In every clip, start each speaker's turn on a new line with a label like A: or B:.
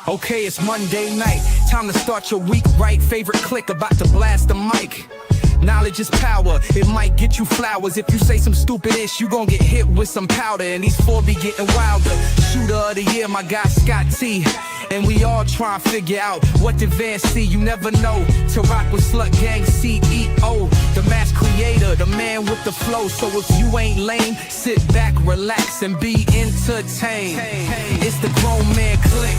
A: Okay, it's Monday night. Time to start your week right. Favorite clique about to blast the mic. Knowledge is power, it might get you flowers. If you say some stupid ish, you gon' get hit with some powder. And these four be getting wilder. Shooter of the year, my guy Scott T. And we all try and figure out what the Van see. You never know, to rock with Slut Gang CEO. The mass creator, the man with the flow. So if you ain't lame, sit back, relax, and be entertained. It's the grown man clique.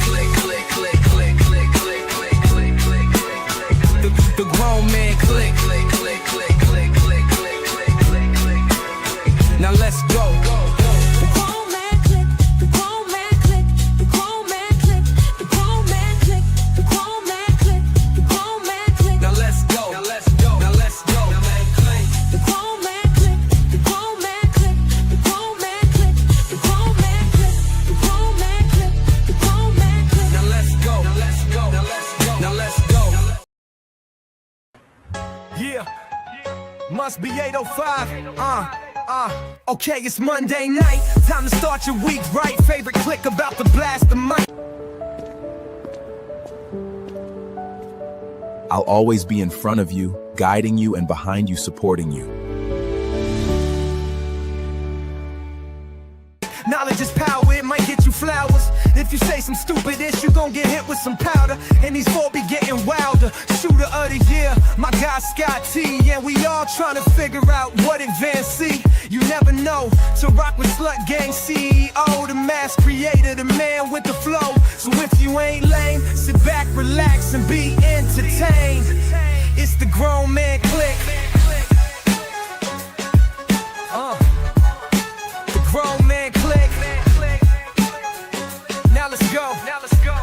A: The grown man clique. Now let's go.
B: The grown man clique, the grown man clique, the grown man clique, the grown man clique, the grown man clique, the grown man clique.
A: Now let's go. Now let's go. Now let's go.
B: The grown man clique, the grown man clique, the grown man clique, the grown man clique, the grown man clique, the grown man clique.
A: Now let's go. Now let's go. Now let's go. Now let's go. Yeah. Must be 8:05. Okay, it's Monday night. Time to start your week right. Favorite clique about to blast the mic.
C: I'll always be in front of you, guiding you, and behind you, supporting you.
A: Knowledge is power, it might get you flowers. If you say some stupid ish, you gon' get hit with some powder. And these four be getting wilder. Shooter of the year, my guy Scott T. And we all trying to figure out what advance see. You never know, to rock with Slut Gang CEO. The mass creator, the man with the flow. So if you ain't lame, sit back, relax, and be entertained. It's the grown man clique. The grown man clique. Now let's go. Now let's go.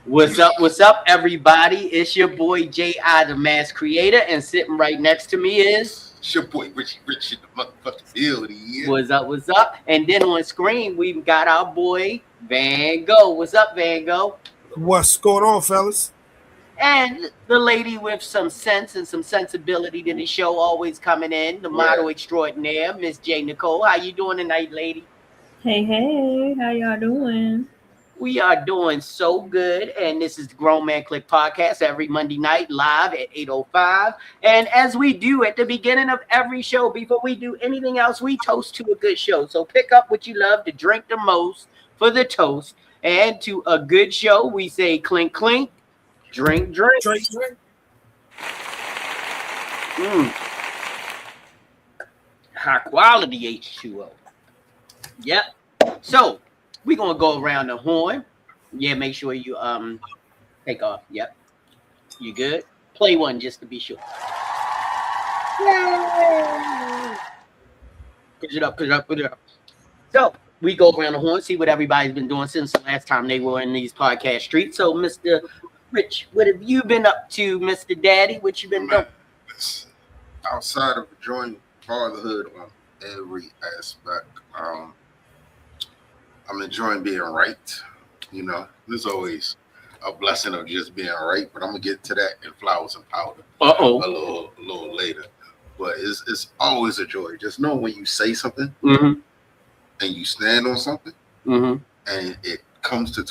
D: What's up, everybody? It's your boy J.I. the Mass Creator, and sitting right next to me is...
E: It's your boy Richie in the motherfucking building. Yeah.
D: What's up? And then on screen, we've got our boy Van Gogh. What's up, Van Gogh?
F: What's going on, fellas?
D: And the lady with some sense and some sensibility to the show, always coming in, the model extraordinaire, Miss J. Nicole. How you doing tonight, lady?
G: Hey, how y'all doing?
D: We are doing so good, and this is the Grown Man Clique podcast every Monday night live at 8:05. And as we do at the beginning of every show, before we do anything else, we toast to a good show. So pick up what you love to drink the most for the toast, and to a good show, we say clink, clink, drink, drink.
F: Drink.
D: High quality H2O. Yep. So we're gonna go around the horn. Yeah, make sure you take off. Yep. You good? Play one just to be sure. Push it up. So we go around the horn, see what everybody's been doing since the last time they were in these podcast streets. So Mr. Rich, what have you been up to, Mr. Daddy? What you been doing?
E: Outside of enjoying fatherhood on every aspect, I'm enjoying being right. You know, there's always a blessing of just being right, but I'm gonna get to that in flowers and powder a little later. But it's always a joy. Just know when you say something and you stand on something and it comes to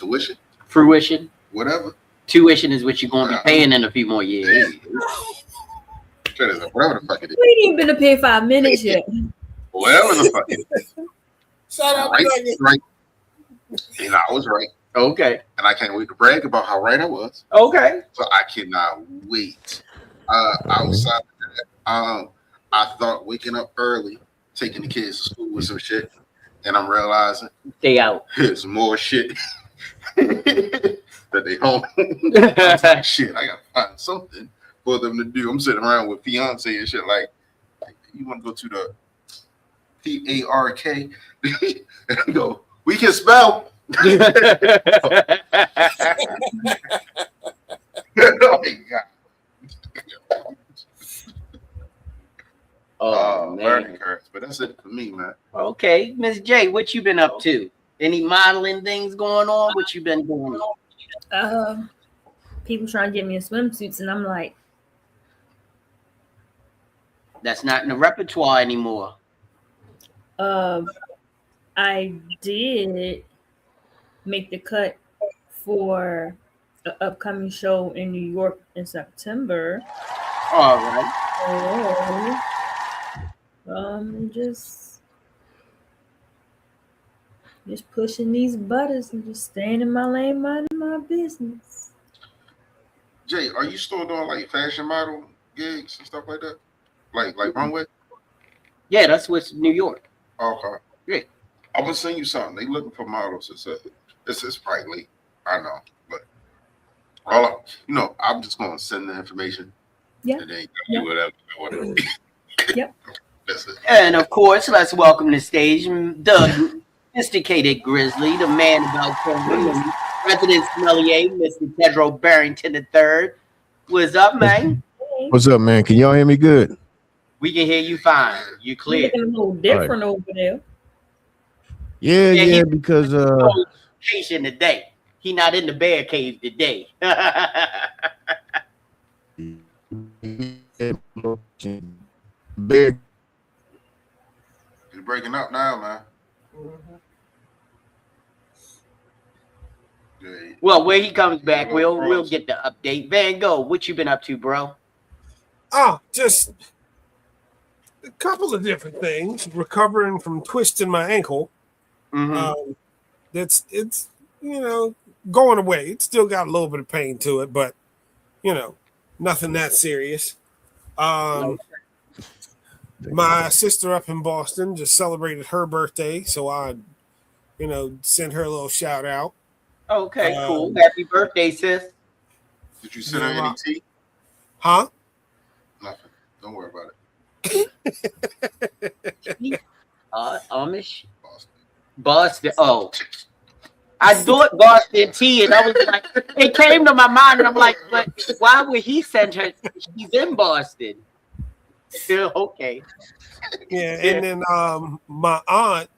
E: fruition, whatever.
D: Tuition is what you're going to be paying in a few more years.
E: Whatever the fuck it is.
G: We ain't even been to pay 5 minutes yet.
E: Whatever the fuck it is.
F: Shout out
E: Right. And I was right.
D: Okay.
E: And I can't wait to brag about how right I was.
D: Okay.
E: So I cannot wait. Outside of that, I thought waking up early, taking the kids to school with some shit, and I'm realizing
D: they out.
E: There's more shit that they home. I was like, shit, I gotta find something for them to do. I'm sitting around with fiance and shit like, you want to go to the PARK? And go, we can spell. Oh my God.
D: Oh, man.
E: Learning curves, but that's it for me, man.
D: Okay, Miss J, what you been up to? Any modeling things going on? What you been doing?
G: People trying to get me in swimsuits, and I'm like,
D: that's not in the repertoire anymore.
G: I I did make the cut for an upcoming show in New York in September.
D: All right.
G: So, just pushing these buttons and just staying in my lane, minding my business.
E: Jay, are you still doing like fashion model gigs and stuff like that? Like runway?
D: Yeah, that's what's New York.
E: Okay.
D: Yeah.
E: I'm gonna send you something. They looking for models. It's probably late. I know, but I'm just gonna send the information.
G: Yeah.
E: And then
G: Yeah.
E: do whatever.
G: Yep.
E: That's it.
D: And of course, let's welcome to the stage the sophisticated Grizzly, the man about town, resident sommelier, Mr. Pedro Barrington III. What's up, man?
H: What's up, man? Can y'all hear me good?
D: We can hear you fine. You
G: You're
D: clear.
G: looking a little different over there.
H: Yeah, because
D: vacation today. He not in the bear cave today.
H: Bear.
E: You're breaking up now, man. Yeah.
D: Well, when he comes back, we'll get the update. Van Gogh, what you been up to, bro?
F: Oh, just a couple of different things. Recovering from twisting my ankle.
D: Mm-hmm.
F: It's going away. It's still got a little bit of pain to it, but nothing that serious. My sister up in Boston just celebrated her birthday, so I sent her a little shout out.
D: Okay, cool. Happy birthday, sis.
E: Did you send her any tea?
F: Huh?
E: Nothing. Don't worry about
D: it. Amish? Boston. Oh. I thought Boston tea, and I was like, it came to my mind, and I'm like, but why would he send her? She's in Boston. Okay.
F: Yeah, and then my aunt,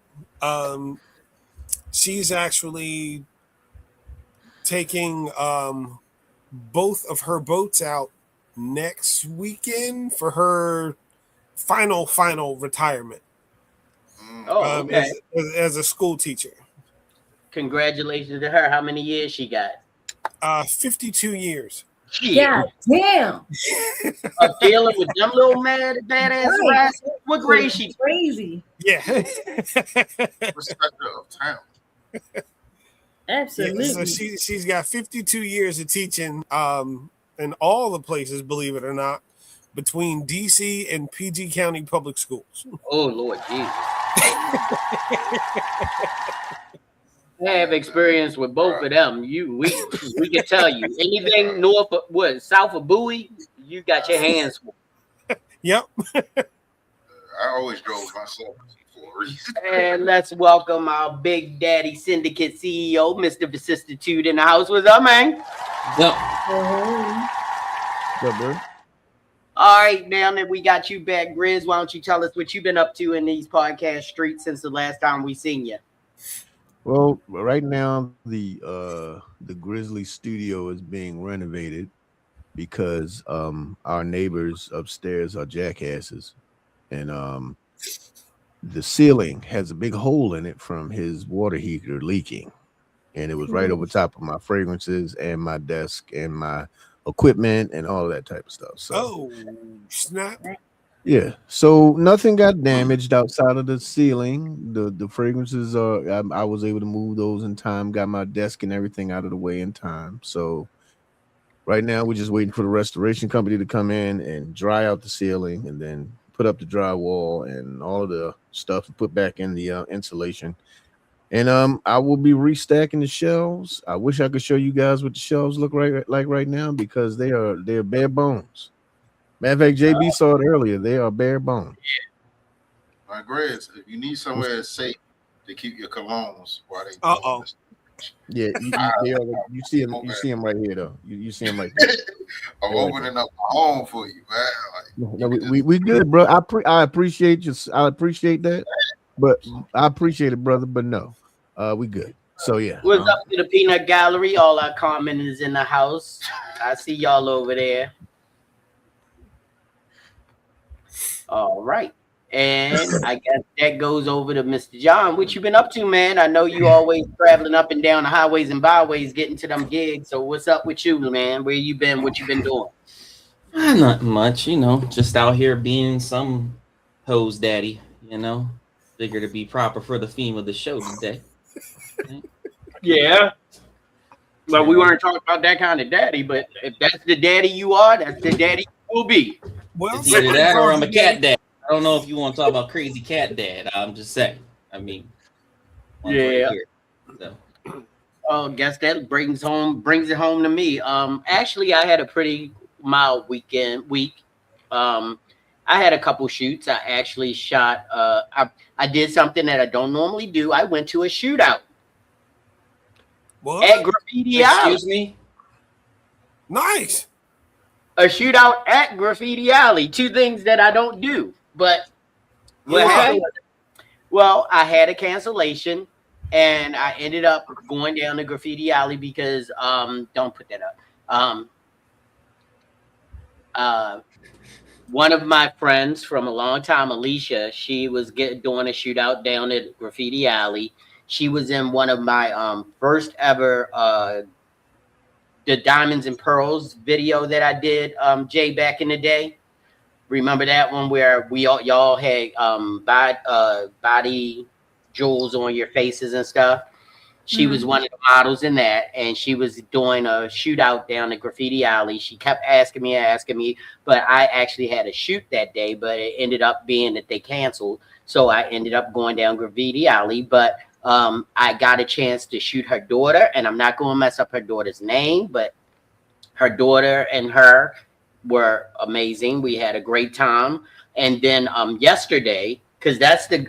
F: she's actually taking both of her boats out next weekend for her final retirement.
D: Oh, okay.
F: As a school teacher.
D: Congratulations to her. How many years she got?
F: 52 years.
G: God damn.
D: Dealing with them little badass rats. What grade she?
G: Crazy.
F: Yeah.
E: Respecter of town.
G: Absolutely.
F: Yeah, so she's got 52 years of teaching in all the places, believe it or not, between DC and PG County Public Schools.
D: Oh, Lord Jesus. I have experience with both of them. We can tell you anything north of south of Bowie, you got your hands full.
F: Yep.
E: I always drove myself for a reason.
D: And let's welcome our Big Daddy Syndicate CEO, Mr. Vicissitude in the house. What's up, man?
H: What's up, bro?
D: All right, now that we got you back, Grizz, why don't you tell us what you've been up to in these podcast streets since the last time we seen you?
H: Well, right now the Grizzly studio is being renovated because our neighbors upstairs are jackasses, and the ceiling has a big hole in it from his water heater leaking, and it was right over top of my fragrances and my desk and my equipment and all of that type of stuff. So,
F: snap.
H: Yeah, so nothing got damaged outside of the ceiling. The fragrances I was able to move those in time, got my desk and everything out of the way in time. So right now we're just waiting for the restoration company to come in and dry out the ceiling and then put up the drywall and all of the stuff to put back in the insulation. And I will be restacking the shelves. I wish I could show you guys what the shelves look like right now, because they're bare bones. Matter of fact, JB saw it earlier. They are bare bone.
E: My Grizz, if you need somewhere safe to keep your colognes while they
H: yeah, you see him. You see him right here, though. You see him right there.
E: I'm opening up my home for you, man.
H: No, we good, bro. I appreciate you. I appreciate that, but I appreciate it, brother. But no, we good. So yeah.
D: What's up to the Peanut Gallery? All our commenters in the house. I see y'all over there. All right. And I guess that goes over to Mr. John. What you been up to, man? I know you always traveling up and down the highways and byways getting to them gigs. So what's up with you, man? Where you been? What you been doing?
I: Not much, just out here being some hose daddy, Figure to be proper for the theme of the show today.
D: Yeah. Well, we weren't talking about that kind of daddy, but if that's the daddy you are, that's the daddy you will be.
F: Well,
I: It's either that or I'm a cat dad. I don't know if you want to talk about crazy cat dad. I'm just saying. I mean,
D: yeah.
I: Right here, so.
D: Oh, guess that brings it home to me. Actually, I had a pretty mild week. I had a couple shoots. I actually shot. I did something that I don't normally do. I went to a shootout.
F: What?
D: At Graffiti Alley.
I: Excuse me?
F: Nice.
D: A shootout at Graffiti Alley. Two things that I don't do. But what happened? Well, I had a cancellation, and I ended up going down to Graffiti Alley because don't put that up. One of my friends from a long time, Alicia, she was doing a shootout down at Graffiti Alley. She was in one of my first ever the Diamonds and Pearls video that I did, Jay, back in the day. Remember that one where y'all had body jewels on your faces and stuff? She was one of the models in that, and she was doing a shootout down at Graffiti Alley. She kept asking me, but I actually had a shoot that day, but it ended up being that they canceled. So I ended up going down Graffiti Alley, but I got a chance to shoot her daughter, and I'm not going to mess up her daughter's name, but her daughter and her were amazing. We had a great time. And then yesterday, because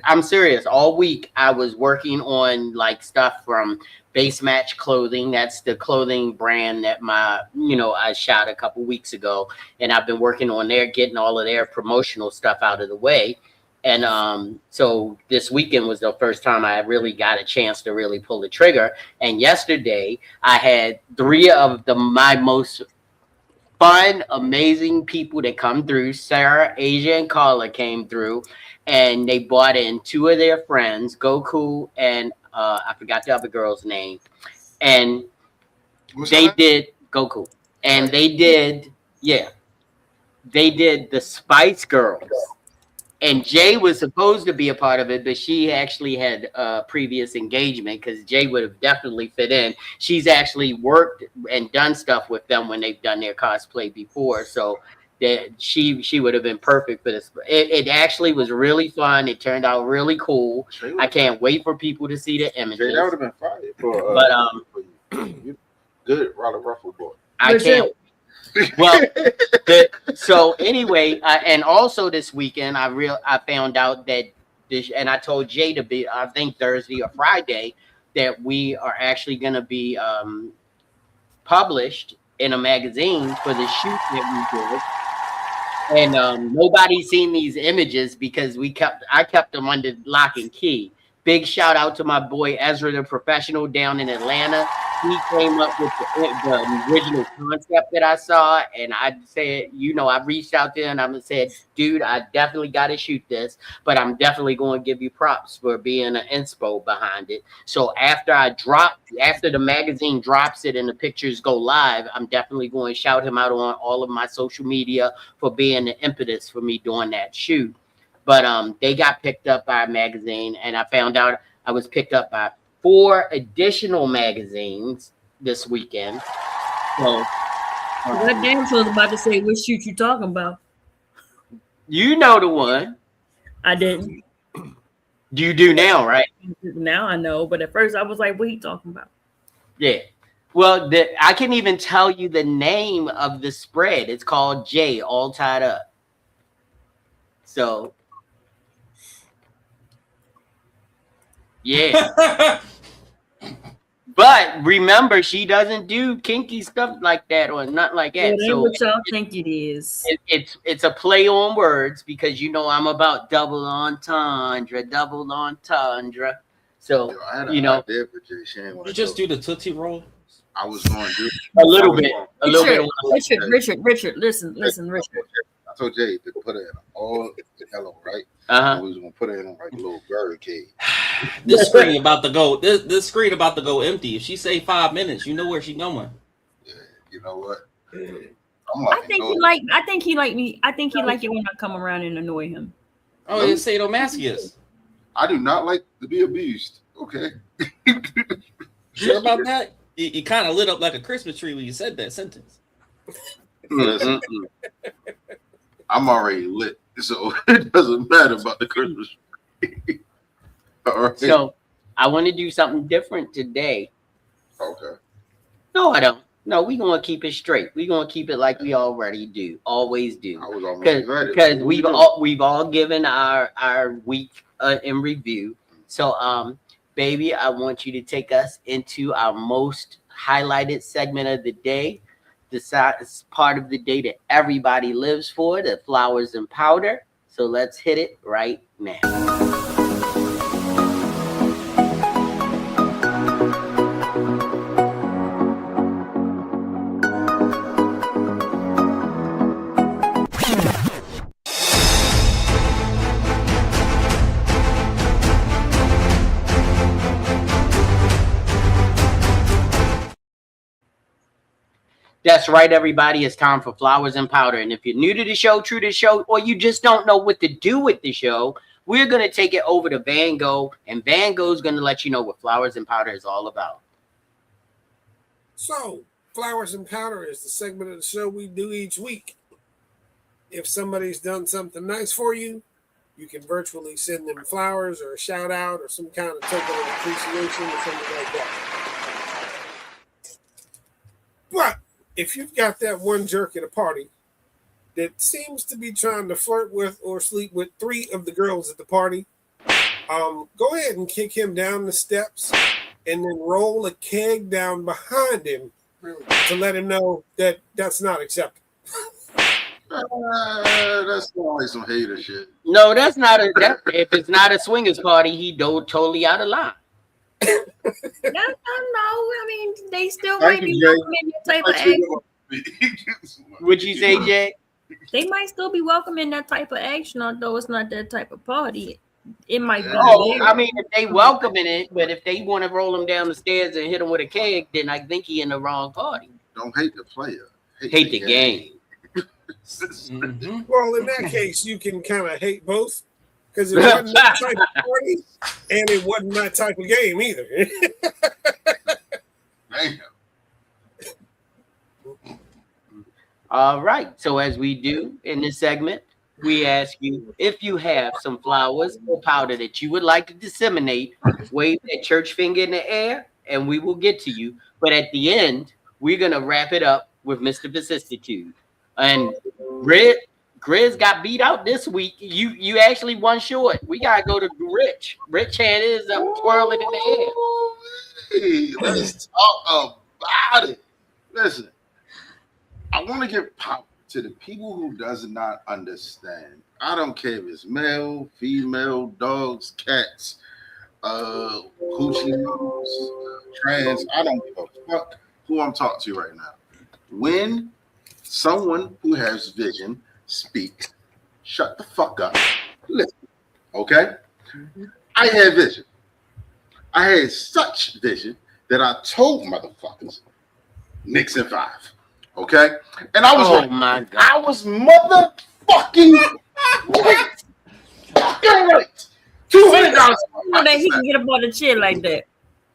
D: I'm serious, all week I was working on like stuff from Base Match Clothing. That's the clothing brand that I shot a couple weeks ago, and I've been working on getting all of their promotional stuff out of the way. And so this weekend was the first time I really got a chance to really pull the trigger. And yesterday I had 3 of my most fun, amazing people that come through. Sarah, Asia, and Carla came through, and they brought in 2 of their friends, Goku and I forgot the other girl's name. And did Goku. And they did the Spice Girls. And Jay was supposed to be a part of it, but she actually had a previous engagement because Jay would have definitely fit in. She's actually worked and done stuff with them when they've done their cosplay before. So that she would have been perfect for this. It actually was really fun. It turned out really cool. I can't wait for people to see the images.
E: Jay, that would have been fire.
D: But
E: good Raleigh Ruffle boy.
D: I can't. Well, so anyway, and also this weekend, I found out that and I told Jay to be, I think Thursday or Friday, that we are actually going to be published in a magazine for the shoot that we did. And nobody's seen these images because I kept them under lock and key. Big shout out to my boy Ezra, the professional down in Atlanta. He came up with the original concept that I saw, and I said, I reached out there and I said, dude, I definitely got to shoot this, but I'm definitely going to give you props for being an inspo behind it. So after the magazine drops it and the pictures go live, I'm definitely going to shout him out on all of my social media for being the impetus for me doing that shoot. But they got picked up by a magazine, and I found out I was picked up by 4 additional magazines this weekend. So
G: that damn sure was about to say which shoot you talking about.
D: You know the one.
G: I didn't.
D: You do now, right?
G: Now I know, but at first I was like, what are you talking about?
D: Yeah. Well, I can even tell you the name of the spread. It's called J, All Tied Up. So yeah. But remember, she doesn't do kinky stuff like that or not like that.
G: So what y'all think it is?
D: It's a play on words because I'm about double entendre. So
E: I had an idea for Jay Shane.
I: You just do the Tootsie Roll?
E: I was going to do
D: a little bit.
G: Richard, listen, Richard.
E: I told Jay to put it in all yellow, right? We was gonna put it in like a little bird cage.
I: This screen about to go. This screen about to go empty. If she say 5 minutes, you know where she going.
E: Yeah, you know what?
G: I think he like me. I think he like it when I come around and annoy him.
I: Oh, it's sadomasochist.
E: I do not like to be abused. Okay.
I: Sure about that? You kind of lit up like a Christmas tree when you said that sentence.
E: Listen, I'm already lit, so it doesn't matter about the Christmas tree. All right.
D: So I want to do something different today.
E: Okay.
D: No, I don't. No, we're gonna keep it straight. We're gonna keep it like we already do, always do.
E: I was almost ready.
D: Because we've all given our week in review. So baby, I want you to take us into our most highlighted segment of the day. It's part of the day that everybody lives for, the flowers and powder. So let's hit it right now. That's right, everybody. It's time for Flowers and Powder. And if you're new to the show, true to the show, or you just don't know what to do with the show, we're going to take it over to Van Gogh, and Van Gogh's going to let you know what Flowers and Powder is all about.
F: So, Flowers and Powder is the segment of the show we do each week. If somebody's done something nice for you, you can virtually send them flowers or a shout out or some kind of token of appreciation or something like that. But if you've got that one jerk at a party that seems to be trying to flirt with or sleep with 3 of the girls at the party, go ahead and kick him down the steps and then roll a keg down behind him to let him know that that's not acceptable.
E: That's like some hater shit.
D: No, that's not if it's not a swingers party, he totally out of line.
G: No, I mean, they still might be welcoming that type of action.
D: Would you say, Jay?
G: They might still be welcoming that type of action, although it's not that type of party. It might be.
D: Oh, I mean, if they welcoming it, but if they want to roll him down the stairs and hit him with a keg, then I think he in the wrong party.
E: Don't hate the player.
D: Hate the game.
I: Mm-hmm.
F: Well, in that case, you can kind of hate both because it wasn't that type of party and it wasn't that type of game either.
E: Damn.
D: All right. So as we do in this segment, we ask you if you have some flowers or powder that you would like to disseminate, wave that church finger in the air, and we will get to you. But at the end, we're gonna wrap it up with Mr. Vicissitude. And Grizz got beat out this week. You actually won short. We gotta go to Rich. Rich hand is up twirling in the air.
E: Hey, let's talk about it. Listen, I want to give power to the people who does not understand. I don't care if it's male, female, dogs, cats, hoochie, trans. I don't give a fuck who I'm talking to right now. When someone who has vision speaks, shut the fuck up. Listen, okay? I had vision. I had such vision that I told motherfuckers Knicks in 5. Okay? And I was
D: my God.
E: I was motherfucking right. Fucking right. $200.
G: So that he can get up on the chair like that.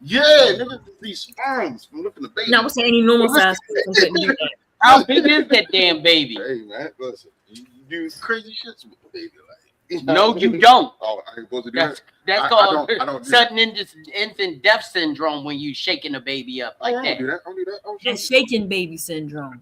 E: Yeah, niggas these sperms from looking the baby.
G: No, I'm saying any normal size person couldn't do that.
D: How big is that damn baby?
E: Hey man, listen, you do crazy shit with the baby, like
D: No, you don't.
E: Oh, I ain't supposed to do that.
D: That's called
E: I don't do
D: sudden infant death syndrome when you shaking a baby up like
E: I
D: that.
E: don't do that. I don't do that. I don't do
G: That's shaking baby syndrome.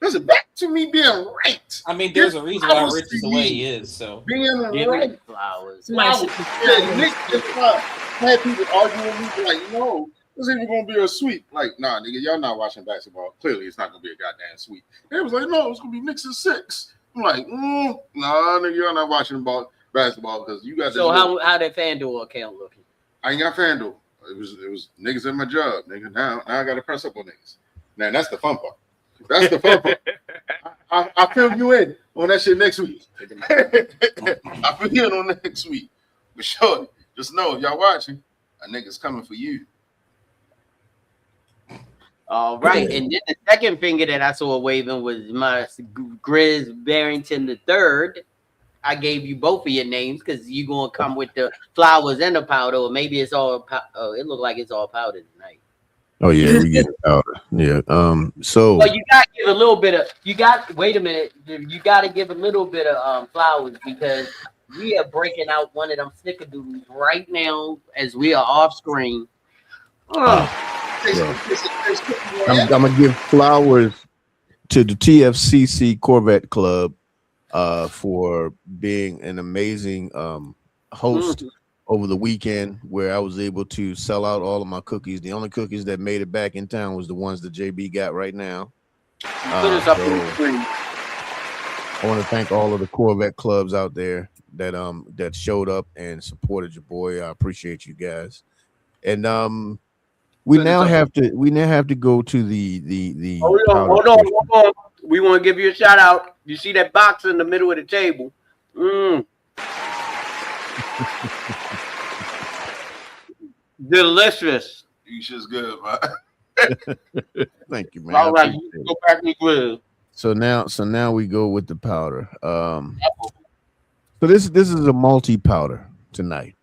E: Listen, back to me being right.
I: I mean, there's a reason why Rich is the way he is. So
E: Being
D: Give me
E: right.
D: flowers.
G: Somebody should
E: Yeah, Nick just had people arguing with me like, no, this ain't gonna be a sweep. Like, nah, nigga, y'all not watching basketball. Clearly, it's not gonna be a goddamn sweep. They was like, no, it's gonna be Knicks in 6. I'm like, nah, nigga, y'all not watching basketball because you got.
D: So how that FanDuel account looking?
E: I ain't got FanDuel. It was niggas in my job, nigga. Now I got to press up on niggas. Now that's the fun part. That's the fun part. I feel you in. on that shit next week. I forget on next week. But sure, just know if y'all watching, a nigga's coming for you.
D: All right, and then the second finger that I saw waving was my Grizz Barrington the third. I gave you both of your names because you gonna come with the flowers and the powder, or maybe it's all. Oh, it looked like it's all powder tonight.
H: Oh yeah, we get powder. Yeah. So.
D: Well, you gotta give a little bit of. You got. Wait a minute. You gotta give a little bit of flowers because we are breaking out one of them snickerdoodles right now as we are off screen.
H: I'm gonna give flowers to the TFCC Corvette Club for being an amazing host over the weekend, where I was able to sell out all of my cookies. The only cookies that made it back in town was the ones that JB got right now. I want to thank all of the Corvette clubs out there that showed up and supported your boy. I appreciate you guys. And we now have to go to the
D: hold on. We want to give you a shout out. You see that box in the middle of the table? Delicious.
E: You shit's good, man.
H: Thank you, man.
D: All right, you go back and grill.
H: So now we go with the powder. So this is a multi powder tonight.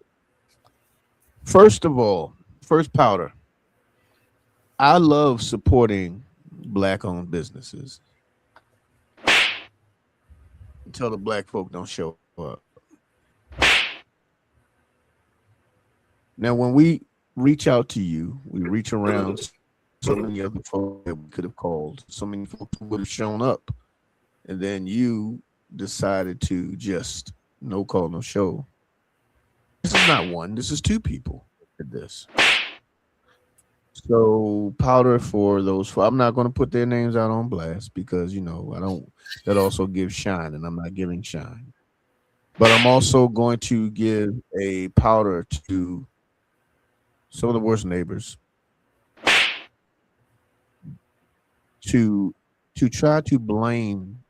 H: First of all, first powder. I love supporting Black-owned businesses until the Black folk don't show up. Now, when we reach out to you, we reach around so many other folks that we could have called, so many folks who would have shown up, and then you decided to just no call, no show. This is not one. This is two people at this. So powder for those. I'm not going to put their names out on blast because I don't. That also gives shine, and I'm not giving shine. But I'm also going to give a powder to some of the worst neighbors to try to blame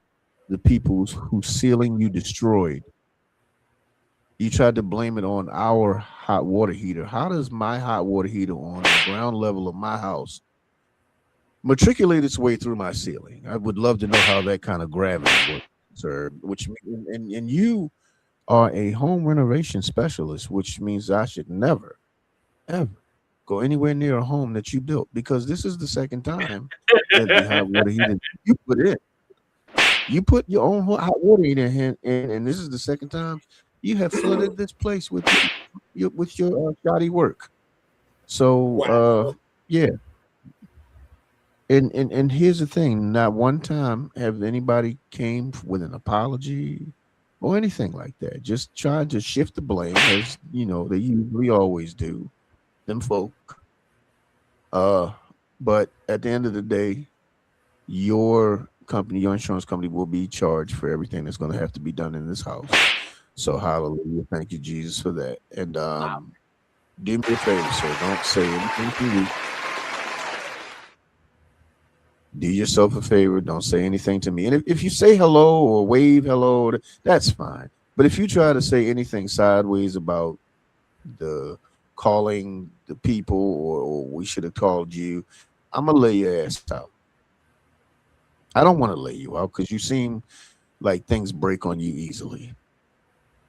H: the people whose ceiling you destroyed. You tried to blame it on our hot water heater. How does my hot water heater on the ground level of my house matriculate its way through my ceiling? I would love to know how that kind of gravity works, sir. And you are a home renovation specialist, which means I should never, ever go anywhere near a home that you built, because this is the second time that the hot water heater you put in. You put your own hot water heater in, and this is the second time you have flooded this place with your shoddy work. So yeah. And here's the thing: not one time have anybody came with an apology or anything like that. Just trying to shift the blame, as they usually always do. Them folk. But at the end of the day, your company, your insurance company, will be charged for everything that's going to have to be done in this house. So hallelujah, thank you, Jesus, for that. And do me a favor, sir. Don't say anything to me. Do yourself a favor. Don't say anything to me. And if you say hello or wave hello, that's fine. But if you try to say anything sideways about the calling the people or we should have called you, I'm going to lay your ass out. I don't want to lay you out because you seem like things break on you easily.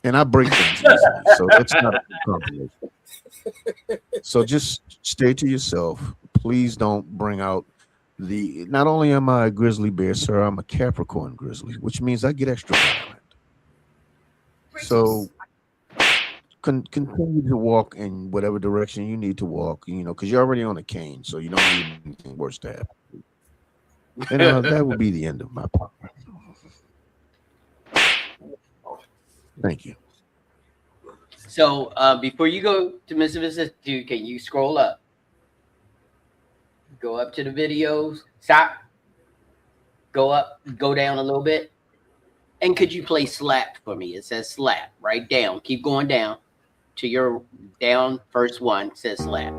H: And I break things easily. So that's not a compliment. So just stay to yourself. Please don't bring out not only am I a grizzly bear, sir, I'm a Capricorn grizzly, which means I get extra violent. So continue to walk in whatever direction you need to walk, because you're already on a cane, so you don't need anything worse to happen. And that will be the end of my part. Thank you.
D: So before you go to Mr. Vicissitude, can you scroll up? Go up to the videos. Stop. Go up. Go down a little bit. And could you play slap for me? It says slap. Right down. Keep going down to your down first one. It says slap.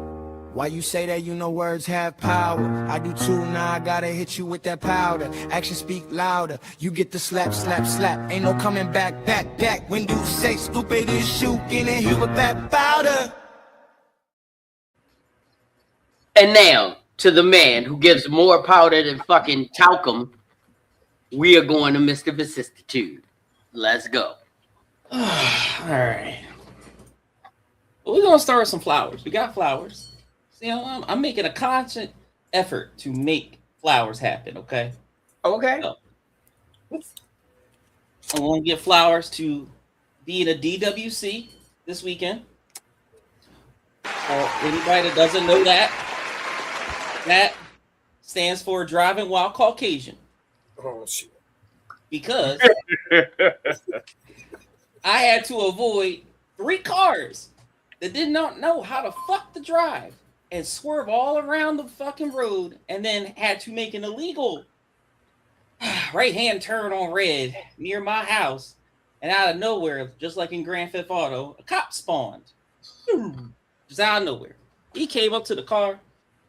A: Why you say that? You know words have power. I do too, now I gotta hit you with that powder. Actions speak louder. You get the slap, slap, slap. Ain't no coming back, back, back. When dudes say stupid is shooting and hit with that powder.
D: And now, to the man who gives more powder than fucking talcum, we are going to Mr. Vicissitude. Let's go.
I: All right. Well, we're gonna start with some flowers. We got flowers. See, I'm making a constant effort to make flowers happen. Okay.
D: Okay.
I: So, I'm gonna give flowers to being a DWC this weekend. For anybody that doesn't know that stands for driving while Caucasian.
F: Oh shit!
I: Because I had to avoid 3 cars that did not know how to fuck to drive and swerve all around the fucking road, and then had to make an illegal right-hand turn on red near my house. And out of nowhere, just like in Grand Theft Auto, a cop spawned. Just out of nowhere. He came up to the car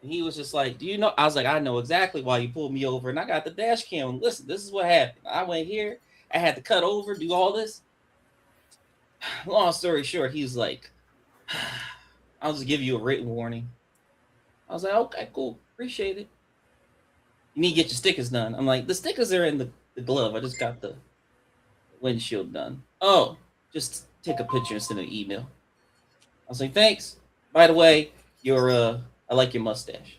I: and he was just like, do you know? I was like, I know exactly why you pulled me over. And I got the dash cam. Listen, this is what happened. I went here. I had to cut over, do all this. Long story short, he's like, I'll just give you a written warning. I was like, okay, cool. Appreciate it. You need to get your stickers done. I'm like, the stickers are in the glove. I just got the windshield done. Oh, just take a picture and send an email. I was like, thanks. By the way, I like your mustache.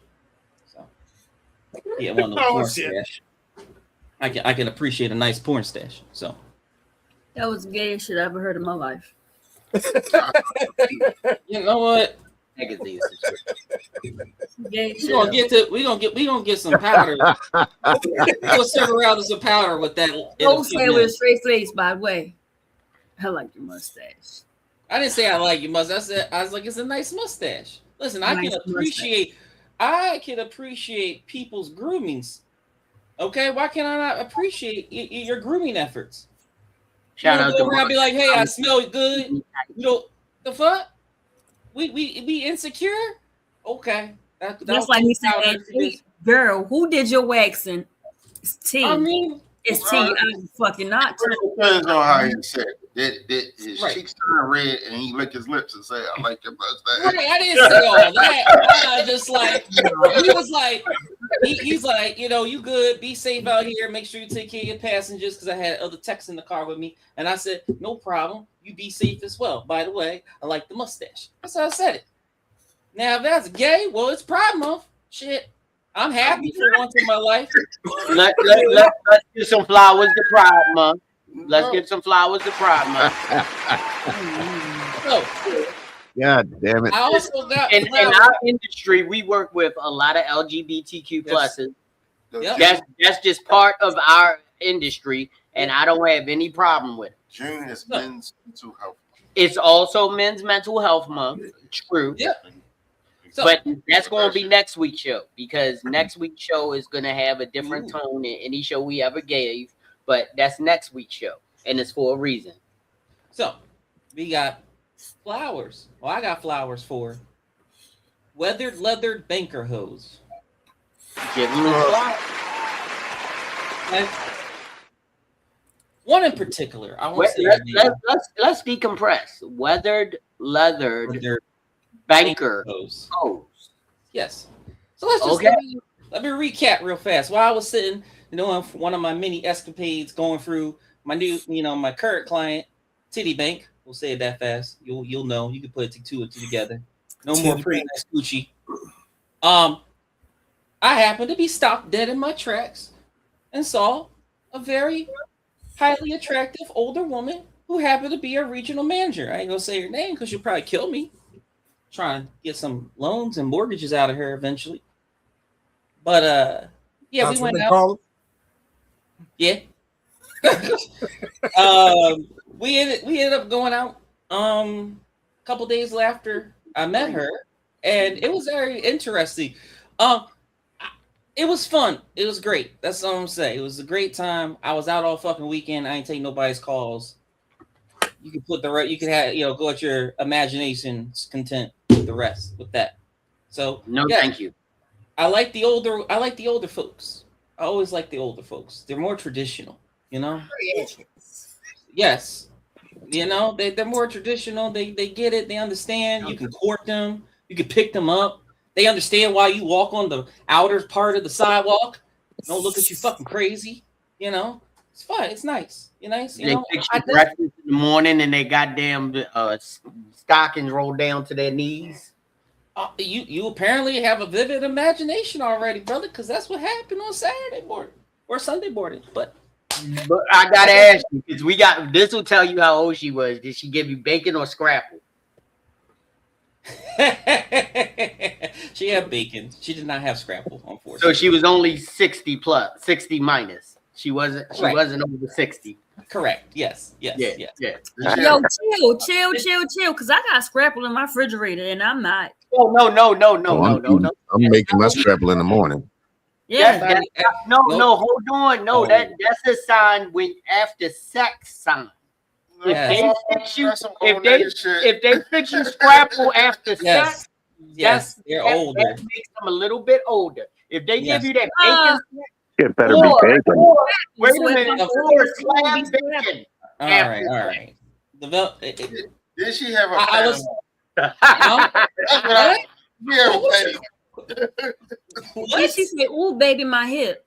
I: So yeah, one of those porn stash. I can appreciate a nice porn stash. So
G: That was the gayest shit I ever heard in my life.
I: you know what?
D: Magazines.
G: Gay
I: We
G: shit.
I: gonna get some powder. We'll serve around with some powder with that.
G: Don't say it with a straight face, by the way. I like your mustache.
I: I didn't say I like your mustache. I was like, it's a nice mustache. Listen, I
G: Nice
I: can appreciate people's groomings. Okay, why can I not appreciate your grooming efforts?
D: Shout out to
I: around and be like, hey, I smell good. You know the fuck? We insecure? Okay.
G: That's like me saying, hey, girl, who did your waxing? It's T.
I: I mean,
G: it's T. I'm fucking not.
E: It depends on how he said it. His
I: Right.
E: cheeks turn red and he lick his lips and say, I like your mustache.
I: Right, I didn't say all that. I just like he was like he's like, you know, you good, be safe out here, make sure you take care of your passengers, because I had other techs in the car with me, and I said, no problem, you be safe as well. By the way, I like the mustache. That's how I said it. Now if that's gay, well, it's Pride Month. Shit, I'm happy for once in my life.
D: Let's give some flowers to Pride Month. Let's give some flowers to Pride Month.
I: So,
H: God damn it!
I: I also got
D: in our industry, we work with a lot of LGBTQ pluses.
I: Yep.
D: That's just part of our industry, and I don't have any problem with it.
E: June is men's mental health.
D: It's also Men's Mental Health Month. True.
I: Yeah. So,
D: But that's going to be next week's show, because next week's show is going to have a different tone than any show we ever gave. But that's next week's show, and it's for a reason.
I: So we got flowers. Well, I got flowers for weathered leather banker hose.
D: Give them a flowers.
I: And one in particular, I want to say
D: Let's decompress. Weathered leather banker hose.
I: Yes. So let's just let me recap real fast. While I was sitting, on one of my mini escapades going through my new, my current client, Titty Bank. We'll say it that fast. You'll know. You can put it two and two together. No more pretty nice Gucci. I happened to be stopped dead in my tracks and saw a very highly attractive older woman who happened to be a regional manager. I ain't gonna say her name because she'll probably kill me. Trying to get some loans and mortgages out of her eventually. But yeah, we went out. Yeah. We ended up going out a couple days after I met her, and it was very interesting. It was fun. It was great. That's all I'm saying. It was a great time. I was out all fucking weekend. I ain't take nobody's calls. You can put you can have go at your imagination's content with the rest with that. So
D: No,
I: yeah,
D: thank you.
I: I like the older folks. I always like the older folks. They're more traditional, you know? Yes. You know, they're more traditional. They get it. They understand. You can court them. You can pick them up. They understand why you walk on the outer part of the sidewalk. Don't look at you fucking crazy. You know, it's fun. It's nice. You nice. You
D: They
I: know,
D: fix you breakfast in the morning and they goddamn stockings roll down to their knees.
I: You apparently have a vivid imagination already, brother, because that's what happened on Saturday morning or Sunday morning. But
D: I gotta ask you because we got this will tell you how old she was. Did she give you bacon or scrapple?
I: she had bacon. She did not have scrapple, unfortunately.
D: So she was only 60 plus, 60 minus. She wasn't over 60.
I: Correct. Yes.
D: Yeah.
G: Yo, chill, because I got scrapple in my refrigerator and I'm not.
D: Oh, no.
H: I'm making my scrapple in the morning.
G: Yeah.
D: No, hold on. No, that's a sign when after sex sign. If they fix you scrapple after sex,
I: they're older.
D: That makes them a little bit older. If they give you that bacon,
J: it better be bacon.
D: Wait a minute, or slab bacon.
I: All right.
E: Did she have a
I: I was.
G: What? She said, "Ooh, baby, my hip."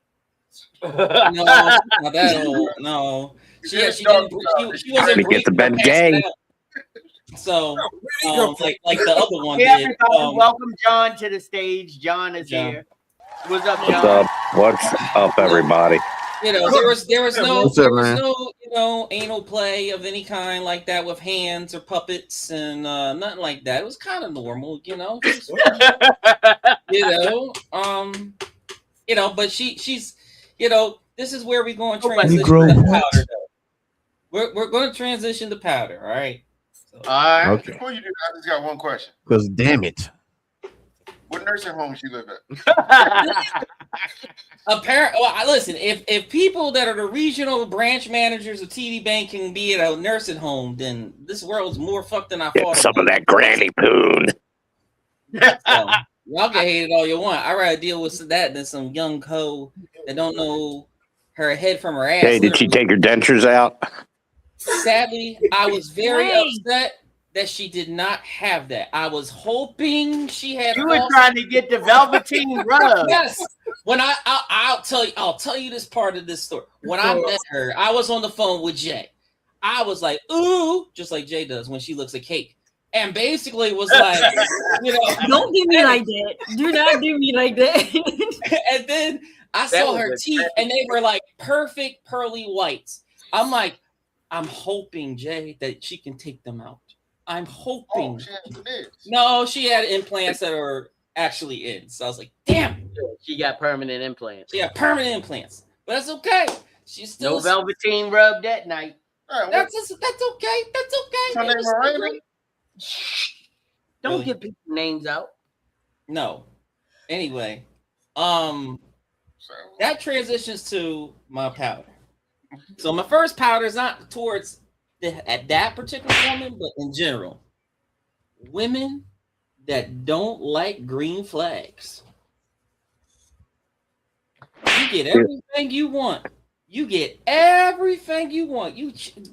I: No, not that old. No, she wasn't.
J: To get the Ben Gay.
I: So, like the other one
D: Yeah,
I: did.
D: Welcome John to the stage. John is here. What's up,
J: What's
D: John?
J: up? What's up, everybody?
I: You know, there was no anal play of any kind like that with hands or puppets and nothing like that. It was kind of normal, you know. But she's, this is where we're going to transition to powder. Though. We're going to transition to powder. All right.
E: So, all right.
H: Okay.
E: Before you do, I just got one question.
H: Because damn it.
E: What nursing home she live at?
I: Apparently, listen. If people that are the regional branch managers of TD Bank can be at a nursing home, then this world's more fucked than I thought.
J: Some of that granny poon.
I: Y'all can hate it all you want. I'd rather deal with that than some young hoe that don't know her head from her ass.
J: Hey, did she take her dentures out?
I: Sadly, I was very upset that she did not have that. I was hoping she had.
D: You were trying to get the velveteen rub.
I: Yes. When I'll tell you this part of this story. When I met her, I was on the phone with Jay. I was like, ooh, just like Jay does when she looks at cake. And basically was like,
G: don't do me like that. Do not do me like that.
I: And then I saw her teeth and they were like perfect pearly whites. I'm like, I'm hoping, Jay, that she can take them out. I'm hoping. No, she had implants that are actually in. So I was like, damn.
D: She got permanent implants.
I: Yeah, permanent implants. But that's okay. She's still
D: no velveteen rub that night.
I: That's okay. That's okay.
D: Don't give people names out.
I: No. Anyway, that transitions to my powder. So my first powder is not towards at that particular woman, but in general, women that don't like green flags. You get everything you want. You get everything you want.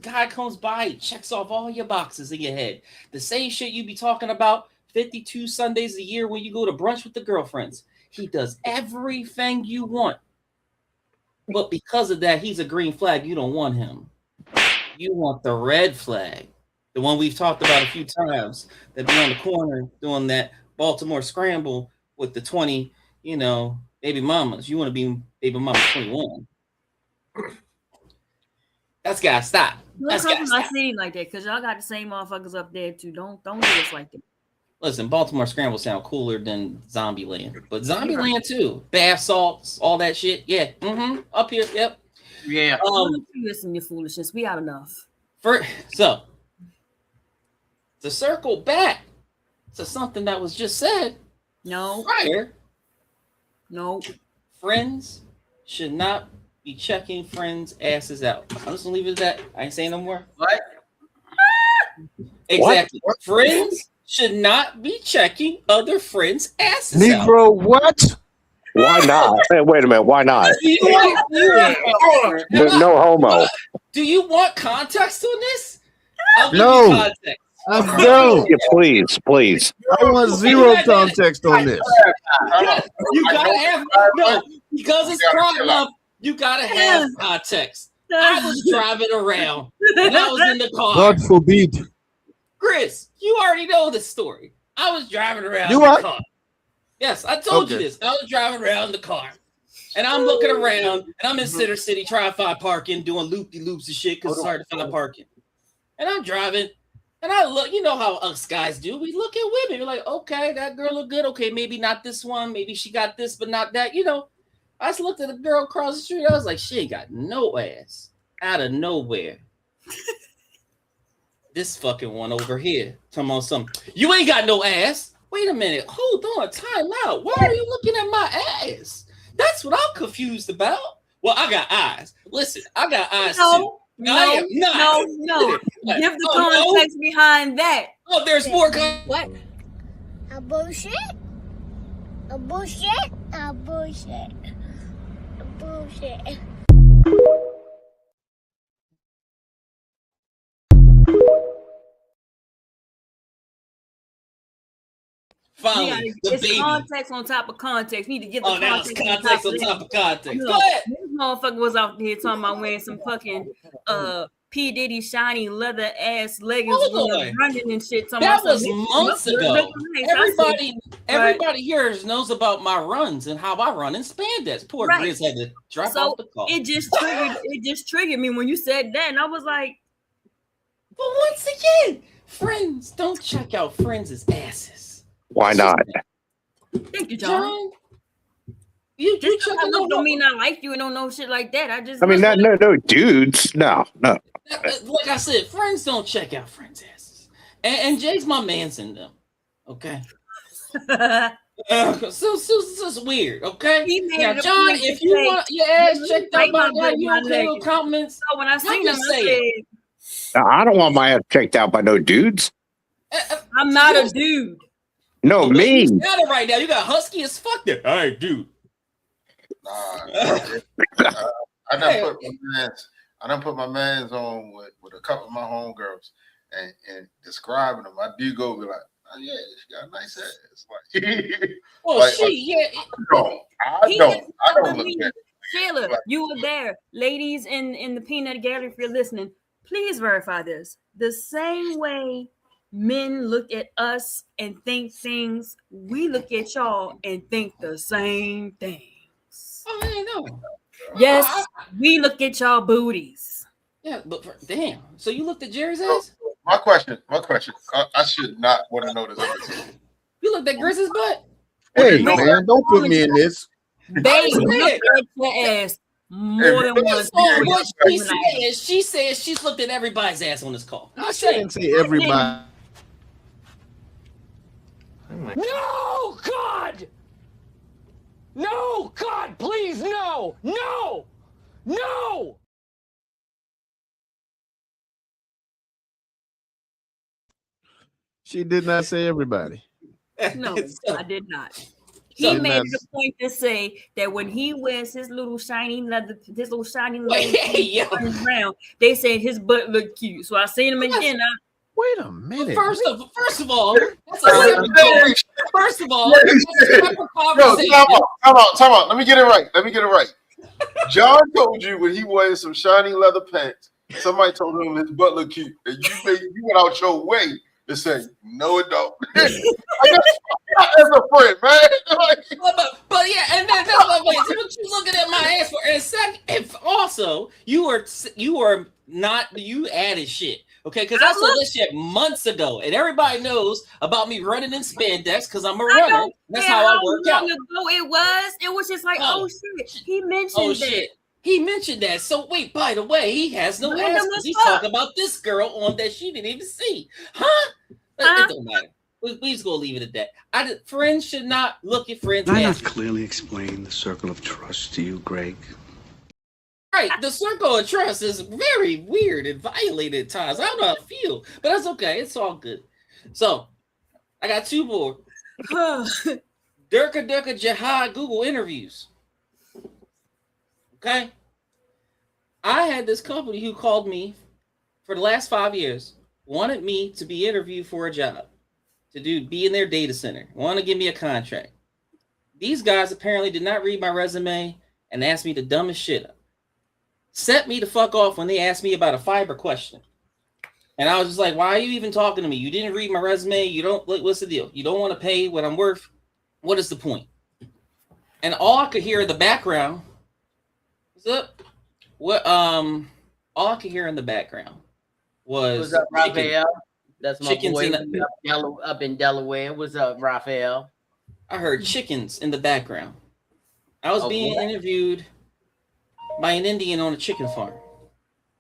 I: Guy comes by, checks off all your boxes in your head. The same shit you be talking about 52 Sundays a year when you go to brunch with the girlfriends. He does everything you want. But because of that, he's a green flag. You don't want him. You want the red flag. The one we've talked about a few times that be on the corner doing that Baltimore scramble with the 20, baby mamas. You want to be baby mama 21. That's gotta stop.
G: That's gotta stop. Not seeing like that because y'all got the same motherfuckers up there too. Don't do us like that.
I: Listen, Baltimore Scramble sound cooler than Zombieland, but Zombieland too. Bath salts, all that shit. Yeah, up here. Yep.
D: Yeah.
G: Listen, your foolishness. We out enough.
I: So to circle back to something that was just said.
G: No.
I: Prior.
G: No.
I: Friends should not be checking friends' asses out. I'm just gonna leave it at that. I ain't saying no more.
D: What?
I: Exactly. What? Friends should not be checking other friends' asses out.
H: Negro, what?
J: Why not? Hey, wait a minute. Why not? No homo.
I: Do you want context on this? I'll give
H: No.
I: you context.
H: I don't.
J: Yeah, please.
H: I want zero context on this.
I: You gotta have because it's Pride Month. You gotta have context. I was driving around and I was in the car.
H: God forbid.
I: Chris, you already know this story. I was driving around
H: You
I: in
H: are?
I: the car. Yes, I told you
H: Okay.
I: this. I was driving around in the car. And I'm looking around and I'm in Center City trying to find parking, doing loop-de-loops and shit because it's hard to find parking. And I'm driving and I look, you know how us guys do. We look at women. We're like, okay, that girl look good. Okay, maybe not this one. Maybe she got this, but not that. You know, I just looked at a girl across the street. I was like, she ain't got no ass. Out of nowhere. This fucking one over here. Talking about something. You ain't got no ass. Wait a minute. Hold on. Time out. Why are you looking at my ass? That's what I'm confused about. Well, I got eyes. Listen, I got eyes too. I am not.
G: No. Give the context behind that.
I: Oh, there's more.
G: What?
B: A bullshit? A bullshit? A bullshit. A bullshit.
I: Finally, the
G: It's
I: baby.
G: context on top of context. Need to give the
I: Now it's
G: context,
I: context on top of context. Go
G: Look,
I: ahead.
G: this motherfucker was out here talking about wearing some fucking P. Diddy shiny leather ass leggings
I: Hold
G: when
I: on.
G: running and shit.
I: That was months ago. Everybody
G: Right.
I: here knows about my runs and how I run in spandex. Poor
G: Right.
I: Grizz had to drop
G: So
I: off the car.
G: it just triggered me when you said that, and I was like,
I: But once again, friends don't check out friends' asses.
J: Why not?
G: "Thank you, John."
I: John, you
G: Just
I: check
G: because I look don't mean I like you and don't know shit like that.
J: I mean, no dudes. No.
I: Like I said, friends don't check out friends' asses. And Jay's my man's in them. Okay. So it's weird, okay?
G: He made
I: Now,
G: it a
I: John,
G: point to
I: if you
G: say,
I: want your ass checked out by
G: right,
I: that, you
G: my
I: okay
G: leg.
I: with compliments?
G: So when I seen him,
I: just
G: I
I: say
G: said,
J: I don't want my ass checked out by no dudes.
G: I'm not a dude.
J: No, me.
I: You got it right now. You got husky as fuck there. All right, dude.
E: I done put my mans on with a couple of my homegirls and describing them. I do go be like, oh yeah, she got a nice ass. Like,
I: Well,
E: I don't look at it.
G: Sheila, you were there. Ladies in the peanut gallery, if you're listening, please verify this. The same way men look at us and think things, we look at y'all and think the same things.
I: Oh, I know.
G: Yes, we look at y'all booties.
I: Yeah, but damn. So you looked at Jerry's ass?
E: My question. I should not want to know this.
I: You looked at Grizz's butt?
H: Hey, man, don't put me in this.
G: They look at your ass more than once.
I: What she said she's looked at everybody's ass on this call.
H: I shouldn't say everybody.
K: No, God! No, God, please, no! No! No!
H: She did not say everybody.
G: No, I did not. He made it a point to say that when he wears his little shiny leather, around, they said his butt looked cute. So I seen him again.
H: Wait a minute.
I: First of all, that's a separate first of all, that's a separate conversation.
E: Time out. Let me get it right. John told you when he wears some shiny leather pants, somebody told him his butt looked cute, and you went out your way to say, no, it don't. I guess as a friend, man.
I: but yeah, and then that's what you looking at my ass for. And second, if also you are not, you added shit. Okay, because I saw this shit months ago, and everybody knows about me running in spandex because I'm a runner. That's how I work out.
G: It was just like, oh shit, he mentioned that.
I: He mentioned that. So wait, by the way, he has no ass because he's talking about this girl on that she didn't even see. Huh? It don't matter. We just gonna leave it at that. Friends should not look at friends'
L: Did I
I: asses.
L: not clearly explain the circle of trust to you, Greg?
I: Right, the circle of trust is very weird and violated at times. I don't know how I feel, but that's okay. It's all good. So, I got two more. Durka Jihad Google interviews. Okay. I had this company who called me for the last 5 years, wanted me to be interviewed for a job, be in their data center, want to give me a contract. These guys apparently did not read my resume and asked me the dumbest shit. Set me the fuck off when they asked me about a fiber question. And I was just like, why are you even talking to me? You didn't read my resume. You don't, what's the deal? You don't want to pay what I'm worth. What is the point? And all I could hear in the background, what's up? All I could hear in the background was
D: What's up, Raphael? That's my
I: chickens
D: boy
I: in
D: up in Delaware. What's up, Raphael?
I: I heard chickens in the background. I was being interviewed by an Indian on a chicken farm.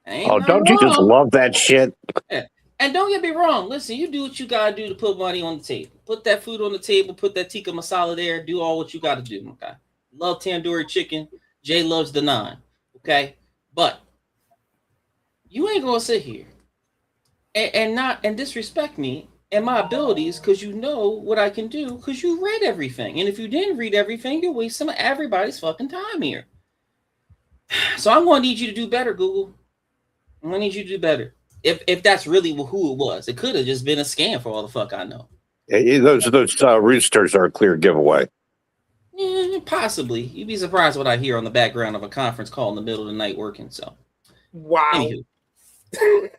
J: Oh, don't you just love that shit?
I: Yeah. And don't get me wrong. Listen, you do what you gotta do to put money on the table. Put that food on the table. Put that tikka masala there. Do all what you gotta do. Okay. Love tandoori chicken. Jay loves the naan. Okay. But you ain't gonna sit here and disrespect me and my abilities because you know what I can do because you read everything. And if you didn't read everything, you're wasting everybody's fucking time here. So I'm gonna need you to do better, Google. I'm gonna need you to do better. If that's really who it was, it could have just been a scam for all the fuck I know.
J: Those roosters are a clear giveaway.
I: Possibly. You'd be surprised what I hear on the background of a conference call in the middle of the night working. So,
F: wow.
I: Anywho,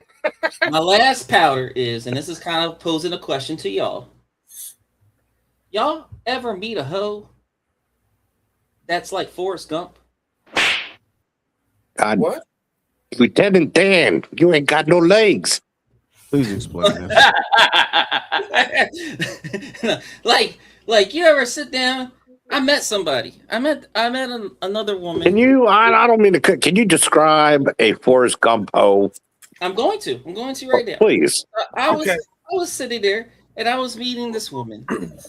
I: my last powder is, and this is kind of posing a question to y'all. Y'all ever meet a hoe that's like Forrest Gump?
J: God.
F: What?
J: Lieutenant Dan, you ain't got no legs.
H: Please explain this.
I: like you ever sit down? I met somebody. I met another woman.
J: Can you? I don't mean to. Can you describe a Forrest Gump hoe?
I: I'm going to right now.
J: Please.
I: I was sitting there and I was meeting this woman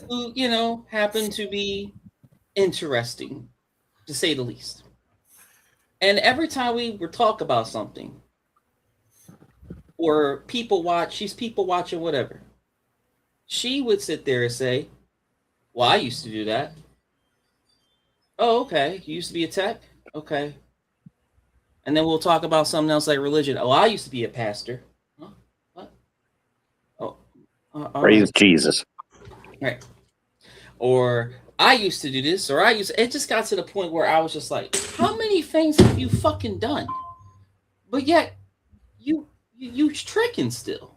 I: who happened to be interesting, to say the least. And every time we would talk about something, or she's people watching, whatever, she would sit there and say, well, I used to do that. Oh, okay. You used to be a tech? Okay. And then we'll talk about something else like religion. Oh, I used to be a pastor. Huh? What? Oh.
J: Praise Jesus.
I: Right. Or I used to do this, or it just got to the point where I was just like, how many things have you fucking done? But yet you tricking still.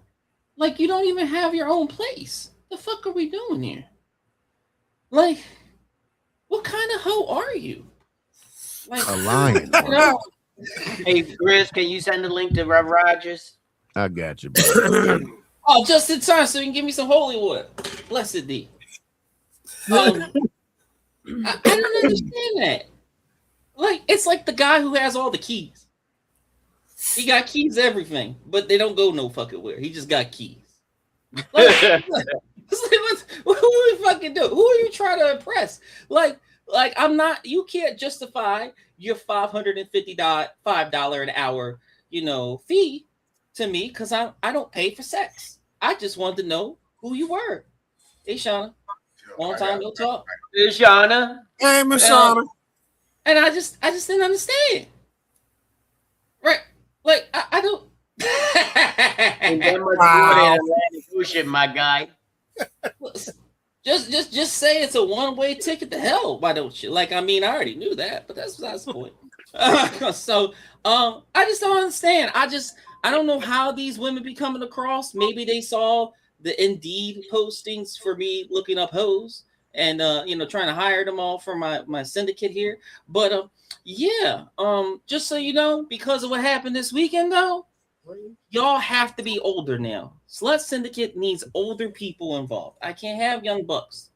I: Like you don't even have your own place. The fuck are we doing here? Like, what kind of hoe are you? Like
H: a lion.
D: Hey Chris, can you send the link to Rev Rogers?
H: I got you, bro.
I: Oh, just in time so you can give me some holy water. Blessed thee. I don't understand that. Like, it's like the guy who has all the keys. He got keys to everything, but they don't go no fucking where. He just got keys. Like, what do we fucking do? Who are you trying to impress? Like I'm not. You can't justify your $555 an hour, fee to me because I don't pay for sex. I just wanted to know who you were. Hey, Shauna. Long time no talk.
D: Hey, Shauna.
F: Hey, Miss Shauna.
I: And I just didn't understand. Right? Like I don't.
D: And that much more than Atlantic Ocean, my guy.
I: Just say it's a one-way ticket to hell. Why don't you? Like, I mean, I already knew that, but that's the point. So, I just don't understand. I don't know how these women be coming across. Maybe they saw the Indeed postings for me looking up hoes and trying to hire them all for my syndicate here. But just so you know, because of what happened this weekend though, y'all have to be older now. Slut Syndicate needs older people involved. I can't have young bucks.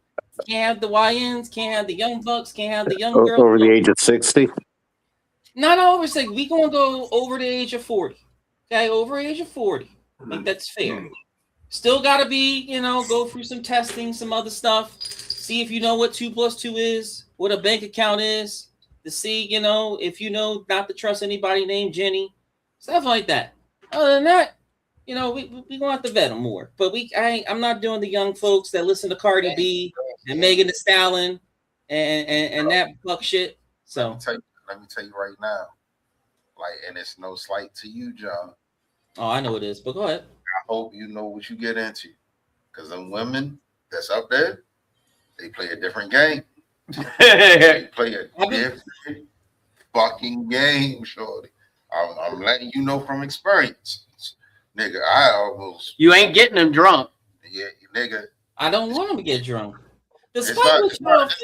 I: Can't have the YNs, can't have the young bucks, can't have the young girls.
J: Over the age of 60?
I: Not over 60. We gonna go over the age of 40. Okay, over age of 40. I think that's fair. Still gotta be, go through some testing, some other stuff. See if you know what 2 + 2 is, what a bank account is, to see, if not to trust anybody named Jenny, stuff like that. Other than that, You know, we gonna have to vet them more. But I'm not doing the young folks that listen to Cardi B and Megan Thee Stallion and that fuck shit. So
E: let me tell you right now, like, and it's no slight to you, John.
I: Oh, I know it is, but go ahead.
E: I hope you know what you get into, because them women that's up there, they play a different game. They play a different fucking game, shorty. I'm letting you know from experience, nigga. I almost
D: You ain't getting them drunk.
E: Yeah, nigga.
I: I don't want them to get drunk.
E: It's not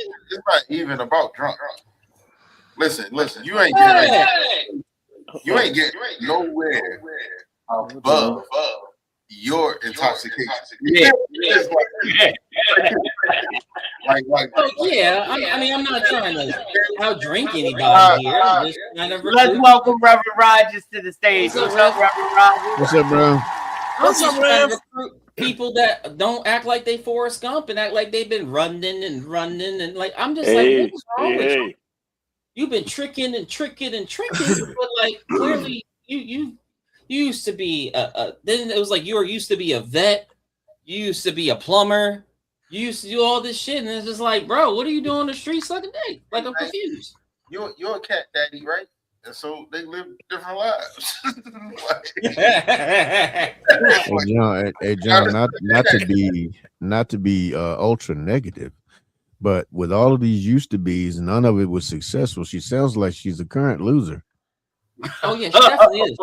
E: even about drunk. Listen. You ain't getting nowhere above your intoxication.
D: Yeah.
E: Like,
I: yeah. I mean, I'm not trying to out drink anybody here. Just kind of
D: Let's welcome Reverend Rogers to the stage. What's up, Reverend Rogers?
H: What's up, bro?
I: What's up, Rev? People that don't act like they Forrest Gump and act like they've been running and like I'm just like, what's wrong with you? You've been tricking, but like clearly you used to be then it was like you were used to be a vet, you used to be a plumber, you used to do all this shit, and it's just like, bro, what are you doing on the streets like a day? Like I'm confused.
E: You're a cat daddy, right? And so they live different lives.
H: Hey John, not to be ultra negative, but with all of these used to be's, none of it was successful. She sounds like she's a current loser.
I: Oh yeah, she definitely is.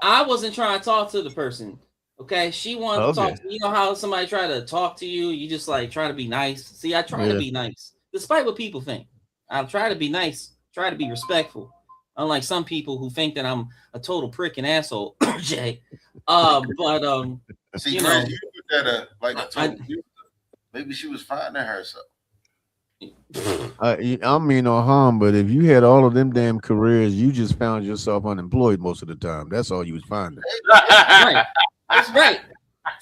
I: I wasn't trying to talk to the person. Okay, she wanted to talk to you. You know how somebody try to talk to you, you just like try to be nice. See, I try to be nice, despite what people think. I'll try to be nice, try to be respectful. Unlike some people who think that I'm a total prick and asshole, Jay.
E: See, you know, you put that like I told you, maybe she was finding herself.
H: I mean no harm, but if you had all of them damn careers, you just found yourself unemployed most of the time. That's all you was finding.
I: Right. That's right.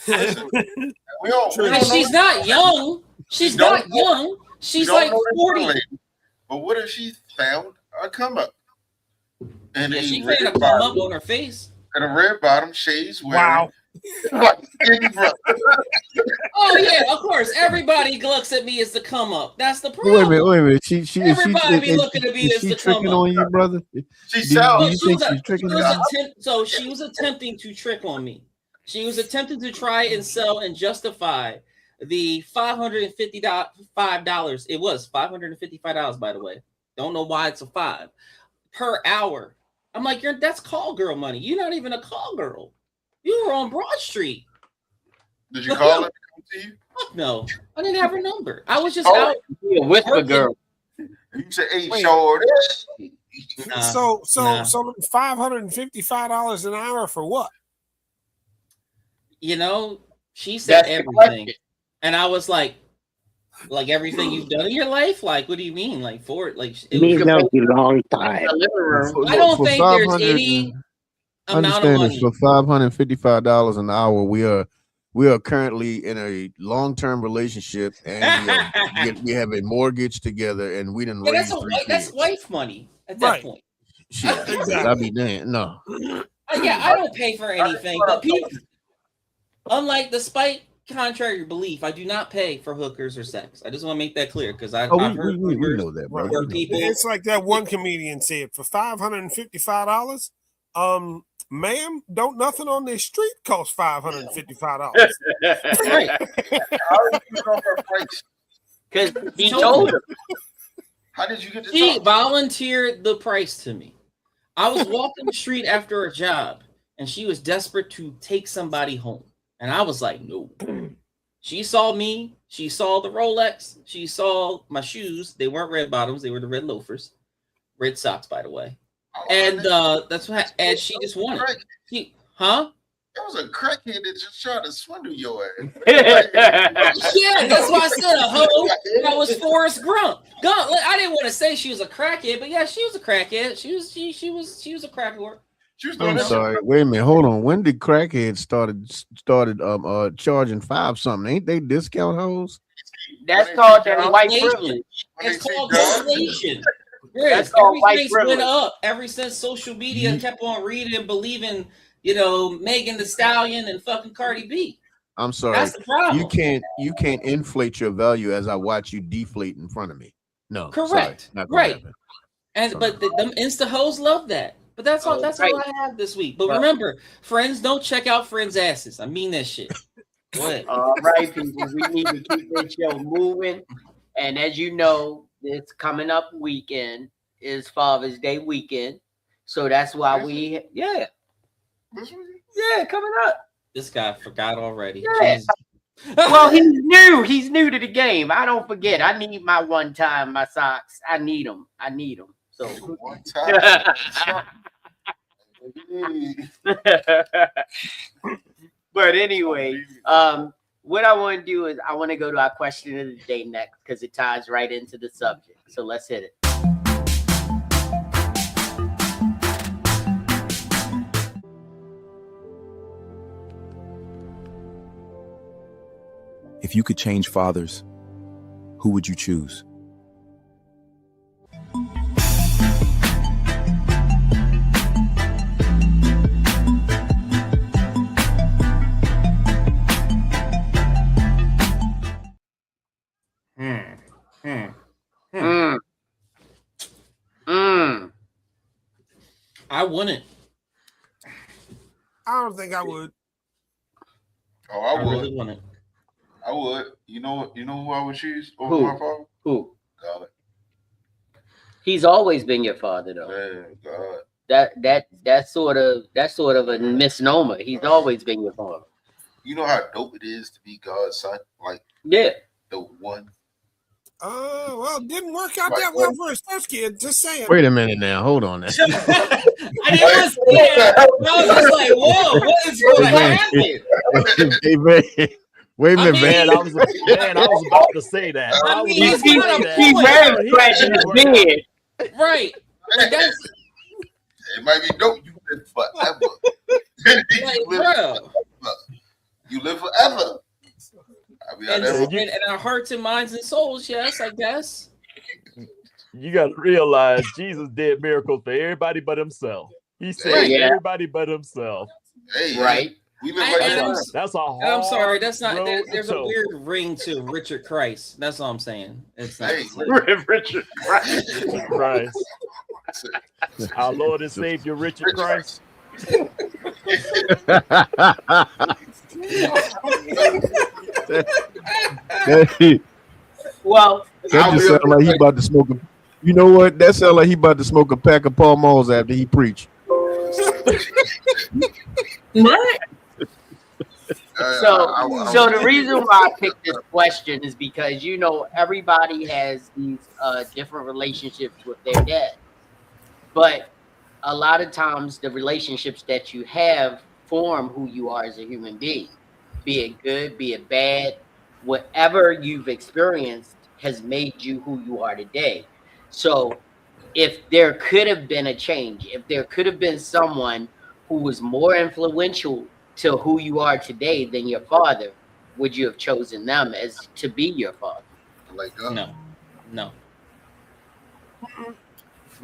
I: And she's not young. She's not young. She's like 40.
E: But what if she found a come up? And
I: she found a come up on her face.
E: And a red bottom, shades wearing.
F: Wow.
I: Oh yeah, of course. Everybody looks at me as the come up. That's the problem.
H: Wait a minute.
I: Everybody be looking at me as the come up.
H: On you, brother.
E: She
I: was attempting to trick on me. She was attempting to try and sell and justify the $555. It was $555, by the way. Don't know why it's a 5 per hour. I'm like, that's call girl money. You're not even a call girl. You were on Broad Street.
E: Did you call her to you?
I: Fuck no. I didn't have her number. I was just out
D: with the girl.
E: You said, hey, short.
F: So $555 an hour for what?
I: You know, she said everything. And I was like everything you've done in your life? Like, what do you mean? Like, for it? Like, it was
J: a long time.
I: I don't think there's any amount of money.
H: For $555 an hour, we are currently in a long-term relationship, and we have a mortgage together, and we didn't raise
I: that's wife money at that point.
H: Shit, exactly. I be damn no.
I: Yeah, I don't pay for anything, but people, despite contrary belief, I do not pay for hookers or sex. I just want to make that clear because I've heard
H: we know that, bro.
F: People, it's like that one comedian said, for $555, ma'am, don't nothing on this street cost $555.
I: Right.
D: Because he told her.
E: How did you get the
I: She volunteered the price to me. I was walking the street after a job, and she was desperate to take somebody home. And I was like, no. She saw me. She saw the Rolex. She saw my shoes. They weren't red bottoms. They were the red loafers. Red socks, by the way. And that's what. And she just wanted. Huh?
E: That was a crackhead that just tried to swindle your ass.
I: Yeah, that's why I said a hoe. That was Forrest Gump. I didn't want to say she was a crackhead, but yeah, she was a crackhead. She was a crack whore.
H: I'm sorry. Wait a minute. Hold on. When did crackheads started charging $5 something? Ain't they discount hoes?
D: That's called that white privilege.
I: It's called inflation. Yes, everything's went up ever since social media kept on reading and believing Megan Thee Stallion and fucking Cardi B.
H: I'm sorry.
I: That's the problem.
H: You can't inflate your value as I watch you deflate in front of me. No,
I: correct.
H: Sorry, not gonna
I: Right.
H: happen.
I: And but them Insta hoes love that. But that's all. That's all I have this week. But remember, friends, don't check out friends' asses. I mean that shit. Go ahead.
D: All right, people. We need to keep this show moving. And as you know, this coming up weekend is Father's Day weekend. So that's why coming up.
I: This guy forgot already.
D: Yeah. Well, he's new. He's new to the game. I don't forget. I need my one time, my socks. I need them. So
E: one time.
D: But anyway, what I want to do is I want to go to our question of the day next because it ties right into the subject. So let's hit it.
C: If you could change fathers, who would you choose?
I: I wouldn't.
F: I don't think I would.
E: Oh, I would.
I: Really wouldn't.
E: I would. You know who I would choose over my father?
D: Who?
E: God.
D: He's always been your father, though.
E: Man, God.
D: That's sort of a misnomer. He's always been your father.
E: You know how dope it is to be God's son? Like, the one.
F: Well, it didn't work out that well for his first kid. Just saying.
H: Wait a minute now. Hold on.
I: I didn't understand. I was just like, whoa, what is going to happen?
H: Hey, man. Wait a minute,
M: man. I was about to say that.
I: Right. Like that's,
E: it might be dope. You live forever. You live forever.
I: In our hearts and minds and souls, yes, I guess.
M: You got to realize Jesus did miracles for everybody but himself. He said everybody but himself.
E: Hey,
D: right.
E: We live like
M: that's a hard
I: I'm sorry, that's not. There's a
M: road.
I: weird ring to Richard Christ. That's all I'm saying. It's not
D: Richard Christ.
M: Christ. Our Lord and Savior, Richard Christ.
D: Well,
H: that just sound like he about to smoke a. You know what? That sound like he about to smoke a pack of Pall Malls after he preach.
G: What?
D: So the reason why I picked this question is because everybody has these different relationships with their dad, but a lot of times the relationships that you have form who you are as a human being, be it good, be it bad, whatever you've experienced has made you who you are today. So if there could have been a change, if there could have been someone who was more influential to who you are today than your father, would you have chosen them as to be your father?
I: No,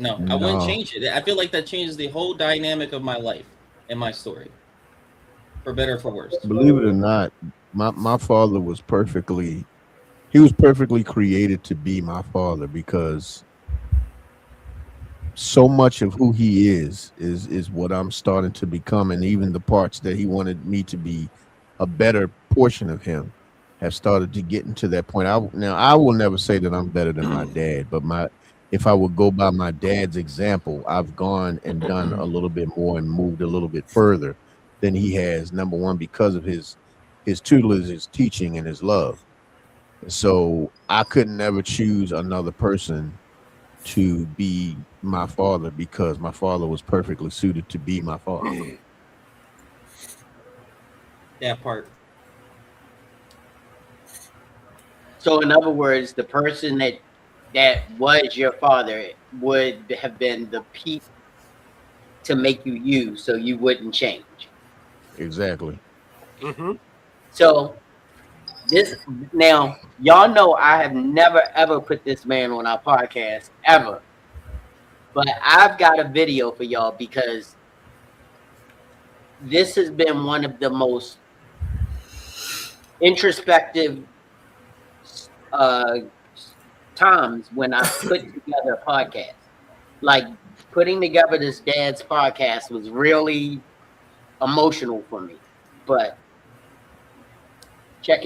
I: I wouldn't change it. I feel like that changes the whole dynamic of my life and my story, for better or for worse.
H: Believe it or not, my father was perfectly created to be my father, because so much of who he is what I'm starting to become, and even the parts that he wanted me to be a better portion of him have started to get into that point. Now I will never say that I'm better than my dad, but if I would go by my dad's example, I've gone and done a little bit more and moved a little bit further than he has. Number one, because of his tutelage, his teaching, and his love. So I could never choose another person to be my father, because my father was perfectly suited to be my father.
I: That part.
D: So in other words, the person that was your father would have been the piece to make you, so you wouldn't change.
H: Exactly.
F: Mm-hmm.
D: So now, y'all know I have never ever put this man on our podcast ever, but I've got a video for y'all because this has been one of the most introspective times when I put together a podcast. Like putting together this dad's podcast was really emotional for me. But check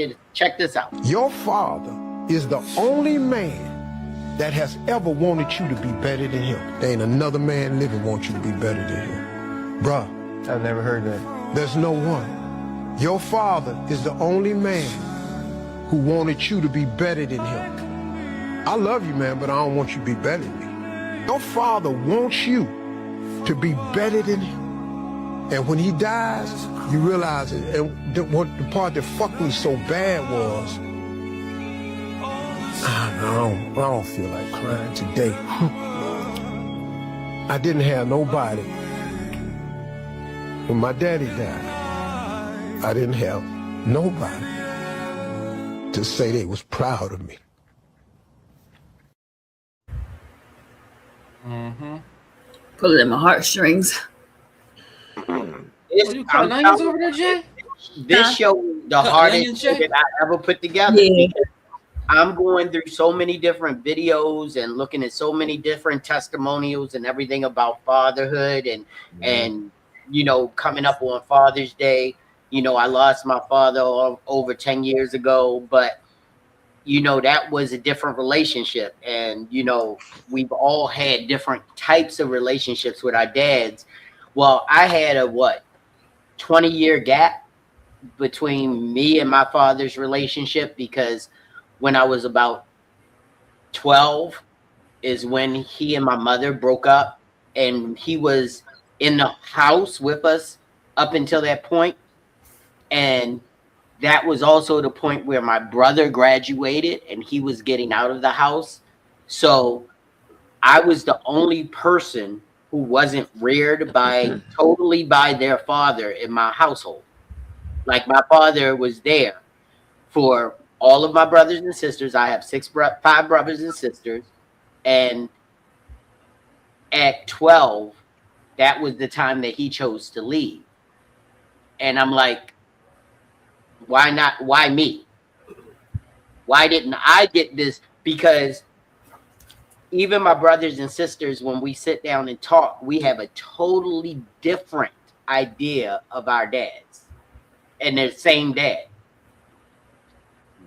D: this out.
N: Your father is the only man that has ever wanted you to be better than him. There ain't another man living wants you to be better than him. Bruh, I've never heard that. There's no one. Your father is the only man who wanted you to be better than him. I love you, man, but I don't want you to be better than me. Your father wants you to be better than him. And when he dies, you realize it. And the part that fucked me so bad was, I don't feel like crying today. I didn't have nobody. When my daddy died, I didn't have nobody to say they was proud of me.
I: Mm-hmm.
G: Pulling at my heartstrings.
I: You cutting onions over there, Jay?
D: This show is the hardest shit that I ever put together.
G: Yeah.
D: I'm going through so many different videos and looking at so many different testimonials and everything about fatherhood and you know, coming up on Father's Day. You know, I lost my father over 10 years ago, but you know, that was a different relationship. And, you know, we've all had different types of relationships with our dads. Well, I had a 20-year gap between me and my father's relationship, because when I was about 12 is when he and my mother broke up, and he was in the house with us up until that point. And that was also the point where my brother graduated and he was getting out of the house. So I was the only person who wasn't reared totally by their father in my household. Like, my father was there for all of my brothers and sisters. I have 5 brothers and sisters. And at 12, that was the time that he chose to leave. And I'm like, why not? Why me? Why didn't I get this? Because even my brothers and sisters, when we sit down and talk, we have a totally different idea of our dads and their same dad.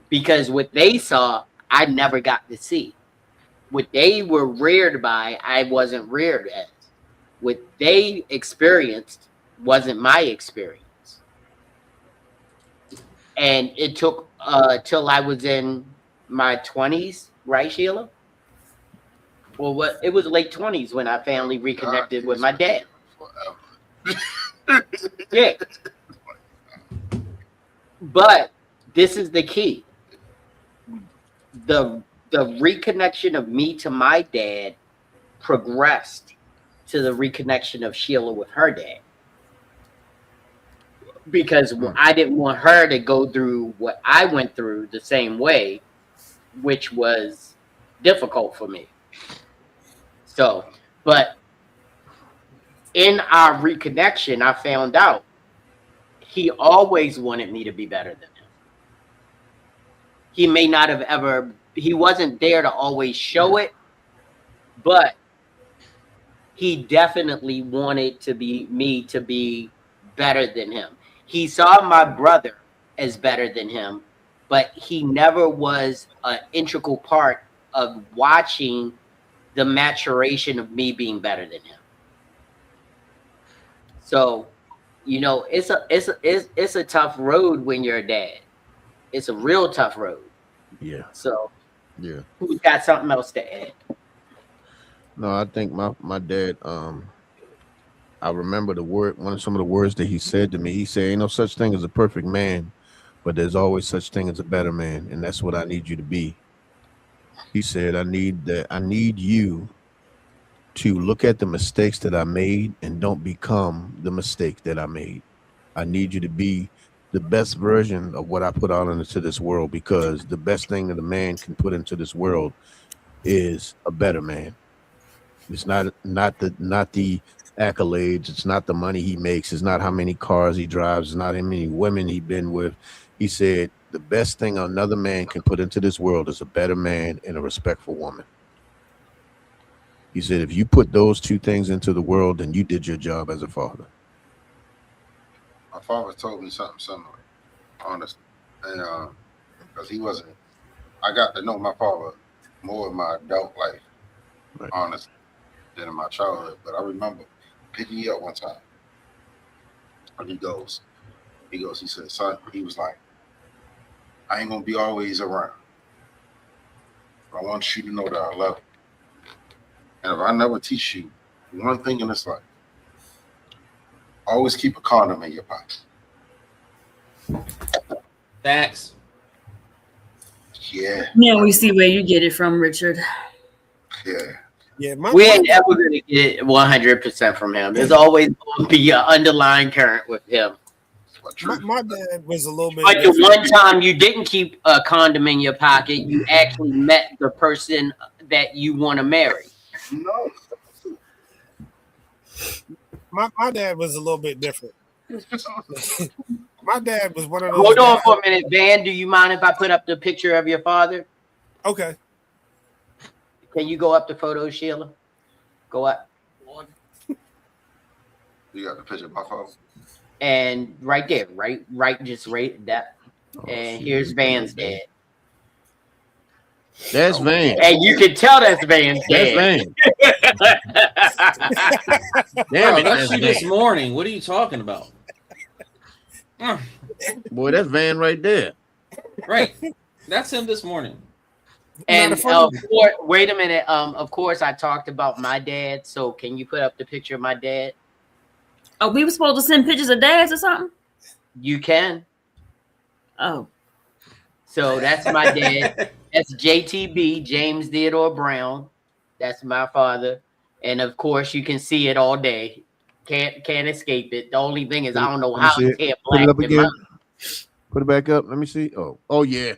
D: Because what they saw, I never got to see. What they were reared by, I wasn't reared as. What they experienced wasn't my experience. And it took till I was in my 20s, right, Sheila? Well, it was late 20s when I finally reconnected with my dad. Yeah. But this is the key. The reconnection of me to my dad progressed to the reconnection of Sheila with her dad. Because I didn't want her to go through what I went through the same way, which was difficult for me. So, but in our reconnection, I found out he always wanted me to be better than him. He may not have he wasn't there to always show it, but he definitely wanted me to be better than him. He saw my brother as better than him, but he never was an integral part of watching the maturation of me being better than him. So, you know, it's a tough road when you're a dad. It's a real tough road.
H: Yeah.
D: So,
H: yeah.
D: Who's got something else to add?
H: No, I think my dad, I remember some of the words that he said to me. He said, ain't no such thing as a perfect man, but there's always such thing as a better man. And that's what I need you to be. He said, I need you to look at the mistakes that I made and don't become the mistake that I made. I need you to be the best version of what I put out into this world, because the best thing that a man can put into this world is a better man. It's not the accolades. It's not the money he makes. It's not how many cars he drives. It's not how many women he's been with. He said the best thing another man can put into this world is a better man and a respectful woman. He said, if you put those two things into the world, then you did your job as a father.
E: My father told me something similar, honestly. And because he wasn't, I got to know my father more in my adult life, honestly, than in my childhood. But I remember picking me up one time. And he said, son, he was like, I ain't gonna be always around. But I want you to know that I love you. And if I never teach you one thing in this life, always keep a condom in your pocket.
I: Facts.
E: Yeah.
G: Now we see where you get it from, Richard.
E: Yeah.
F: Yeah,
D: we ain't ever gonna get 100% from him. There's always gonna be an underlying current with him.
F: My dad was a little bit.
D: But the one time you didn't keep a condom in your pocket, you actually met the person that you want to marry.
E: No.
F: My dad was a little bit different. My dad was one of those.
D: Hold on for a minute, Van. Do you mind if I put up the picture of your father?
F: Okay.
D: Can you go up the photo, Sheila? Go up.
E: You got the picture of my father?
D: And right there, just right that. And here's Van's dad.
H: That's Van.
D: And you can tell that's Van's dad.
H: That's Van.
I: Damn it, that's you this morning. What are you talking about?
H: Boy, that's Van right there.
I: Right. That's him this morning.
D: And wait a minute. Of course, I talked about my dad. So can you put up the picture of my dad?
G: Oh, we were supposed to send pictures of dads or something?
D: You can.
G: Oh.
D: So that's my dad. That's JTB, James Theodore Brown. That's my father. And of course, you can see it all day. Can't escape it. The only thing is, I don't know how it's hair
H: Put it
D: black.
H: up again. Put it back up. Let me see. Oh yeah.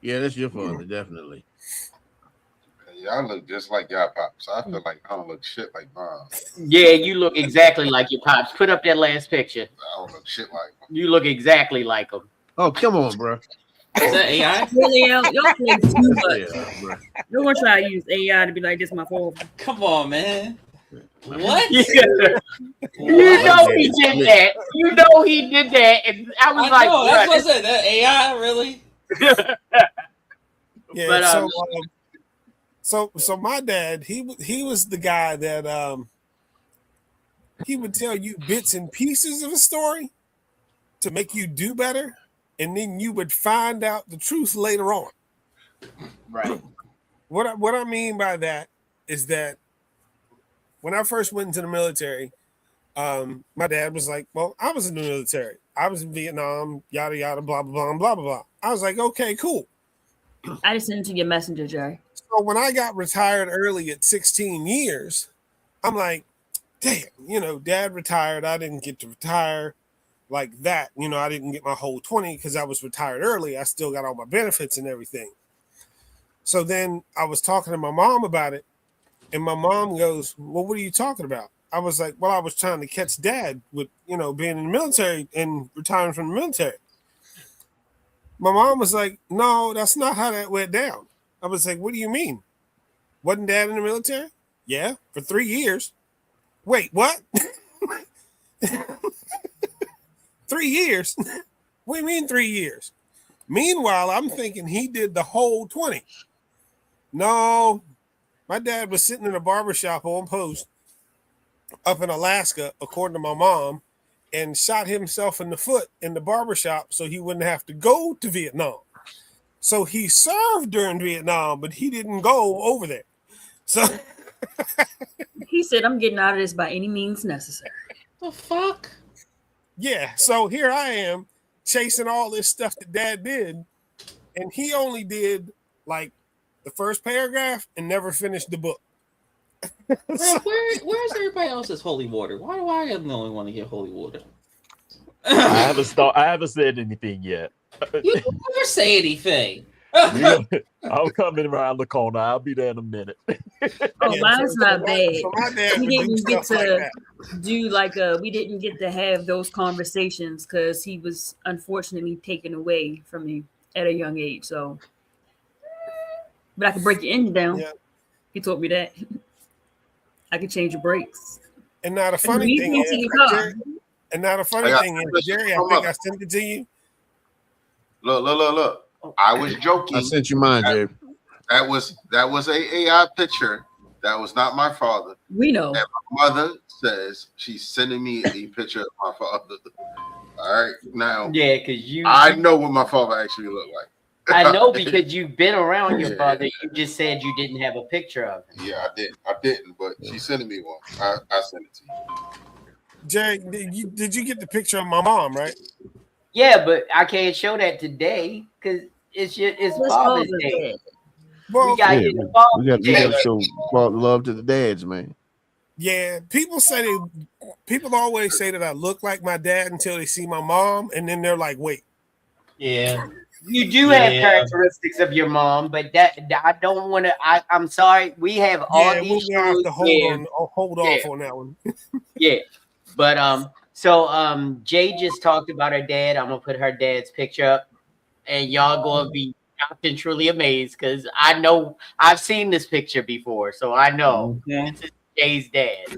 H: Yeah, that's your father, definitely.
E: Yeah, I look just like y'all pops. I feel like I don't look shit like mom.
D: Yeah, you look exactly like your pops. Put up that last picture.
E: I don't look shit like him.
D: You look exactly like him.
H: Oh, come on, bro.
I: Is that AI?
G: Really, y'all play too much. You're gonna try to use AI to be like, this my father.
I: Come on, man. What?
D: Yeah. You know he did that. You know he did that. And I was like,
I: know, that's what I said. That AI, really?
F: Yeah. But, so my dad, he was the guy that he would tell you bits and pieces of a story to make you do better, and then you would find out the truth later on.
D: Right.
F: What I mean by that is that when I first went into the military, my dad was like, well, I was in the military. I was in Vietnam, yada, yada, blah, blah, blah, blah, blah, blah. I was like, okay, cool.
G: I just sent it to your messenger, Jerry.
F: So when I got retired early at 16 years, I'm like, damn, dad retired. I didn't get to retire like that. I didn't get my whole 20 because I was retired early. I still got all my benefits and everything. So then I was talking to my mom about it. And my mom goes, well, what are you talking about? I was like, well, I was trying to catch dad with, being in the military and retiring from the military. My mom was like, no, that's not how that went down. I was like, what do you mean? Wasn't dad in the military? Yeah, for 3 years. Wait, what? 3 years? What do you mean 3 years? Meanwhile, I'm thinking he did the whole 20. No. My dad was sitting in a barbershop on post up in Alaska, according to my mom, and shot himself in the foot in the barbershop so he wouldn't have to go to Vietnam. So he served during Vietnam, but he didn't go over there. So
G: he said, I'm getting out of this by any means necessary.
I: The fuck?
F: Yeah. So here I am chasing all this stuff that dad did, and he only did like the first paragraph and never finished the book.
I: Bro, where's everybody else's holy water? Why do I am the only one to get holy water?
M: I haven't said anything yet.
I: You never say anything.
M: I'm coming around the corner. I'll be there in a minute.
G: Oh, mine's not bad.
F: So my dad
G: We
F: would do
G: didn't get
F: stuff like
G: to
F: that.
G: do we didn't get to have those conversations because he was unfortunately taken away from me at a young age. So, but I could break your engine down.
F: Yeah.
G: He taught me that. I could change your brakes.
F: And now the funny
G: Leave
F: thing
G: me
F: is,
G: to your car.
F: Jerry, Jerry, I think I sent it to you.
E: Look. I was joking.
H: I sent you mine, Jerry.
E: That was a AI picture. That was not my father.
G: We know.
E: And my mother says she's sending me a picture of my father. All right, now.
D: Yeah, because
E: I know what my father actually looked like.
D: I know because you've been around your father. You just said you didn't have a picture of him.
E: Yeah, I didn't, but she's sending me one. I sent it to you.
F: Jerry, did you get the picture of my mom, right?
D: Yeah, but I can't show that today because it's Father's Day.
F: Well,
D: we gotta
H: we got to show love to the dads, man.
F: Yeah, people always say that I look like my dad until they see my mom, and then they're like, "Wait."
I: Yeah,
D: you do have characteristics of your mom, but that I don't want to. I'm sorry, we have all these.
F: We're gonna have to hold off on that one.
D: Yeah, but so Jay just talked about her dad. I'm gonna put her dad's picture up, and y'all gonna be shocked and truly amazed because I know I've seen this picture before, so I know this is Jay's dad.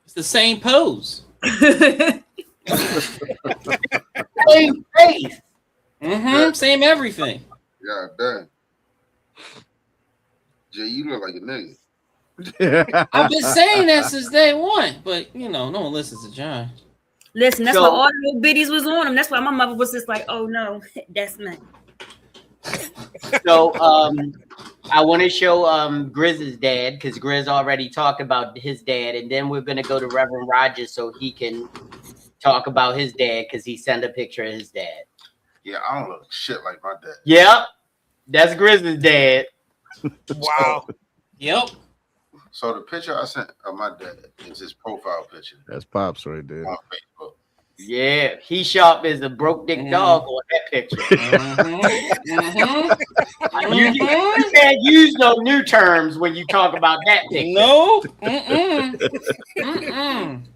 I: It's the same pose.
D: Same face.
I: Same everything.
E: Yeah, dang. Jay, you look like a nigga.
I: I've been saying that since day one, but no one listens to John.
G: Listen, that's why all the little biddies was on him. That's why my mother was just like, "Oh no, that's me."
D: So I want to show Grizz's dad because Grizz already talked about his dad, and then we're gonna go to Reverend Rogers so he can talk about his dad because he sent a picture of his dad.
E: Yeah, I don't look shit like my dad.
D: Yep, that's Grizz's dad.
F: Wow.
I: Yep.
E: So the picture I sent of my dad is his profile picture.
H: That's Pops right there.
E: On Facebook.
D: Yeah, he sharp as a broke dick dog on that picture. You can't use no new terms when you talk about that picture.
I: No.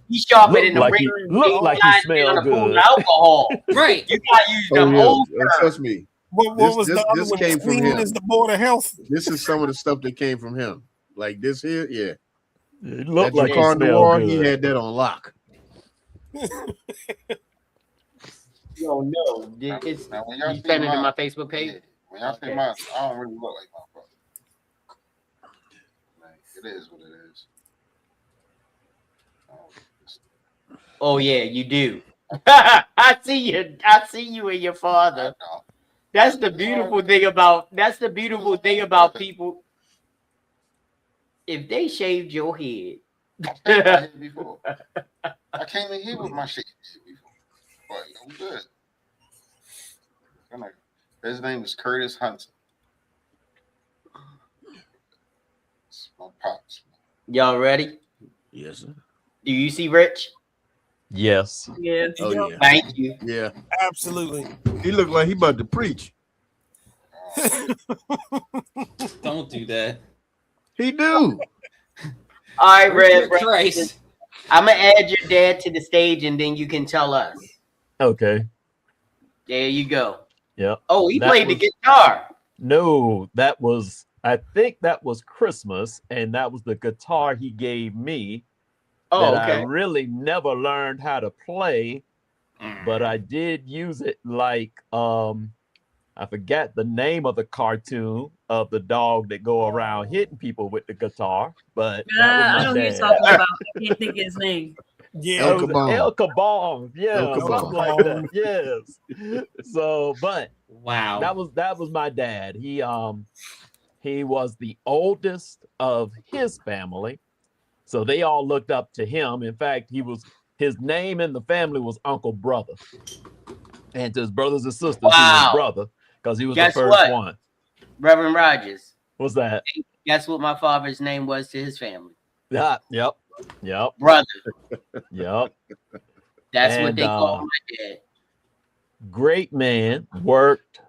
D: He sharp it in the
M: like look like he smell good.
D: Alcohol.
I: Right.
D: You gotta use them old terms.
H: Trust me.
F: What was the other one?
H: Came from
F: Clean
H: him.
F: as the Board of Health.
H: This is some of the stuff that came from him. Like this here, yeah.
M: It looked
H: that
M: like
H: Jacquard
M: he smelled
H: Noir,
M: good.
H: he had that on lock.
D: Yo, no, it's
E: Now, when y'all
D: you
E: see
D: send it to
E: mine-
D: my Facebook page.
E: Yeah, when y'all see mine, I don't really look like my brother. Like, it is what it is.
D: Oh yeah, you do. I see you. I see you and your father. That's the beautiful thing about. That's the beautiful thing about people. If they shaved your head,
E: Before. I came in here with my shit before. But I'm good. His name is Curtis Hunter. It's my pops.
D: y'all ready?
H: Yes, sir.
D: Do you see Rich?
M: Yes.
G: Yeah.
H: Oh yeah.
D: Thank you.
H: Yeah.
F: Absolutely.
H: He looked like he about to preach.
I: Don't do that.
H: He do.
D: All right, Red.
I: Christ.
D: I'm gonna add your dad to the stage, and then you can tell us.
M: Okay.
D: There you go.
M: Yep.
D: Oh, he
M: That
D: played the
M: was-
D: guitar.
M: No, I think that was Christmas, and that was the guitar he gave me.
D: Oh,
M: that I
D: okay.
M: really never learned how to play, but I did use it like I forgot the name of the cartoon of the dog that go around hitting people with the guitar, but that
G: I
M: was
G: know
M: my
G: who you're
M: dad.
G: talking about. I can't think of his name.
F: Yeah.
M: El Kabong, yeah,
H: El Kabong.
M: something like that. Yes. So, but
I: Wow.
M: that was my dad. He was the oldest of his family, so they all looked up to him. In fact, his name in the family was Uncle Brother, and to his brothers and sisters, he was brother because he was
D: Guess
M: the first
D: what?
M: one.
D: Reverend Rogers.
M: What's that?
D: Guess what my father's name was to his family?
M: Yeah, yep,
D: Brother.
M: yep.
D: That's what
M: And,
D: they call my dad.
M: Great man, worked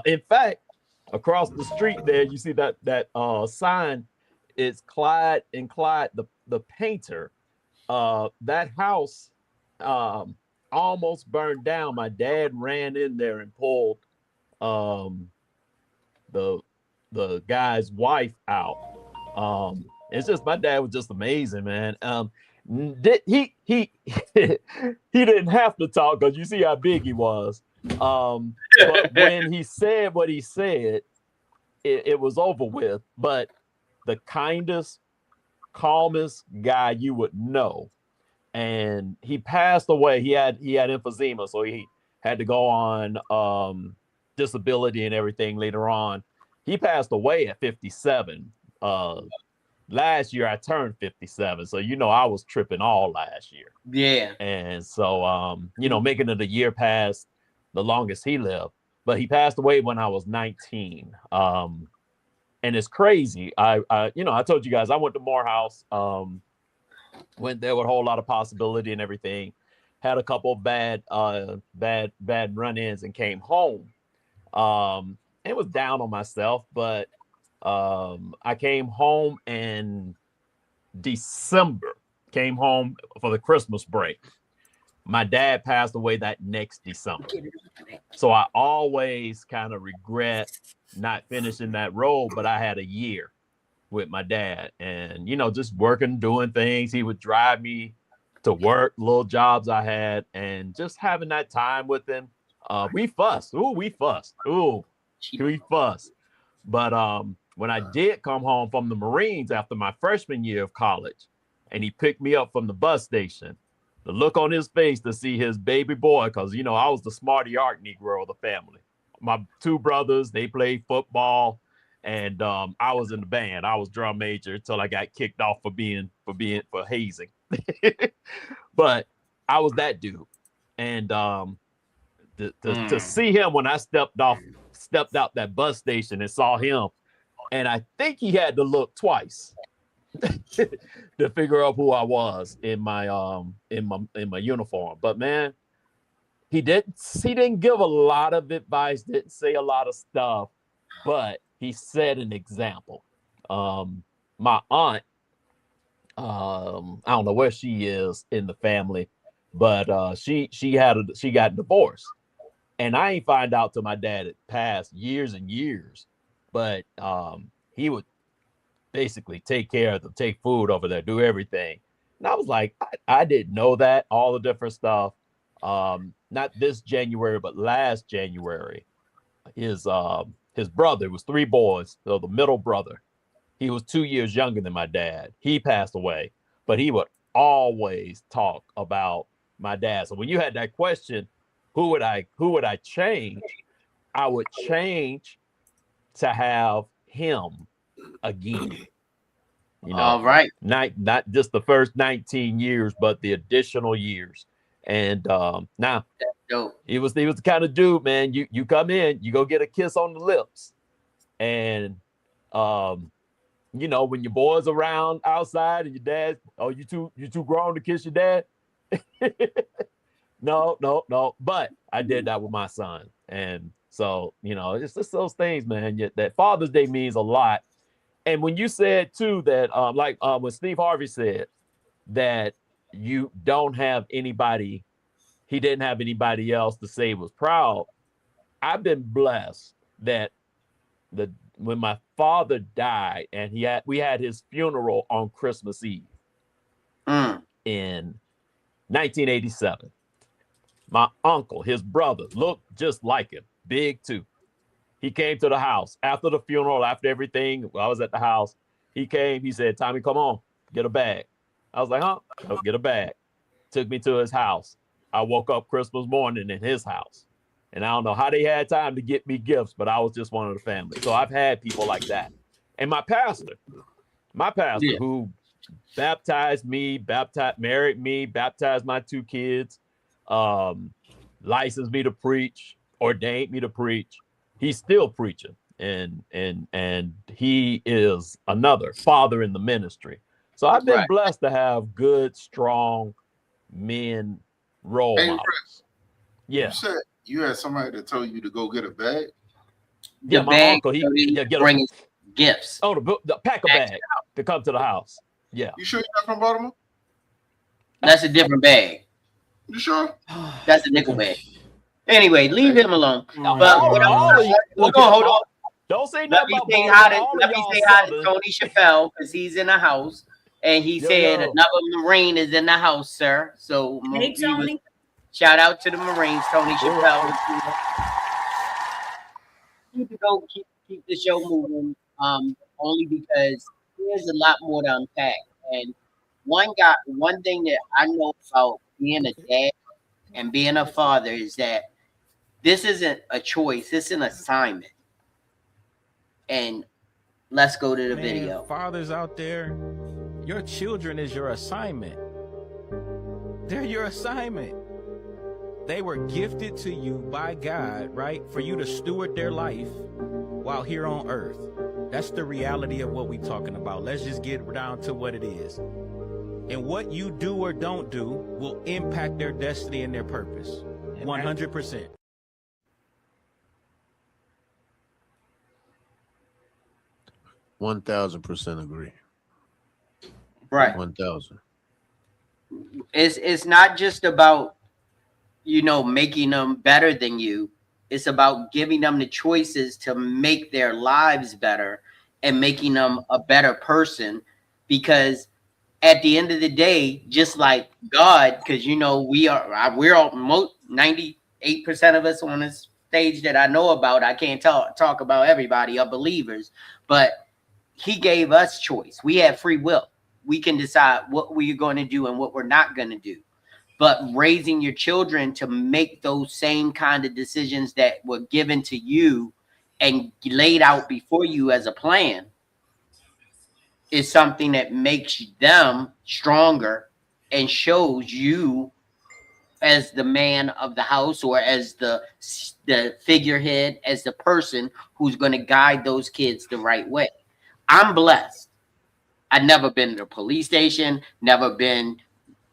M: In fact, across the street there, you see that sign. It's Clyde and Clyde, the painter. That house almost burned down. My dad ran in there and pulled the guy's wife out. It's just my dad was just amazing, man. He he didn't have to talk because you see how big he was. But when he said what he said, it was over with. But the kindest, calmest guy you would know. And he passed away. He had emphysema, so he had to go on disability and everything later on. He passed away at 57. Last year I turned 57, so I was tripping all last year.
D: Yeah.
M: And so making it a year past the longest he lived. But he passed away when I was 19. And it's crazy. I told you guys I went to Morehouse. Went there with a whole lot of possibility and everything. Had a couple of bad run-ins and came home. It was down on myself, but I came home in December. Came home for the Christmas break. My dad passed away that next December. So I always kind of regret not finishing that role, but I had a year with my dad and, just working, doing things. He would drive me to work, little jobs I had, and just having that time with him. We fussed. We fussed. But when I did come home from the Marines after my freshman year of college, and he picked me up from the bus station, the look on his face to see his baby boy, because, I was the smarty art Negro of the family. My two brothers, they played football, and I was in the band. I was drum major until I got kicked off for hazing. But I was that dude. And to see him when I stepped out that bus station and saw him, and I think he had to look twice to figure out who I was in my uniform. But man, he didn't give a lot of advice, didn't say a lot of stuff, but he set an example. My aunt, I don't know where she is in the family, but she got divorced, and I ain't find out till my dad had passed years and years. But he would basically take care of them, take food over there, do everything. And I was like, I didn't know that, all the different stuff. Not this January, but last January, his brother, was 3 boys. So the middle brother, he was 2 years younger than my dad. He passed away, but he would always talk about my dad. So when you had that question, who would I change? I would change to have him again.
D: All right.
M: Not just the first 19 years, but the additional years. And now he was the kind of dude, man. You come in, you go get a kiss on the lips, and when your boys around outside and your dad, you too grown to kiss your dad. No. But I did that with my son, and so it's just those things, man. That Father's Day means a lot. And when you said too that, when Steve Harvey said that you don't have anybody, he didn't have anybody else to say he was proud. I've been blessed that when my father died, and we had his funeral on Christmas Eve in 1987. My uncle, his brother, looked just like him, big too. He came to the house after the funeral, after everything. I was at the house. He came, he said, "Tommy, come on, get a bag." I was like, "Huh?" "Go get a bag." Took me to his house. I woke up Christmas morning in his house. And I don't know how they had time to get me gifts, but I was just one of the family. So I've had people like that. And my pastor who baptized me, married me, baptized my 2 kids, licensed me to preach, ordained me to preach. He's still preaching, and he is another father in the ministry. So I've been blessed to have good, strong men role models.
E: Yeah. You said you had somebody that told you to go get a bag?
M: Yeah,
D: the
M: my
D: bag
M: uncle,
D: so
M: he
D: that he
M: yeah,
D: can
M: get
D: bring his gifts.
M: the pack a bag to come to the house. Yeah.
E: You sure you're not from Baltimore?
D: That's a different bag.
E: You sure?
D: That's a nickel bag. Anyway, leave him alone.
M: Now,
D: But
M: all of you,
D: hold
M: look
D: on,
M: at
D: hold on.
M: don't say
D: Let
M: nothing
D: me
M: about
D: say
M: Baltimore.
D: hi to
M: All of
D: let me
M: y'all
D: say hi to
M: Southern.
D: Tony Chappelle because he's in the house, and he
M: Yo,
D: said
M: yo.
D: another Marine is in the house, sir. So
G: Hey, Tony.
D: shout out to the Marines, Tony Chappelle. Keep it going, keep the show moving. Only because there's a lot more to unpack. And one thing that I know about being a dad and being a father is that this isn't a choice, it's an assignment. And let's go to the video.
O: Fathers out there, your children is your assignment. They're your assignment. They were gifted to you by God, right? For you to steward their life while here on earth. That's the reality of what we're talking about. Let's just get down to what it is. And what you do or don't do will impact their destiny and their purpose. 100%.
H: One 1,000% agree.
D: Right.
H: 1,000.
D: It's not just about, you know, making them better than you. It's about giving them the choices to make their lives better and making them a better person. Because at the end of the day, just like God, because you know we're all 98% of us on this stage that I know about. I can't talk about everybody are believers, but He gave us choice. We have free will. We can decide what we're going to do and what we're not going to do. But raising your children to make those same kind of decisions that were given to you and laid out before you as a plan is something that makes them stronger and shows you as the man of the house or as the figurehead, as the person who's going to guide those kids the right way. I'm blessed. I've never been to the police station, never been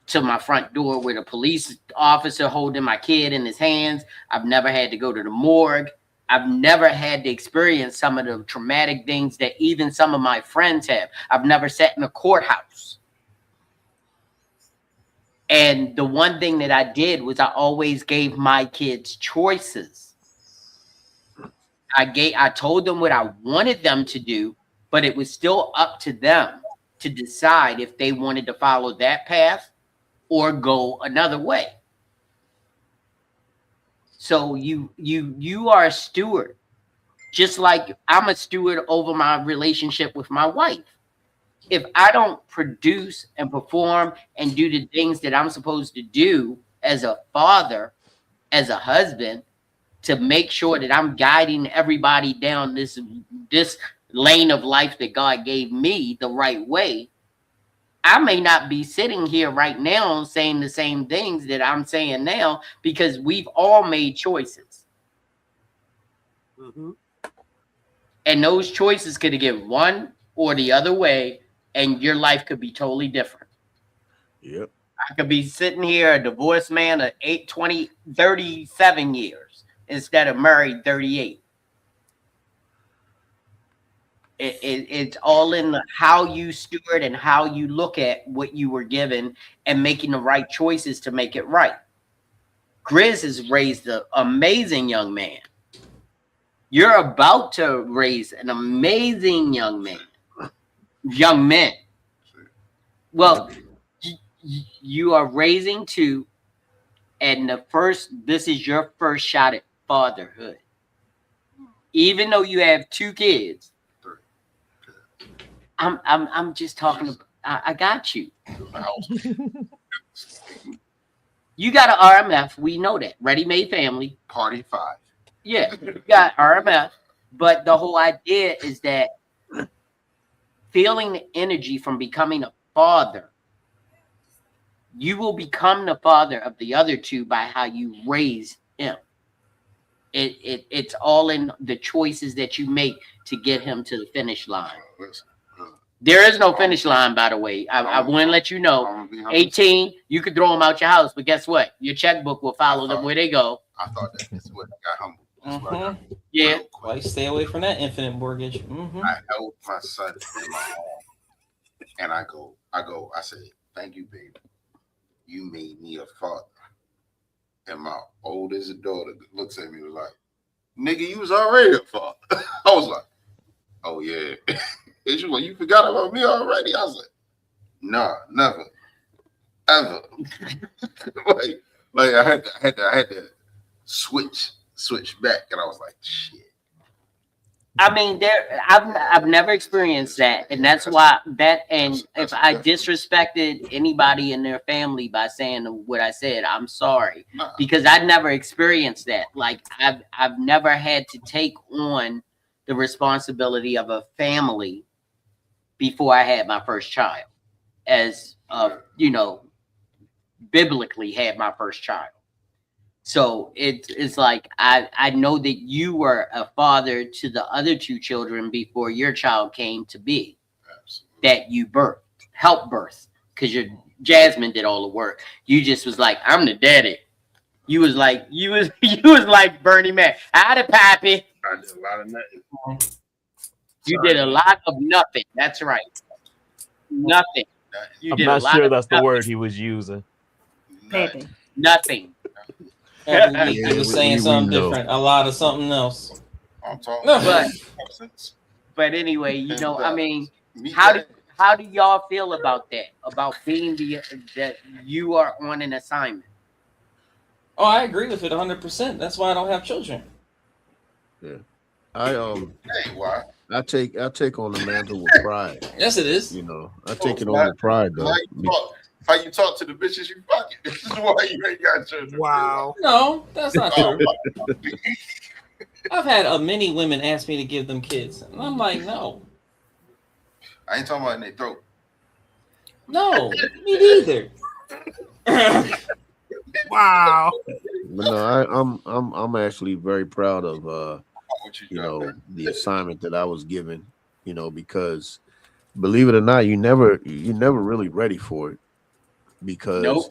D: to my front door with a police officer holding my kid in his hands. I've never had to go to the morgue. I've never had to experience some of the traumatic things that even some of my friends have. I've never sat in a courthouse. And the one thing that I did was I always gave my kids choices. I told them what I wanted them to do, but it was still up to them to decide if they wanted to follow that path or go another way. So you are a steward, just like I'm a steward over my relationship with my wife. If I don't produce and perform and do the things that I'm supposed to do as a father, as a husband, to make sure that I'm guiding everybody down this lane of life that God gave me the right way, I may not be sitting here right now saying the same things that I'm saying now because we've all made choices. And those choices could get one or the other way, and your life could be totally different.
H: Yep.
D: I could be sitting here, a divorced man of 37 years instead of married 38. It's all in how you steward and how you look at what you were given and making the right choices to make it right. Grizz has raised an amazing young man. You're about to raise an amazing young men. Well, you are raising two, and this is your first shot at fatherhood. Even though you have two kids, I'm just talking about, I got you. You got an RMF. We know that. Ready Made Family.
E: Party 5.
D: Yeah, you got RMF. But the whole idea is that feeling the energy from becoming a father, you will become the father of the other two by how you raise him. It's all in the choices that you make to get him to the finish line. There is no finish line, by the way. I want to let you know. 18, you could throw them out your house, but guess what? Your checkbook will follow them where they go.
E: I thought that's what got humble.
D: Yeah.
I: Why you stay away from that infinite mortgage?
E: I held my son in my arm, and I say, "Thank you, baby. You made me a father." And my oldest daughter looks at me like, "Nigga, you was already a father." I was like, "Oh yeah." And she was like, "You forgot about me already?" I was like, "Nah, never, ever." like I had to switch back, and I was like, "Shit."
D: I mean, I've never experienced that, and that's why and if I disrespected anybody in their family by saying what I said, I'm sorry, because I never experienced that. Like I've never had to take on the responsibility of a family before I had my first child, as biblically had my first child. So it's like I know that you were a father to the other two children before your child came to be.
E: Absolutely.
D: That you helped birth, because your Jasmine did all the work. You just was like, I'm the daddy. You was like Bernie Mac. I the pappy.
E: I did a lot of nothing.
D: You did a lot of nothing. That's right. Nothing. You
M: I'm
D: did
M: not
D: a lot
M: sure
D: of
M: that's the
D: nothing.
M: word he was using.
G: Pappy.
D: Nothing.
I: Every week
H: Yeah,
I: he was
H: we-
I: saying
H: we
I: something
H: know.
I: different. A lot of something else.
E: I'm talking
D: But anyway, I mean,
E: Me
D: how
E: that-
D: do y'all feel about that? About being that you are on an assignment?
I: Oh, I agree with it 100%. That's why I don't have children.
H: Yeah. I
E: Hey, why?
H: I take on the mantle with pride.
I: Yes, it is.
H: You know, I take it on with pride though.
E: How you talk to the bitches you fucking. This is why you ain't got children.
F: Wow.
I: No, that's not true. I've had many women ask me to give them kids, and I'm like, no.
E: I ain't talking about in their throat.
I: No, me neither.
F: Wow.
H: But no, I'm actually very proud of the assignment that I was given, because believe it or not, you're never really ready for it, because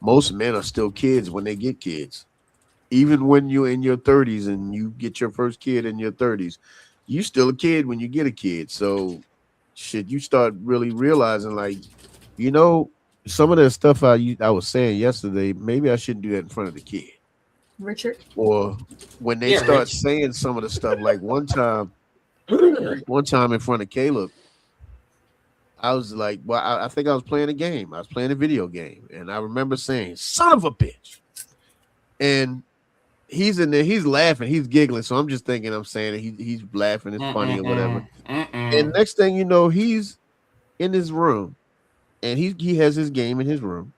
H: most men are still kids when they get kids. Even when you're in your 30s and you get your first kid in your 30s, you still a kid when you get a kid. So you start really realizing, like, some of the stuff I was saying yesterday, maybe I shouldn't do that in front of the kid.
G: Richard.
H: Or when they start saying some of the stuff, like one time in front of Caleb, I was like, well, I think I was playing a game. I was playing a video game. And I remember saying, son of a bitch. And he's in there, he's laughing, he's giggling. So I'm just thinking I'm saying it. He's laughing, it's funny or whatever. And next thing you know, he's in his room and he has his game in his room.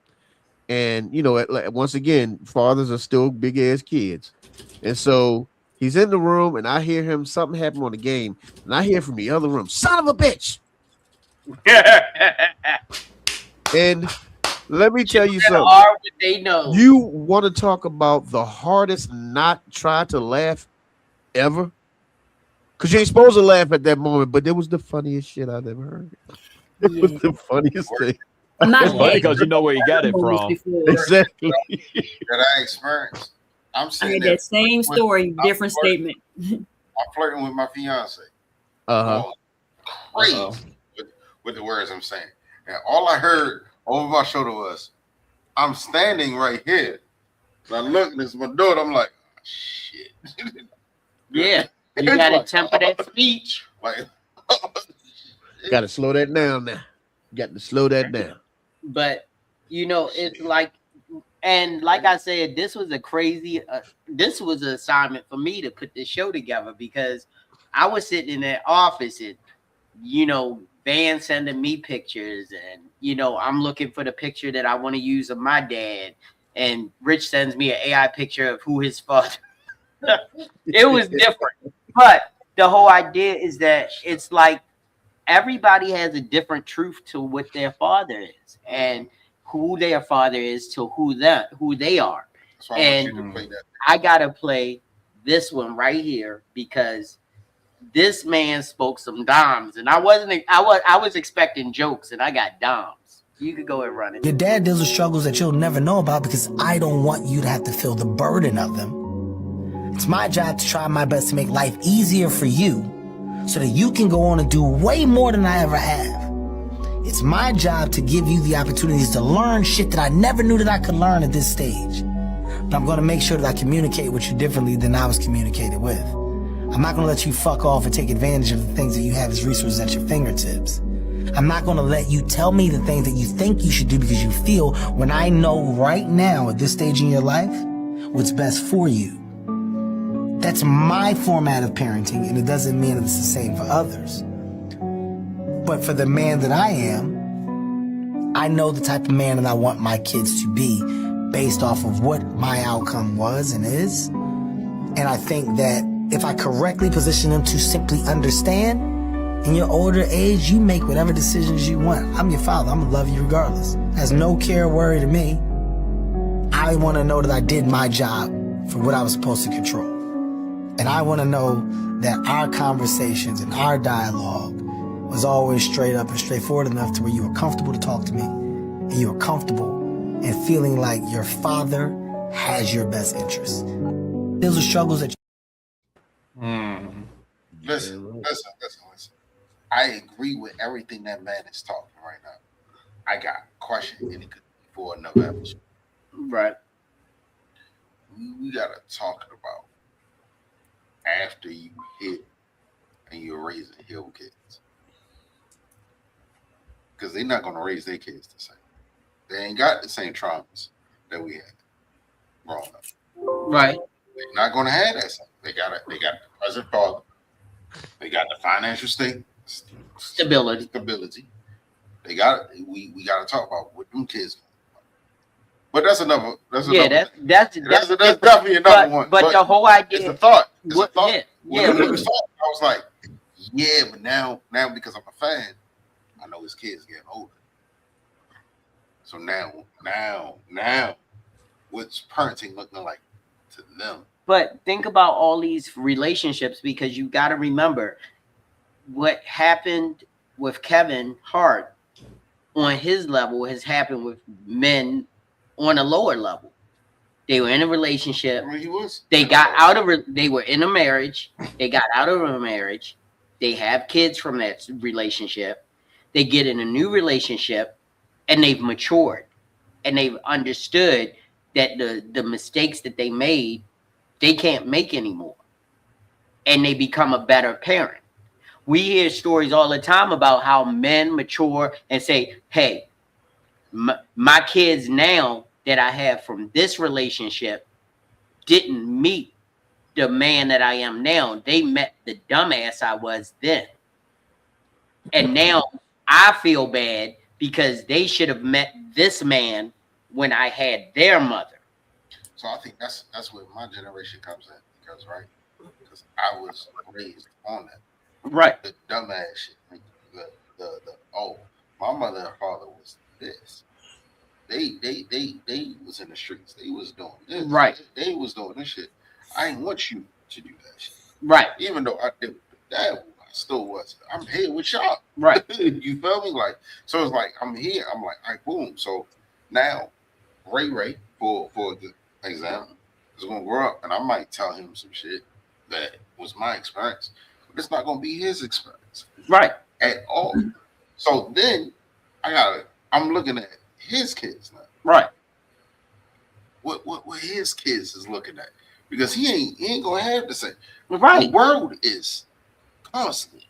H: And, once again, fathers are still big ass kids. And so he's in the room and I hear him, something happened on the game. And I hear from the other room, son of a bitch. And let me tell you something.
D: They know.
H: You want to talk about the hardest not try to laugh ever? Because you ain't supposed to laugh at that moment, but it was the funniest shit I've ever heard. It was the funniest thing.
M: It's funny because you know where he got it from.
H: Exactly.
E: That I experienced. I'm
G: I
E: sitting
G: had
E: there
G: that same story, different statement.
E: I'm flirting with my fiance.
H: Uh-huh.
E: Crazy with the words I'm saying. And all I heard over my shoulder was, I'm standing right here. So I look and it's my daughter. I'm like, oh, shit.
D: Yeah. You gotta temper that speech.
E: Like,
H: got to slow that down now. Got to slow that down.
D: But it's like, and like I said, this was this was an assignment for me to put this show together, because I was sitting in that office and Van sending me pictures, and I'm looking for the picture that I want to use of my dad, and Rich sends me an AI picture of who his father. It was different, but the whole idea is that it's like everybody has a different truth to what their father is, and who their father is to who they are.
E: so I want you to play that.
D: I gotta play this one right here, because this man spoke some dimes, and I was expecting jokes, and I got dimes. You could go and run it.
P: Your dad deals with struggles that you'll never know about because I don't want you to have to feel the burden of them. It's my job to try my best to make life easier for you so that you can go on and do way more than I ever have. It's my job to give you the opportunities to learn shit that I never knew that I could learn at this stage. But I'm going to make sure that I communicate with you differently than I was communicated with. I'm not going to let you fuck off and take advantage of the things that you have as resources at your fingertips. I'm not going to let you tell me the things that you think you should do because you feel, when I know right now at this stage in your life what's best for you. That's my format of parenting, and it doesn't mean that it's the same for others. But for the man that I am, I know the type of man that I want my kids to be based off of what my outcome was and is. And I think that if I correctly position them to simply understand, in your older age, you make whatever decisions you want. I'm your father. I'm going to love you regardless. Has no care or worry to me. I want to know that I did my job for what I was supposed to control. And I want to know that our conversations and our dialogue was always straight up and straightforward enough to where you were comfortable to talk to me, and you were comfortable and feeling like your father has your best interests. Those are struggles that
E: Listen. I agree with everything that man is talking right now. I got a question, and it could be for another episode.
D: Right.
E: We gotta talk about after you hit and you're raising hill kids, because they're not gonna raise their kids the same. They ain't got the same traumas that we had growing up.
D: Right.
E: They're not gonna have that same. They got the present father. They got the financial stability. They got we got to talk about what them kids. But that's another. That's definitely another one.
D: But the whole idea.
E: It's a thought. It's a thought.
D: Yeah.
E: When we was talking, I was like, yeah, but now because I'm a fan, I know his kids getting older. So now, what's parenting looking like to them?
D: But think about all these relationships, because you got to remember what happened with Kevin Hart on his level has happened with men on a lower level. They were in a relationship.
E: He was.
D: They got out of. They were in a marriage. They got out of a marriage. They have kids from that relationship. They get in a new relationship, and they've matured, and they've understood that the mistakes that they made, they can't make anymore, and they become a better parent. We hear stories all the time about how men mature and say, hey, my kids now that I have from this relationship didn't meet the man that I am now. They met the dumbass I was then. And now I feel bad because they should have met this man when I had their mother.
E: So I think that's where my generation comes in, because I was raised on that.
D: Right.
E: The dumbass shit. My mother and father was this. They was in the streets. They was doing this.
D: Right.
E: They was doing this shit. I didn't want you to do that shit.
D: Right.
E: Even though I did that, I still was. I'm here with y'all.
D: Right.
E: You feel me? Like, so it's like I'm here. I'm like, all right, boom. So now Ray, for the example, is gonna grow up, and I might tell him some shit that was my experience. It's not going to be his experience,
D: right?
E: At all. So then I'm looking at his kids now,
D: right?
E: What his kids is looking at, because he ain't gonna have the same.
D: Right.
E: The world is constantly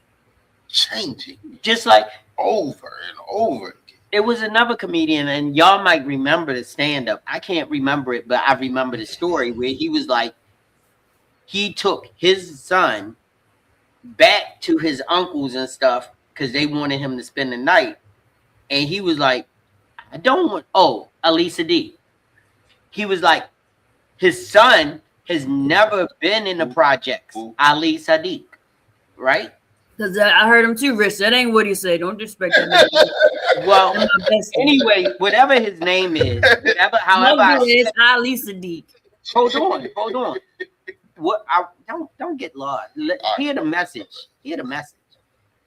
E: changing,
D: just like
E: over and over again.
D: It was another comedian, and y'all might remember the stand-up. I can't remember it, but I remember the story where he was like, he took his son back to his uncles and stuff because they wanted him to spend the night, and he was like, I don't want Alisa D. He was like, his son has never been in the projects. Ali Sadiq, right?
G: Because I heard him too, Rich. That ain't what he said. Don't disrespect that.
D: Well, anyway, whatever his name is, however
G: it's Ali Sadiq.
D: Hold on. What? Don't get lost. Hear the message.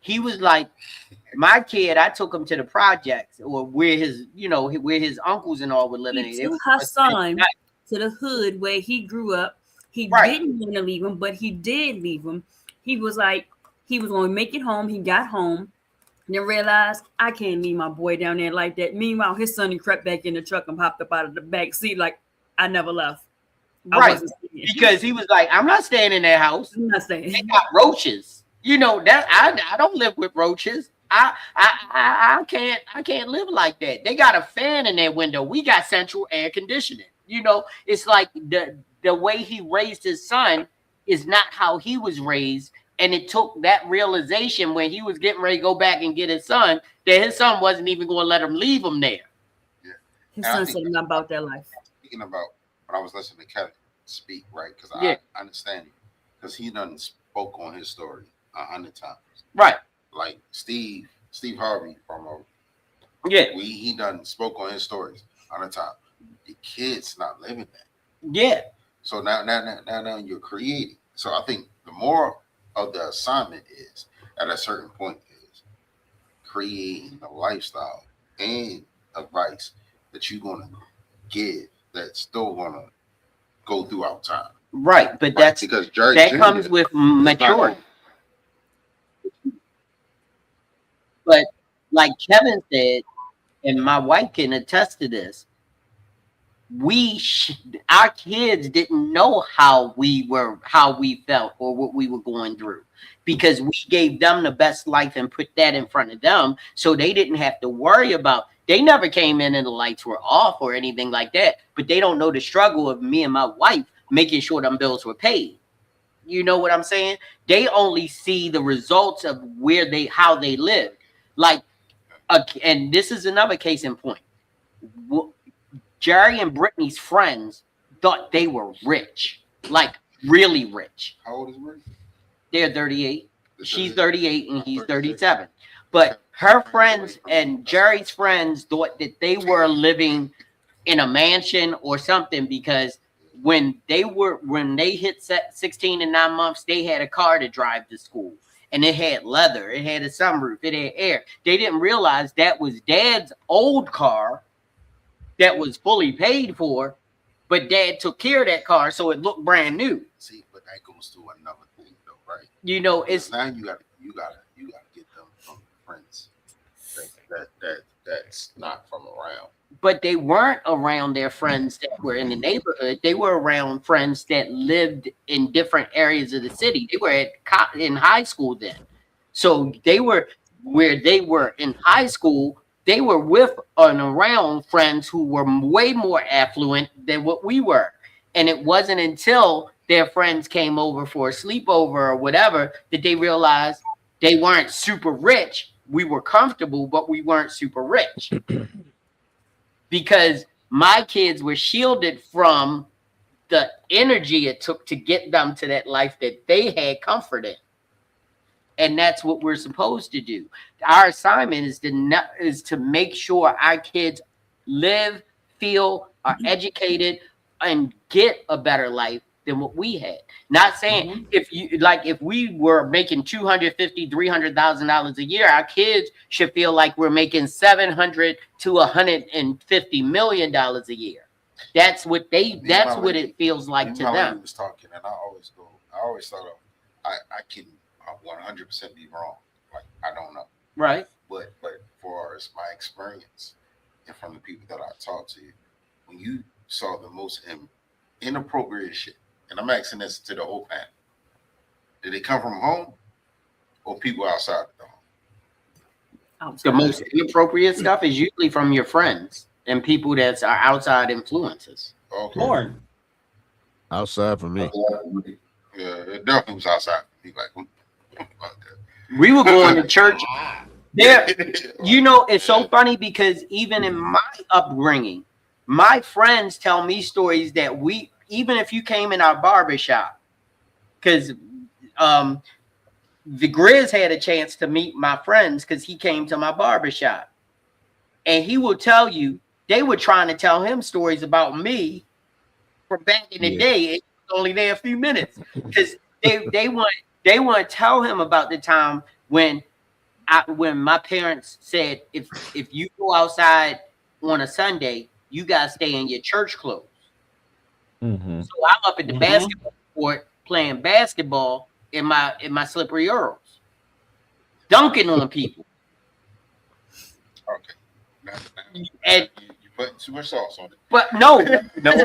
D: He was like, my kid, I took him to the projects, or where his uncles and all were living.
G: He took Hassan to the hood where he grew up. He didn't want to leave him, but he did leave him. He was like, he was going to make it home. He got home. And then realized, I can't leave my boy down there like that. Meanwhile, his son, he crept back in the truck and popped up out of the back seat like, I never left.
D: Right. Because he was like, I'm not staying in that house.
G: I'm not staying.
D: They got roaches. You know, that I don't live with roaches. I can't live like that. They got a fan in their window. We got central air conditioning. You know, it's like the way he raised his son is not how he was raised. And it took that realization when he was getting ready to go back and get his son, that his son wasn't even going to let him leave him there.
E: Yeah.
G: His son said not about that life.
E: Speaking about when I was listening to Kevin speak, right? Because I understand it. Because he done spoke on his story 100 times.
D: Right.
E: Like Steve Harvey from he done spoke on his stories 100 times. The kid's not living that.
D: Yeah.
E: So now you're creating. So I think the moral of the assignment is at a certain point is creating a lifestyle and advice that you're gonna give that's still gonna go throughout time.
D: Right, but that's
E: because Jerry
D: that
E: Jr.
D: comes with maturity. But like Kevin said, and my wife can attest to this, our kids didn't know how we felt or what we were going through, because we gave them the best life and put that in front of them, so they didn't have to worry about. They never came in and the lights were off or anything like that, but they don't know the struggle of me and my wife making sure them bills were paid. You know what I'm saying? They only see the results of how they live. Like, and this is another case in point. Jerry and Brittany's friends thought they were rich, like really rich.
E: How old is Brittany?
D: They're 38. She's 38 and he's 37. But her friends and Jerry's friends thought that they were living in a mansion or something, because when they hit 16 and 9 months, they had a car to drive to school. And it had leather, it had a sunroof, it had air. They didn't realize that was Dad's old car that was fully paid for, but Dad took care of that car, so it looked brand new.
E: See, but that goes to another thing, though, right?
D: You know, it's
E: now you gotta get them from friends that's not from around.
D: But they weren't around their friends that were in the neighborhood. They were around friends that lived in different areas of the city. They were in high school then. So they were where they were in high school. They were with and around friends who were way more affluent than what we were. And it wasn't until their friends came over for a sleepover or whatever that they realized they weren't super rich. We were comfortable, but we weren't super rich. Because my kids were shielded from the energy it took to get them to that life that they had comfort in. And that's what we're supposed to do. Our assignment is to make sure our kids live, feel, are educated, and get a better life than what we had. Not saying if we were making $250,000, $300,000 a year, our kids should feel like we're making $700 to $150 million a year. That's what it feels like to them.
E: Was talking, and I always thought I can 100% be wrong. Like, I don't know.
D: Right.
E: But for as my experience and from the people that I talked to, when you saw the most inappropriate shit, and I'm asking this to the whole panel, did it come from home or people outside the home?
D: The most inappropriate stuff is usually from your friends and people that are outside influences.
E: Okay.
I: Porn.
H: Outside for me.
E: Yeah, it definitely was outside for me. Like,
D: we were going to church. There, you know, it's so funny because even in my upbringing, my friends tell me stories that even if you came in our barbershop, because the Grizz had a chance to meet my friends because he came to my barbershop. And he will tell you, they were trying to tell him stories about me from back in the day. It was only there a few minutes because they want to tell him about the time when my parents said, if you go outside on a Sunday, you gotta stay in your church clothes. So I'm up at the basketball court playing basketball in my slippery Earls, dunking on people.
E: Okay.
D: And
E: you putting too much sauce on it.
D: but no, I'm not.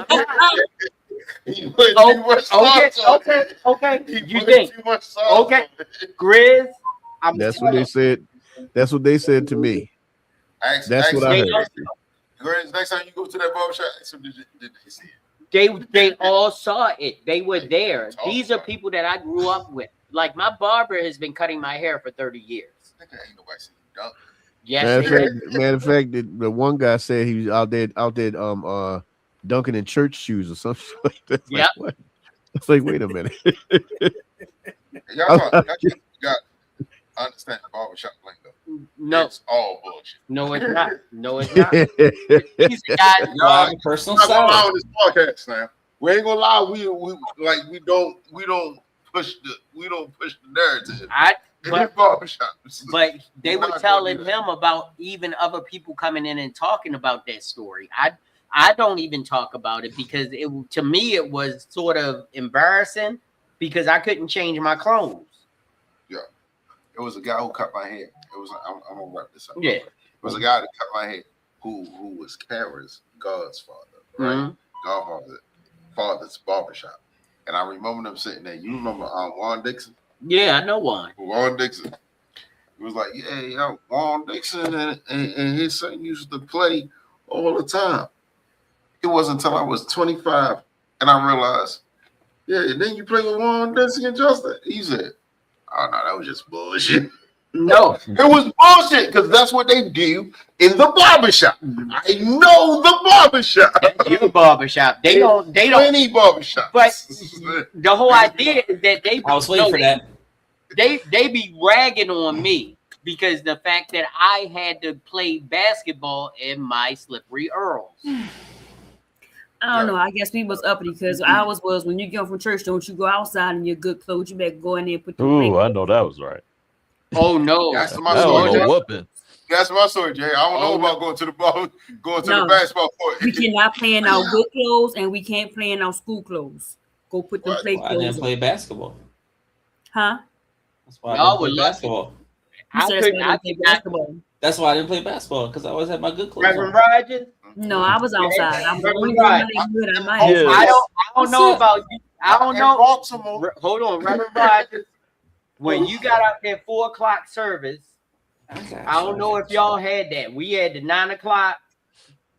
E: You putting too much sauce on it.
D: Okay.
E: You think too much sauce
D: okay,
E: on it.
D: Grizz?
H: That's what they said. That's what they said to me. That's what I heard.
E: Grizz, next time you go to that barbershop, ask them, did they see it?
D: They all saw it. They were there. These are people that I grew up with. Like my barber has been cutting my hair for 30 years.
E: Ain't nobody seen you dunk.
D: Yes,
H: matter of fact, the one guy said he was out there dunking in church shoes or something like that.
D: Yeah.
H: Like, it's like, wait a minute.
E: Y'all got understand the barbershop lingo.
D: No,
E: it's all bullshit.
D: No, it's not. No, it's not. These guys,
E: y'all,
I: personal
E: not gonna lie
I: style.
E: on this podcast now. We ain't gonna lie. We don't push the narrative.
D: But they were telling him about even other people coming in and talking about that story. I don't even talk about it because to me it was sort of embarrassing because I couldn't change my clothes.
E: Yeah, it was a guy who cut my hair. It was I'm gonna wrap this up.
D: Yeah,
E: it was a guy that cut my hair who was Kara's godfather, right?
D: Mm-hmm.
E: Father's barbershop, and I remember them sitting there. You remember Juan Dixon?
D: Yeah, I know Juan.
E: Juan Dixon. It was like, yeah, Juan Dixon and his son used to play all the time. It wasn't until I was 25 and I realized, and then you play with Juan Dixon and Justin. He said, oh no, that was just bullshit.
D: No,
E: it was bullshit because that's what they do in the barbershop. I know the barbershop.
D: Your barbershop. They don't
E: any barbershop.
D: But the whole idea is that
I: I was waiting for that.
D: They be ragging on me because the fact that I had to play basketball in my slippery Earls.
G: I don't know. I guess we was uppity because ours was when you go from church, don't you go outside in your good clothes. You better go in there and put the
M: Ooh, I know that was right.
D: Oh no.
E: That's my
M: That
E: story.
M: was a whooping.
E: That's my story, Jay. I don't know about going to the ball, the basketball court.
G: We cannot play in our good clothes and we can't play in our school clothes. Go put them play
I: I
G: clothes
I: didn't play
G: on.
I: basketball.
G: Huh?
I: That's why I didn't play basketball.
G: You said that's why I didn't play basketball.
I: That's why I didn't play basketball because I always had my good clothes
D: Reverend
I: on.
D: Rogers?
G: No, I was outside. I was
D: Reverend
G: only
D: Rogers.
G: good. I might.
D: I don't know about you. I don't know.
E: Baltimore.
D: Hold on, Reverend Rogers. When you got out there 4 o'clock service, I don't know if y'all had that. We had the 9 o'clock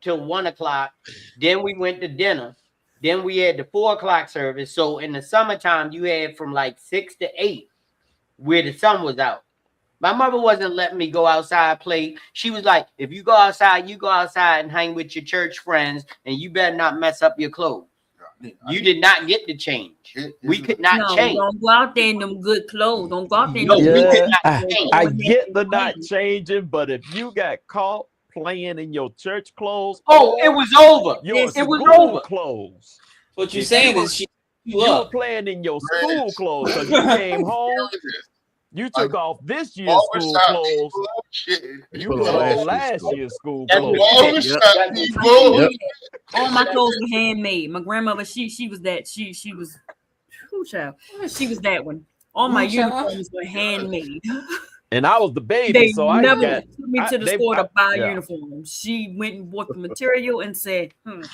D: till 1 o'clock. Then we went to dinner. Then we had the 4 o'clock service. So in the summertime, you had from like 6 to 8 where the sun was out. My mother wasn't letting me go outside play. She was like, if you go outside and hang with your church friends, and you better not mess up your clothes. You did not get to change. We could not change.
G: Don't go out there in them good clothes. Don't go out there.
D: No, we could not
M: I
D: change.
M: get the not changing, but if you got caught playing in your church clothes,
D: it was over.
M: Your
D: It was
M: school
D: over.
M: Clothes.
I: What you're saying is
M: you were playing in your school clothes because you came home. You took off this year's school clothes. You put on last year's school clothes.
G: All my clothes were handmade. My grandmother, she was that. She was who child? She was that one. All my uniforms were handmade.
M: And I was the baby,
G: They
M: so I
G: never
M: got
G: took me to the store to buy
M: yeah.
G: uniforms. She went and bought the material and said, When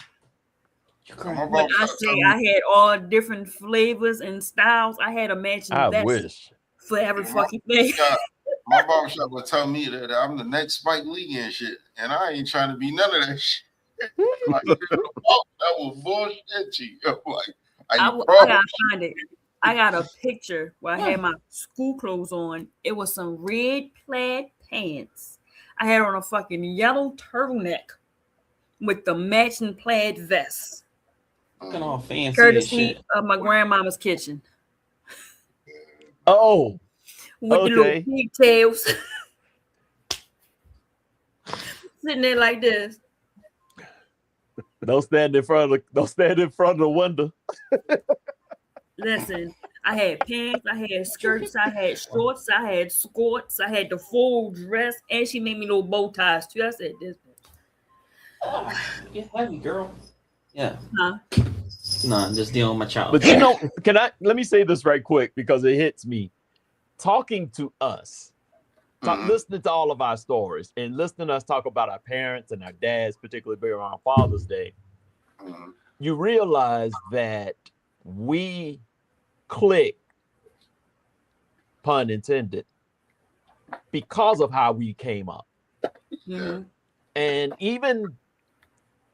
G: I say I had all different flavors and styles, I had a matching
M: I
G: vest
M: wish.
G: for every fucking thing.
E: My barbershop will tell me that I'm the next Spike Lee and shit, and I ain't trying to be none of that shit. Like, that was bullshit. Like,
G: I gotta find it. I got a picture where I had my school clothes on. It was some red plaid pants. I had on a fucking yellow turtleneck with the matching plaid vest.
I: Looking all fancy
G: Courtesy
I: and shit.
G: of my grandmama's kitchen.
M: Oh,
G: with the little pigtails. Sitting there like this.
M: Don't stand in front of the window.
G: Listen, I had pants, I had skirts, I had shorts, I had skirts, I had the full dress, and she made me little bow ties too. I said, "This
I: Get heavy, girl." Yeah.
G: Huh?
I: No, I'm just dealing with my child.
M: But let me say this right quick because it hits me. Talking to us, listening to all of our stories and listening to us talk about our parents and our dads, particularly around Father's Day, you realize that we click, pun intended, because of how we came up.
G: Mm-hmm.
M: And even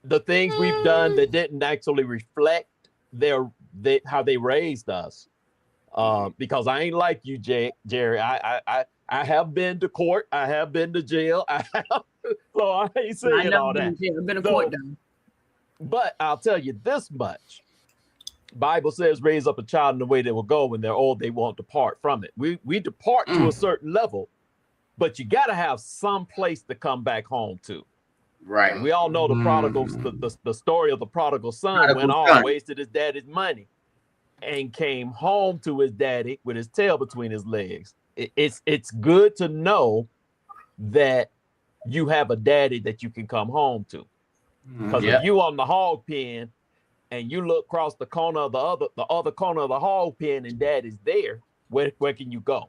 M: the things we've done that didn't actually reflect how they raised us. Because I ain't like you, Jerry. I have been to court. I have been to jail. So I ain't saying all that.
G: I've been to court though.
M: But I'll tell you this much. Bible says, raise up a child in the way they will go. When they're old, they won't depart from it. We depart to a certain level, but you got to have some place to come back home to.
D: Right.
M: And we all know the prodigals, the story of the prodigal son went off, wasted his daddy's money, and came home to his daddy with his tail between his legs. It's good to know that you have a daddy that you can come home to. Because if you on the hog pen and you look across the corner of the other corner of the hog pen and daddy's there, where can you go?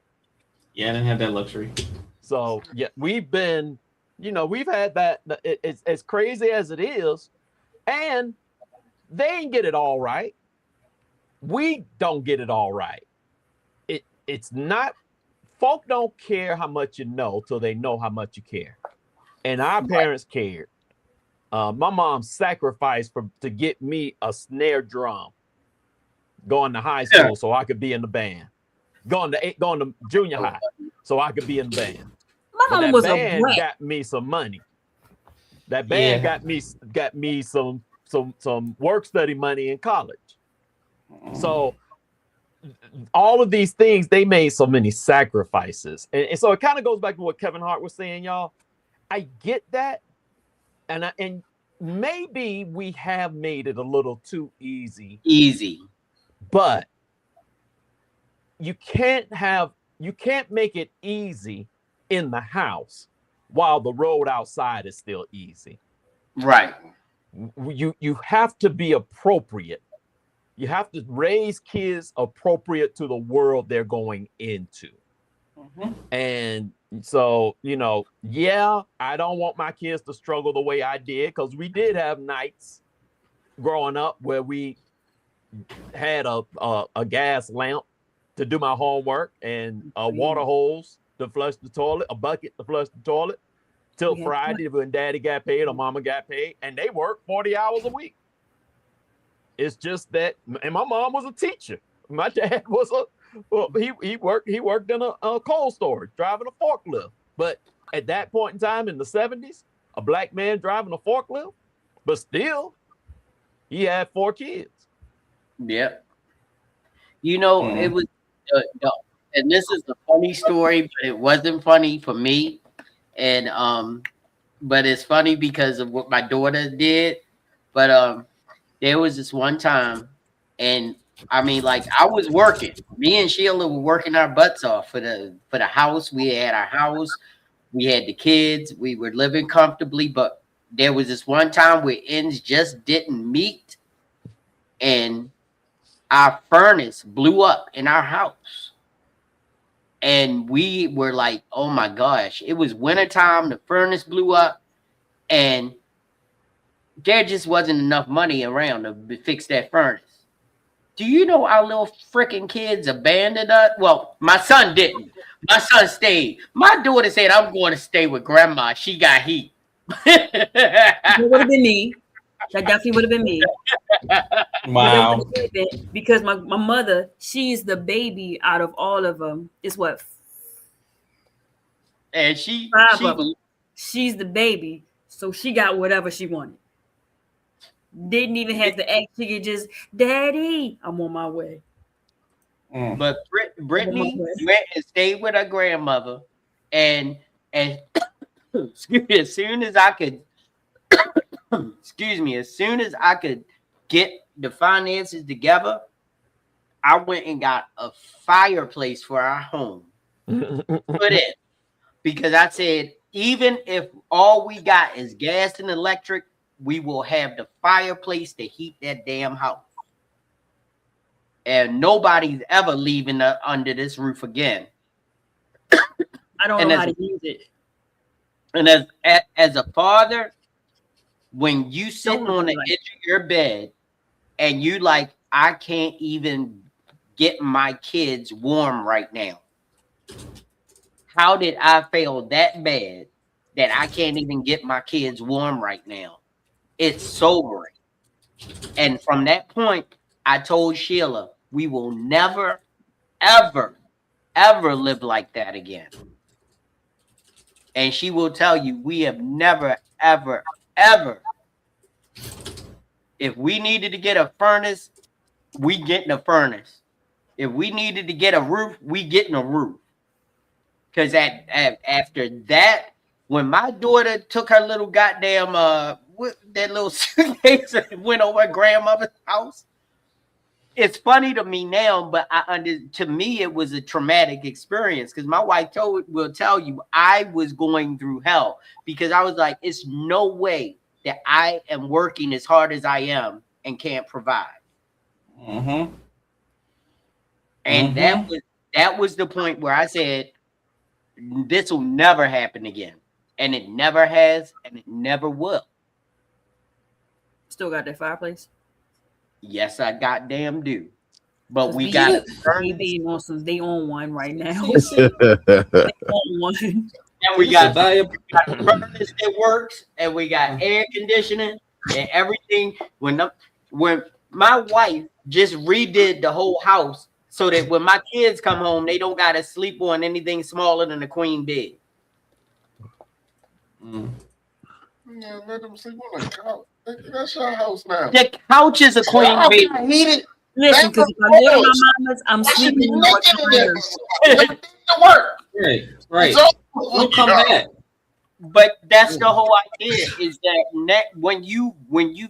I: Yeah, I didn't have that luxury.
M: So yeah, we've had that. It's as crazy as it is, and they ain't get it all right. We don't get it all right. It's not. Folk don't care how much you know till they know how much you care, and our parents cared. My mom sacrificed to get me a snare drum going to high school so I could be in the band. Going to junior high so I could be in the band.
G: My mom was a
M: band
G: brat.
M: got me some money. That band got me some work study money in college. So all of these things, they made so many sacrifices. And so it kind of goes back to what Kevin Hart was saying, y'all. I get that. And maybe we have made it a little too easy. But you can't make it easy in the house while the road outside is still easy.
D: Right.
M: You have to be appropriate. You have to raise kids appropriate to the world they're going into. And so, I don't want my kids to struggle the way I did, because we did have nights growing up where we had a gas lamp to do my homework and a water hose to flush the toilet, a bucket to flush the toilet, till Friday when daddy got paid or mama got paid, and they worked 40 hours a week. It's just that, and my mom was a teacher. My dad was he worked in a cold storage, driving a forklift. But at that point in time in the 70s, a black man driving a forklift, but still, he had 4 kids.
D: Yep. It was, and this is a funny story, but it wasn't funny for me. And but it's funny because of what my daughter did. But there was this one time, and I was working. Me and Sheila were working our butts off for the house. We had our house, we had the kids, we were living comfortably. But there was this one time where ends just didn't meet, and our furnace blew up in our house. And we were like, oh my gosh, it was wintertime, the furnace blew up, and there just wasn't enough money around to fix that furnace. Do you know our little freaking kids abandoned us? Well, my son didn't. My son stayed. My daughter said, I'm going to stay with grandma. She got heat.
G: It would have been me. That definitely would have been me.
I: Wow.
G: Because my mother, she's the baby out of all of them. It's what?
D: And
G: she's the baby. So she got whatever she wanted. Didn't even have to ask. She could just, Daddy, I'm on my way.
D: But Brittany went and stayed with her grandmother, and excuse me, as soon as I could get the finances together, I went and got a fireplace for our home. Put it, because I said, even if all we got is gas and electric, we will have the fireplace to heat that damn house. and nobody's ever leaving under this roof again.
G: I don't know how to use it.
D: And as a father, when you sitting on the edge of your bed and you like, I can't even get my kids warm right now. How did I fail that bad that I can't even get my kids warm right now? It's sobering. And from that point, I told Sheila, we will never, ever, ever live like that again. And she will tell you, we have never, ever, ever. If we needed to get a furnace, we getting a furnace. If we needed to get a roof, we getting a roof. Because after that, when my daughter took her little goddamn that little suitcase and went over her grandmother's house, it's funny to me now, but to me it was a traumatic experience because my wife will tell you I was going through hell because I was like, it's no way that I am working as hard as I am and can't provide.
I: Mm-hmm.
D: And that was the point where I said, this will never happen again. And it never has, and it never will.
G: Still got that fireplace?
D: Yes, I goddamn do. But we got
G: they on one right now.
D: They on one. And we got furnace that works, and we got air conditioning and everything. When my wife just redid the whole house so that when my kids come home, they don't gotta sleep on anything smaller than a queen bed.
E: Yeah, let them sleep on the couch. That's your house now.
D: The couch is a queen bed.
G: Listen, because if I go to my mama's, I'm sleeping in the
D: work.
I: Right. We'll come back.
D: But that's the whole idea is that when you've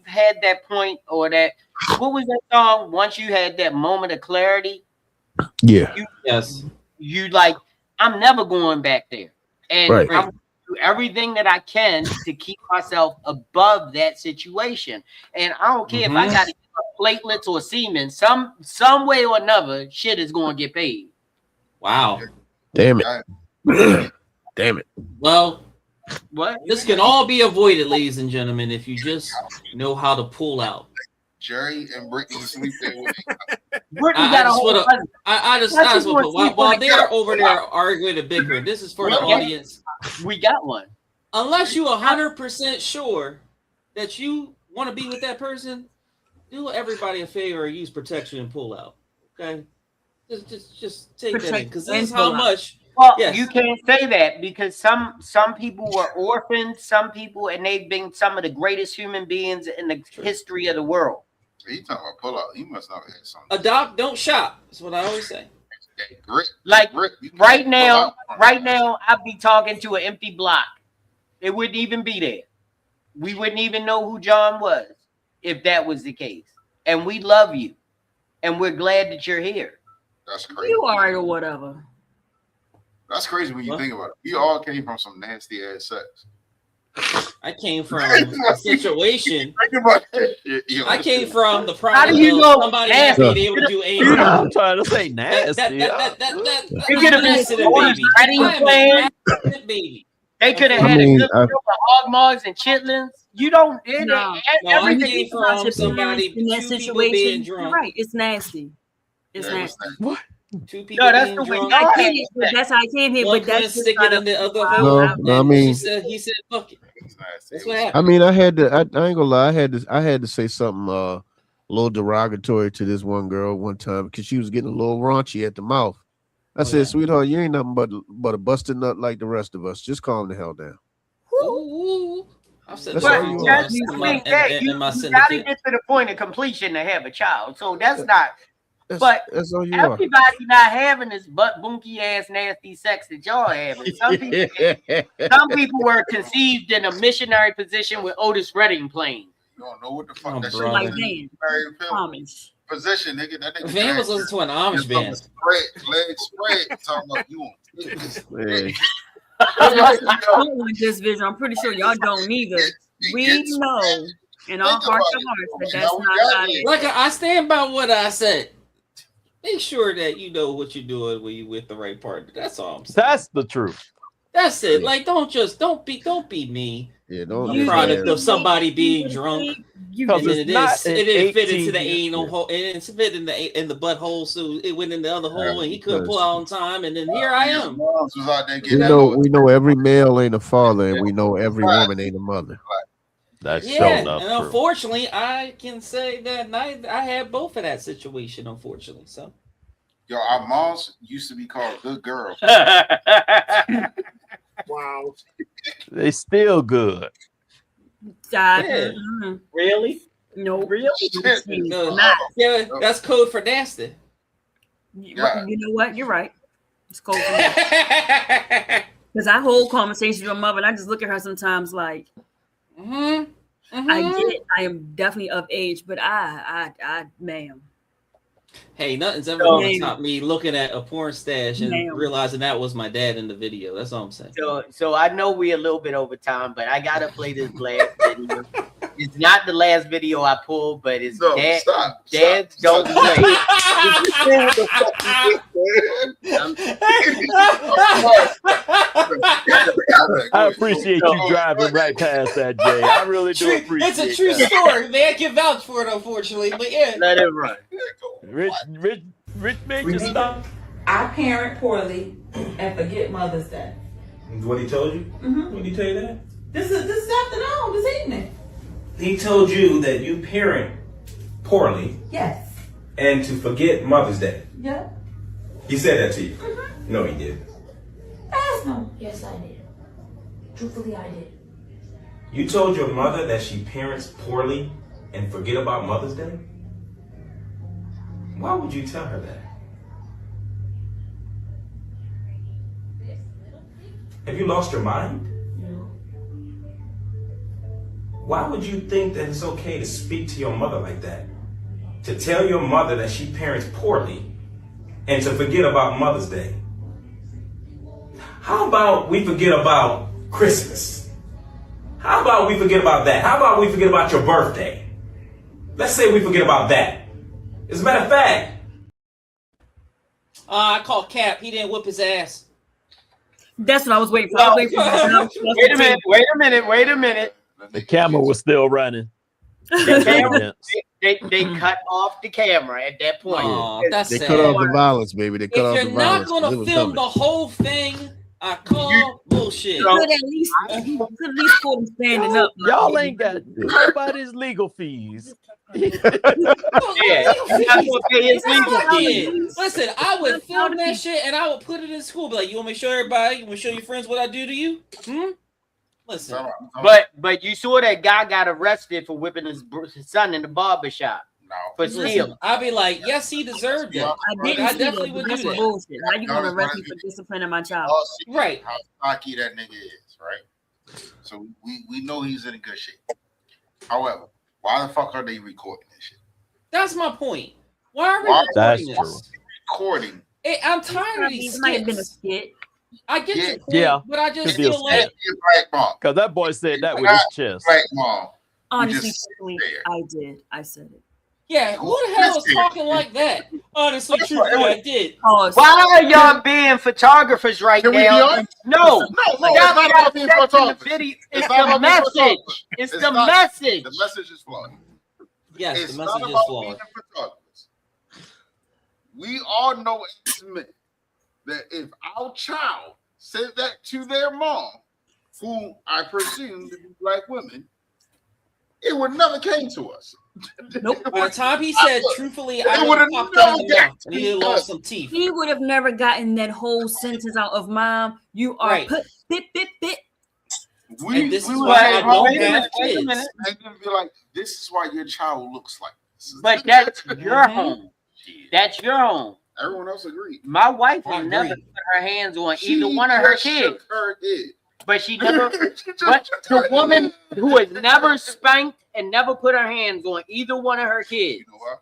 D: had that point or that, what was that song? Once you had that moment of clarity.
H: Yeah.
D: You like, I'm never going back there. And I'm going to do everything that I can to keep myself above that situation. And I don't care if I got to get platelets or semen, some way or another, shit is going to get paid.
I: Wow.
H: Damn it. Damn it.
I: Well,
D: what?
I: This can all be avoided, ladies and gentlemen, if you just know how to pull out.
E: Jerry and Brittany sleep there with me.
I: I just want to put while they're over there arguing and bickering, this is for the audience.
D: We got one.
I: Unless you're 100% sure that you want to be with that person, do everybody a favor and use protection and pull out. Okay? Just take that in, because this is how much.
D: Well, you can't say that because some people were orphaned, some people, and they've been some of the greatest human beings in the history of the world.
E: You talking about pull out? You must not have had something.
I: Adopt, don't shop. That's what I always say.
D: Like right now, I'd be talking to an empty block. It wouldn't even be there. We wouldn't even know who John was if that was the case. And we love you, and we're glad that you're here.
E: That's crazy.
G: You are or whatever.
E: That's crazy when you think about it. We all came from some nasty ass sex.
I: I came from a situation. I came from the problem.
D: How do you know
I: somebody has to be able to do anything?
M: I'm trying to say nasty.
D: It could have been baby. They could have had a good group of hog mogs and chitlins. You don't.
I: I came from somebody
G: in that situation. You're right. It's nasty. It's nasty.
M: What?
I: Two people.
D: No, that's the way.
G: That's how I came here. But that's
I: stick it in the other hole.
H: No, I mean,
I: he said, "Fuck it." That's what happened.
H: I mean, I ain't gonna lie. I had to say something a little derogatory to this one girl one time because she was getting a little raunchy at the mouth. I said, "Sweetheart, you ain't nothing but a busted nut like the rest of us. Just calm the hell down."
I: Ooh. I've said
D: you got to get to the point of completion to have a child. So that's not. But
H: that's all you
D: everybody not having this butt bunky ass nasty sex that y'all having. Some people were conceived in a missionary position with Otis Redding playing.
E: You don't know what the fuck that shit
G: like
E: is.
G: Amish
E: Position, nigga. That nigga
I: Van was listening to an Amish band.
E: Legs spread. Talking about you on.
G: I don't want this vision. I'm pretty sure y'all don't either. We know in our hearts of hearts that that's not how it is.
I: Like I stand by what I said. make sure that you know what you're doing when you with the right partner. That's all I'm saying.
M: That's the truth.
I: That's it. Like, don't be me.
H: Yeah,
I: A
H: don't
I: product of somebody being drunk.
M: Because
I: It didn't fit into the
M: 18
I: anal hole. It didn't fit in the butthole, so it went in the other hole, and he couldn't pull out on time. And then here I am.
H: We know every male ain't a father, and we know every woman ain't a mother.
M: That's
I: And unfortunately, I can say that I had both of that situation. Unfortunately, so.
E: Yo, our moms used to be called good girls.
F: Wow.
M: They still good.
I: Really?
G: No.
I: Really? Yeah, that's code for nasty.
G: You know what? You're right. It's code for nasty. Because I hold conversations with your mother, and I just look at her sometimes like, I get it. I am definitely of age, but ma'am.
I: Hey, nothing's ever going to stop me looking at a porn stash and realizing that was my dad in the video. That's all I'm saying.
D: So I know we're a little bit over time, but I gotta play this last video. It's not the last video I pulled, but it's Dads Don't Play.
M: I appreciate you driving right past that, Jay. I really do appreciate it.
I: It's a true story. Man, I can vouch for it, unfortunately. But yeah.
D: Let it run.
M: Rich Major stop.
B: I parent poorly and forget Mother's Day.
Q: What he told you?
B: Mm-hmm.
Q: What did he tell you that?
B: This afternoon, this evening.
Q: He told you that you parent poorly.
B: Yes.
Q: And to forget Mother's Day.
B: Yeah.
Q: He said that to you?
B: Mm-hmm.
Q: No, he didn't.
B: Ask him. Yes, I did. Truthfully, I did.
Q: You told your mother that she parents poorly and forget about Mother's Day? Why would you tell her that? Have you lost your mind?
B: No.
Q: Why would you think that it's okay to speak to your mother like that? To tell your mother that she parents poorly and to forget about Mother's Day? How about we forget about Christmas? How about we forget about that? How about we forget about your birthday? Let's say we forget about that. As a matter of fact,
I: I called Cap. He didn't whip his ass.
G: That's what I was waiting for.
D: Wait a minute.
M: The camera was still running.
D: They cut off the camera at that point.
I: That's
H: they
I: sad.
H: cut off the violence, baby. They cut off the
I: If you're
H: violence.
I: not going to film the whole thing, I call bullshit.
G: You could at least pull them standing up.
M: Y'all ain't got nobody's legal fees.
D: You're not gonna pay his legal fees.
I: Listen, I would film that shit and I would put it in school. Be like, you want me to show everybody? You want to show your friends what I do to you? Listen.
D: But you saw that guy got arrested for whipping his son in the barbershop. For stealing.
I: I'd be like, yes, he deserved it. I definitely would do that.
G: Bullshit. How you gonna arrest me for disciplining my child?
I: Right.
E: How stocky that nigga is, right? So we know he's in good shape. However, why the fuck are they recording this shit?
I: That's my point. Why are we recording this?
E: Recording.
I: I'm tired of these.
G: It might have been a skit.
I: I get your point, but I just feel like
M: because that boy said that with his chest.
G: Honestly, I did. I said it.
I: Yeah, who the hell is talking like that? Honestly, truthfully, I did.
D: Why are y'all being photographers right now? No,
E: it's not about being photographers.
D: It's the message. It's the message.
E: The message is flawed.
I: Yes,
E: the
I: message
E: not
I: is
E: about
I: flawed.
E: being photographers. We all know intimately that if our child said that to their mom, who I presume to be black women, it would never came to us.
G: Nope.
I: By the time he said, truthfully, I would have popped out in the mouth and he lost some teeth.
G: He would have never gotten that whole sentence out of mom. You are put bit.
E: And
I: this is why I don't have kids.
E: And then be like, this is why your child looks like this.
D: But that's your home. That's your home.
E: Everyone else agreed.
D: My wife will never put her hands on either one of her kids. But she never. But the woman who has never spanked and never put her hands on either one of her kids.
E: You know why?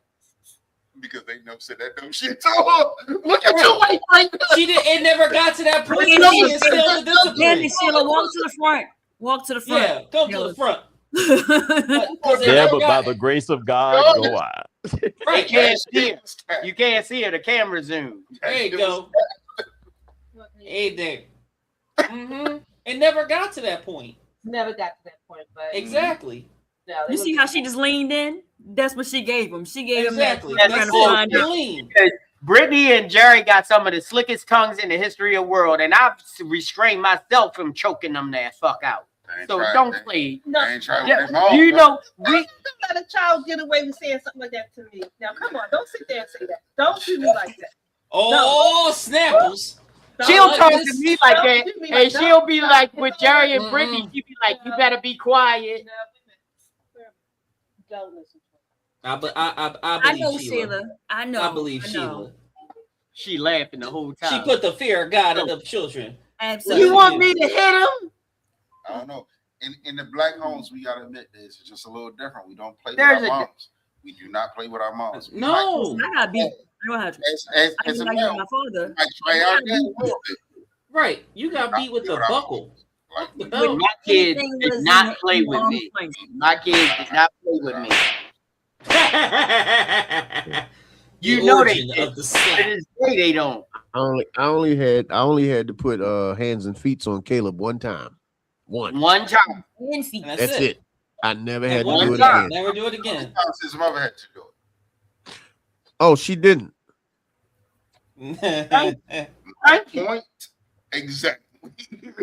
E: Because they never said that dumb shit to her. Look at your wife right now.
I: She did. It never got to that point.
G: She instilled the discipline. Sheila, walk to the front. Walk to the front.
I: Yeah, come to the front.
M: Yeah, but by the grace of God, go on.
D: Right. You can't see her. You can't see her. The camera zoom.
I: There you go. Hey there. It never got to that point.
R: Never got to that point, but
I: exactly.
R: No,
G: You see how she just leaned in? That's what she gave him. She gave
I: Exactly.
G: him that.
D: That's
G: Trying to
D: cool.
G: find
D: Because Brittany and Jerry got some of the slickest tongues in the history of the world, and I've restrained myself from choking them that fuck out. So don't play.
R: No,
D: You know, we
R: let a child get away with saying something like that to me. Now, come on, don't sit there and say that. Don't do me like that.
I: Oh, snapples.
D: she'll talk to me like that,
R: do me
D: and
R: like that.
D: she'll be like with Jerry and Brittany, she'll be like, "You better be quiet."
R: Don't listen.
I: I
G: I
I: believe
G: know
I: Sheila.
G: Sheila. I know.
I: I believe
G: I know.
I: Sheila.
D: She laughing the whole time.
I: She put the fear of God in the children.
G: Absolutely.
D: You want me to hit him?
E: I don't know. In the black homes, we gotta admit this. It's just a little different. We don't play
D: There's
E: with
D: a
E: our moms. We do not play with our moms. We
I: No.
G: I gotta be. I don't have to. I
E: as a
G: like
E: male,
G: my father.
E: I try
G: I
E: our
G: gotta
E: dad a
G: be-
E: little bit.
I: Right. You got beat with the buckle. The
D: My
I: belt.
D: kids
G: Anything
D: did
G: was
D: not
G: in
D: play with
G: mom's
D: me.
G: place.
D: My kids did not play with me. You
I: The
D: know they
I: origin
D: did.
I: of the
D: To
I: slap.
D: this day, they don't.
H: I only had to put hands and feet on Caleb one time.
D: One time.
H: That's it. I never had to
I: One
H: do it
I: time.
H: again.
I: Never do it again.
E: His mother had to do it.
H: Oh, she didn't.
E: Point exactly.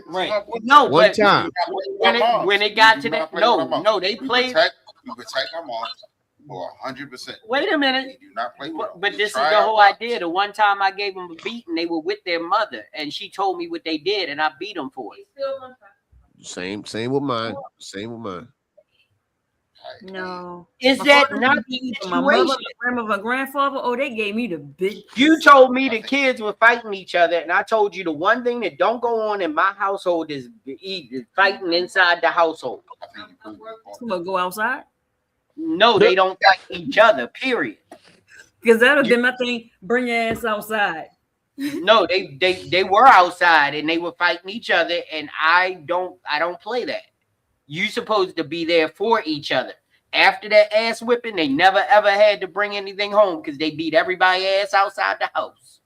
I: Right.
D: No,
H: One
D: but
H: time.
D: when it got to that, no, they played.
E: We protect our moms for 100%.
D: Wait a minute.
E: We do not play with them.
D: But
E: We
D: this is
E: try
D: the
E: our
D: whole
E: best.
D: idea. The one time I gave them a beat and they were with their mother, and she told me what they did, and I beat them for it.
H: Same with mine. Same with mine.
G: No.
D: Is
G: My
D: that
G: father
D: not
G: beat
D: the
G: me for my mother,
D: situation?
G: my grandmother, my grandfather? Oh, they gave me the big.
D: You told me the kids were fighting each other, and I told you the one thing that don't go on in my household is fighting inside the household.
G: I'm gonna go outside.
D: No, they don't fight each other. Period.
G: Because that'll be my thing. Bring your ass outside.
D: No, they were outside and they were fighting each other, and I don't play that. You supposed to be there for each other. After that ass whipping, they never ever had to bring anything home because they beat everybody ass outside the house.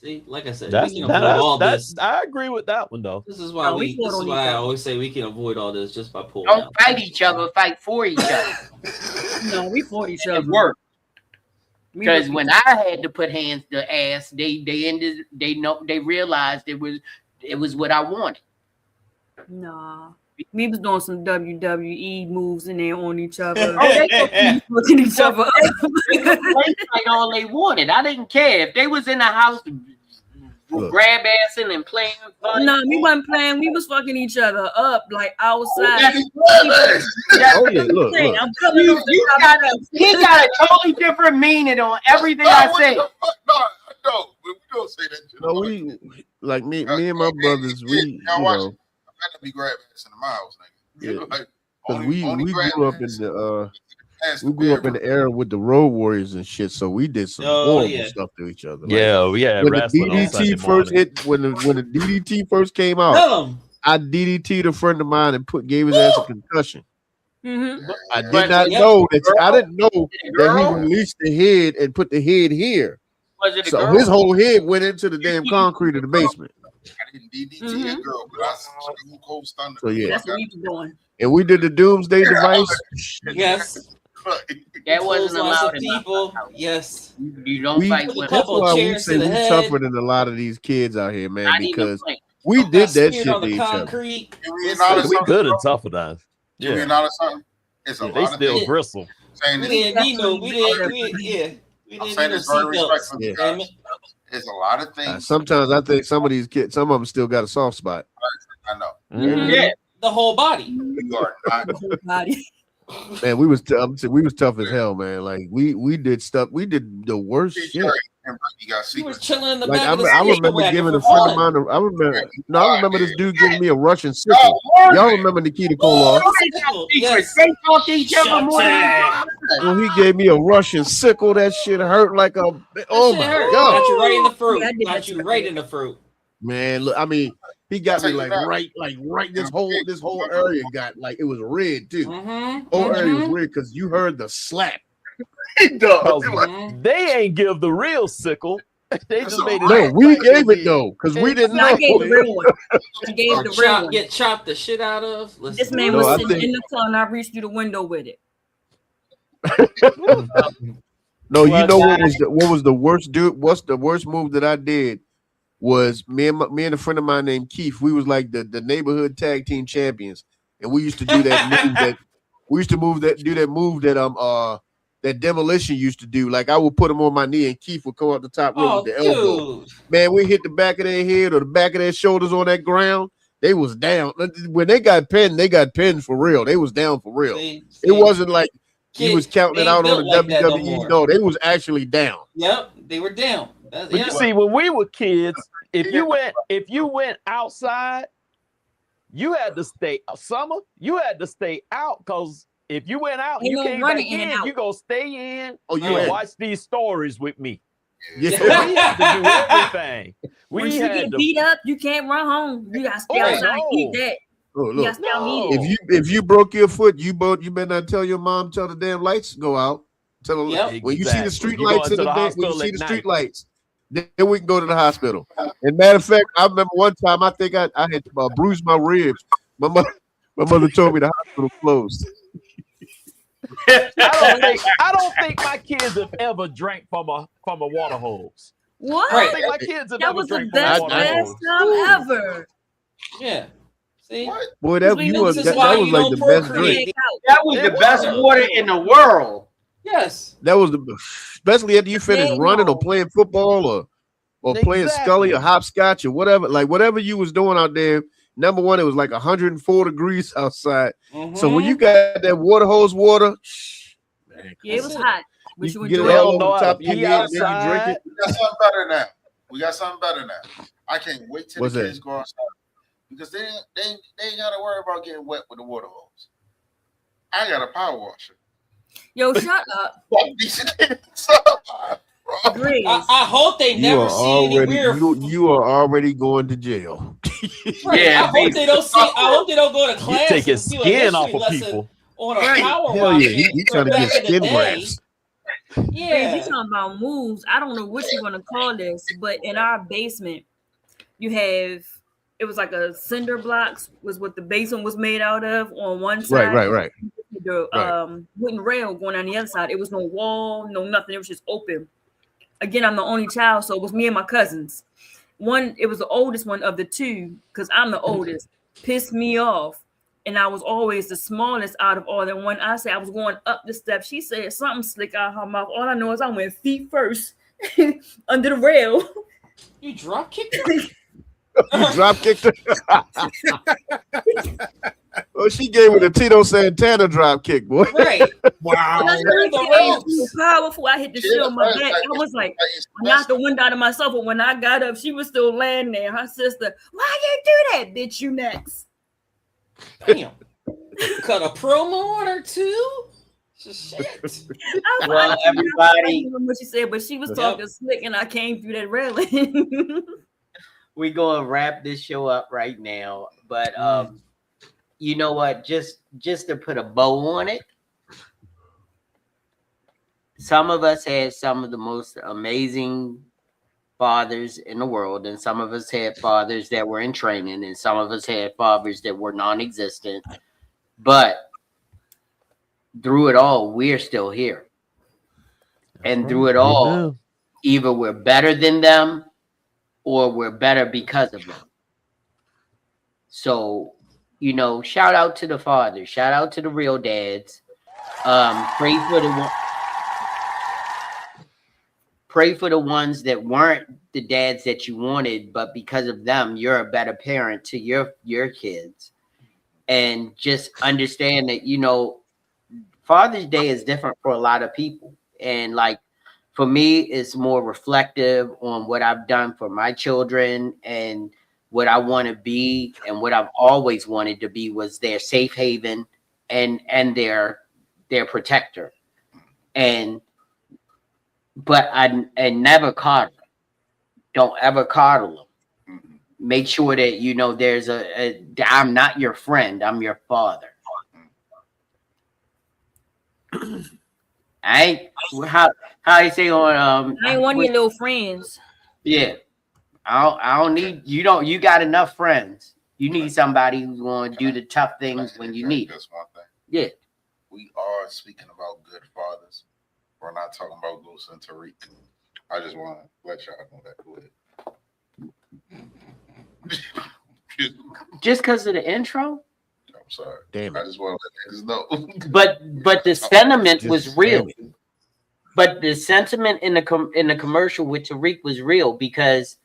I: See, like I said,
M: That's,
I: we can avoid all this.
M: I agree with that one though.
I: This is why
G: we fought
I: this is
G: on
I: why
G: each
I: I
G: other.
I: always say we can avoid all this just by pulling
D: Don't
I: out.
D: fight each other, fight for each other.
G: No, we fought each
D: It
G: other.
D: worked.
G: We
D: Because
G: were-
D: when I had to put hands to ass, they realized it was what I wanted.
G: Nah. We was doing some WWE moves in there on each other.
D: Oh, they
G: looking each other up.
D: They could fight all they wanted. I didn't care if they was in the house grab assing and playing fun.
G: No, we wasn't playing. We was fucking each other up like outside.
H: Oh yeah, look.
G: I'm coming
D: You,
G: on
D: you got a totally different meaning on everything I say.
E: No, we don't say that.
H: No, we like me and my brothers. We
E: Y'all
H: you
E: watch
H: know,
E: it. I got to be grabbing ass in the miles, nigga.
H: yeah,
E: Like,
H: because
E: only
H: we
E: grab
H: grew up in
E: ass.
H: the
E: Ass
H: we
E: to
H: grew up in
E: bear.
H: the era with the Road Warriors and shit. So we did some
I: Oh,
H: horrible
I: yeah.
H: stuff to each other.
M: Yeah, we had
H: when the
M: wrestling on Sunday
H: DDT first
M: morning.
H: hit, when the DDT first came out,
I: Tell 'em.
H: I DDT'd a friend of mine and gave his ass a concussion.
G: Mm-hmm.
H: I did
D: But-
H: not
I: Yep.
H: know that. I didn't know that
D: Girl?
H: he released the head and put the head here.
D: Was it a
H: So
D: girl?
H: his whole head went into the damn concrete in the basement.
E: I didn't DDT a girl, but I Stone Cold Stunner.
H: So yeah,
G: That's what we was doing.
H: and we did the Doomsday device.
I: Yes.
D: That wasn't
I: Clotheslines
D: allowed
I: of
D: in my
I: people.
D: house.
I: Yes.
D: You don't
H: We,
D: fight
I: Put a
D: women.
H: that's
I: couple
H: why we
I: chairs
H: say
I: to the
H: we
I: head.
H: tougher than a lot of these kids out here, man,
D: Not even
H: because
D: playing.
H: we
I: Got
H: did that
I: smeared
H: shit
I: on
H: to
I: the
H: each other.
I: concrete.
E: You ain't all of
M: We
E: something,
M: good
E: bro.
M: and tough enough.
E: You
M: Yeah,
E: ain't all of something. It's a
M: yeah, they
E: lot of
M: still
E: things
M: bristle.
E: saying
I: We
E: this.
I: didn't need no. We didn't. Yeah. We
E: I'm
I: didn't
E: saying
I: need no
E: this very
I: seatbelts.
E: respectfully,
H: Yeah.
I: Damn
E: guys.
I: it.
E: There's a lot of things.
H: Sometimes I think some of these kids, some of them still got a soft spot.
E: I know.
M: Mhm.
D: Yeah.
I: The whole body.
E: You are not.
G: Body.
H: Man, we was tough as hell, man. Like we did stuff. We did the worst shit.
E: Jerry and Brittany got
I: You was
E: secrets.
I: chilling in the
H: Like
I: back
H: I,
I: of the
H: I
I: station
H: remember
I: wagon
H: giving
I: for
H: a friend of
I: fun.
H: mine. I remember this dude giving me a Russian sickle. Y'all remember Nikita Koloff?
I: Yes.
D: They talk to each other
I: Shut
D: more than
I: up.
H: When he gave me a Russian sickle, that shit hurt like a. Oh
I: That shit
H: my
I: hurt.
H: god,
I: Got you right in the fruit.
G: Yeah, I did
I: Got
G: that
I: you
G: shit.
I: right in the fruit.
H: man! Look, I mean, He got me
E: I'll tell you
H: right. This whole area got like it was red too.
I: Mm-hmm.
H: Whole area was red because you heard the slap.
M: They ain't give the real sickle. They just made it.
H: No, we gave it though because we didn't know.
G: I gave the real one. I gave the real one.
I: Get chopped the shit out of.
G: This man was sitting in the car and I reached through the window with it.
H: No, you know what was the worst what's the worst move that I did was me and a friend of mine named Keith. We was like the neighborhood tag team champions, and we used to do that move that Demolition used to do. Like I would put him on my knee and Keith would come up the top rope with the elbow. Man, we hit the back of their head or the back of their shoulders on that ground. They was down. When they got pinned for real. They was down for real. It wasn't like he was counting it out on the WWE. No, they was actually down.
I: Yep, they were down.
M: But you see, when we were kids, if you went outside, you had to stay out because if you went out, you came back in, you gonna stay in and watch these stories with me. Yeah, so we had to do everything.
G: When you get beat up, you can't run home. You gotta stay outside and eat that.
H: Oh, look, if you broke your foot, you better not tell your mom till the damn lights go out. Tell her when you see the street lights in the day, when you see the street lights, then we can go to the hospital. And matter of fact, I remember one time I think I had bruised my ribs. My mother told me the hospital closed.
M: I don't think my kids have ever drank from a water hose.
G: What?
M: I don't think my kids have ever drank from a water hose.
G: Time ever.
I: Yeah. See?
H: Boy, that was like the best drink.
D: That was the best water in the world.
I: Yes.
H: That was especially after you finish running or playing football or playing Scully or hopscotch or whatever. Like whatever you was doing out there. Number one, it was like 104 degrees outside. So when you got that water hose water, man,
G: it was hot. But you
H: get it all over the top of your head and then you drink it.
E: We got something better now. We got something better now. I can't wait till the kids go outside because they ain't got to worry about getting wet with the water hose. I got a power washer.
G: Yo, shut up.
I: I hope they never see any weird.
H: You are already going to jail.
I: Right. Yeah, I hope they don't see. I hope they don't go to class.
M: Taking skin off of people.
I: On a power
H: Hell yeah, he trying to get skin grafts.
G: Yeah, we talking about moves. I don't know what you're gonna call this, but in our basement, you have it was like a cinder blocks was what the basement was made out of on one side.
H: Right.
G: The wooden rail going on the other side. It was no wall, no nothing. It was just open. Again, I'm the only child, so it was me and my cousins. It was the oldest one of the two, because I'm the oldest, pissed me off. And I was always the smallest out of all. And when I said I was going up the steps, she said something slick out her mouth. All I know is I went feet first under the rail.
I: You drop kicked her?
H: You drop kicked her? Well, she gave it a Tito Santana drop kick, boy.
I: Right.
G: Wow. It was powerful. I hit the shit on my back. I was like, I knocked the wind out of myself. But when I got up, she was still laying there. Her sister, why you do that, bitch? You next.
I: Damn. Cut a promo on her too? Shit.
D: Well, everybody.
G: What she said, but she was talking slick and I came through that railing.
D: We're going to wrap this show up right now. But you know what? Just to put a bow on it, some of us had some of the most amazing fathers in the world, and some of us had fathers that were in training, and some of us had fathers that were non-existent. But through it all, we're still here. And through it all, either we're better than them or we're better because of them. So, you know, shout out to the fathers, shout out to the real dads. Pray for the ones that weren't the dads that you wanted, but because of them, you're a better parent to your kids. And just understand that, you know, Father's Day is different for a lot of people. And like, for me, it's more reflective on what I've done for my children and what I want to be, and what I've always wanted to be was their safe haven and their protector. But I never coddle. Don't ever coddle them. make sure that you know there's I'm not your friend, I'm your father. I ain't how you say on
G: I ain't one of your little friends.
D: yeah. I don't need you got enough friends. You need somebody who's going to do the tough things when you need it.
E: That's one thing.
D: Yeah.
E: We are speaking about good fathers. We're not talking about Ghost and Tariq. I just want to let y'all know that. Go ahead.
D: Just because of the intro?
E: I'm sorry.
H: Damn
E: I just want to let niggas know.
D: But the sentiment
H: Just
D: was real.
H: damn it.
D: But the sentiment in the commercial with Tariq was real because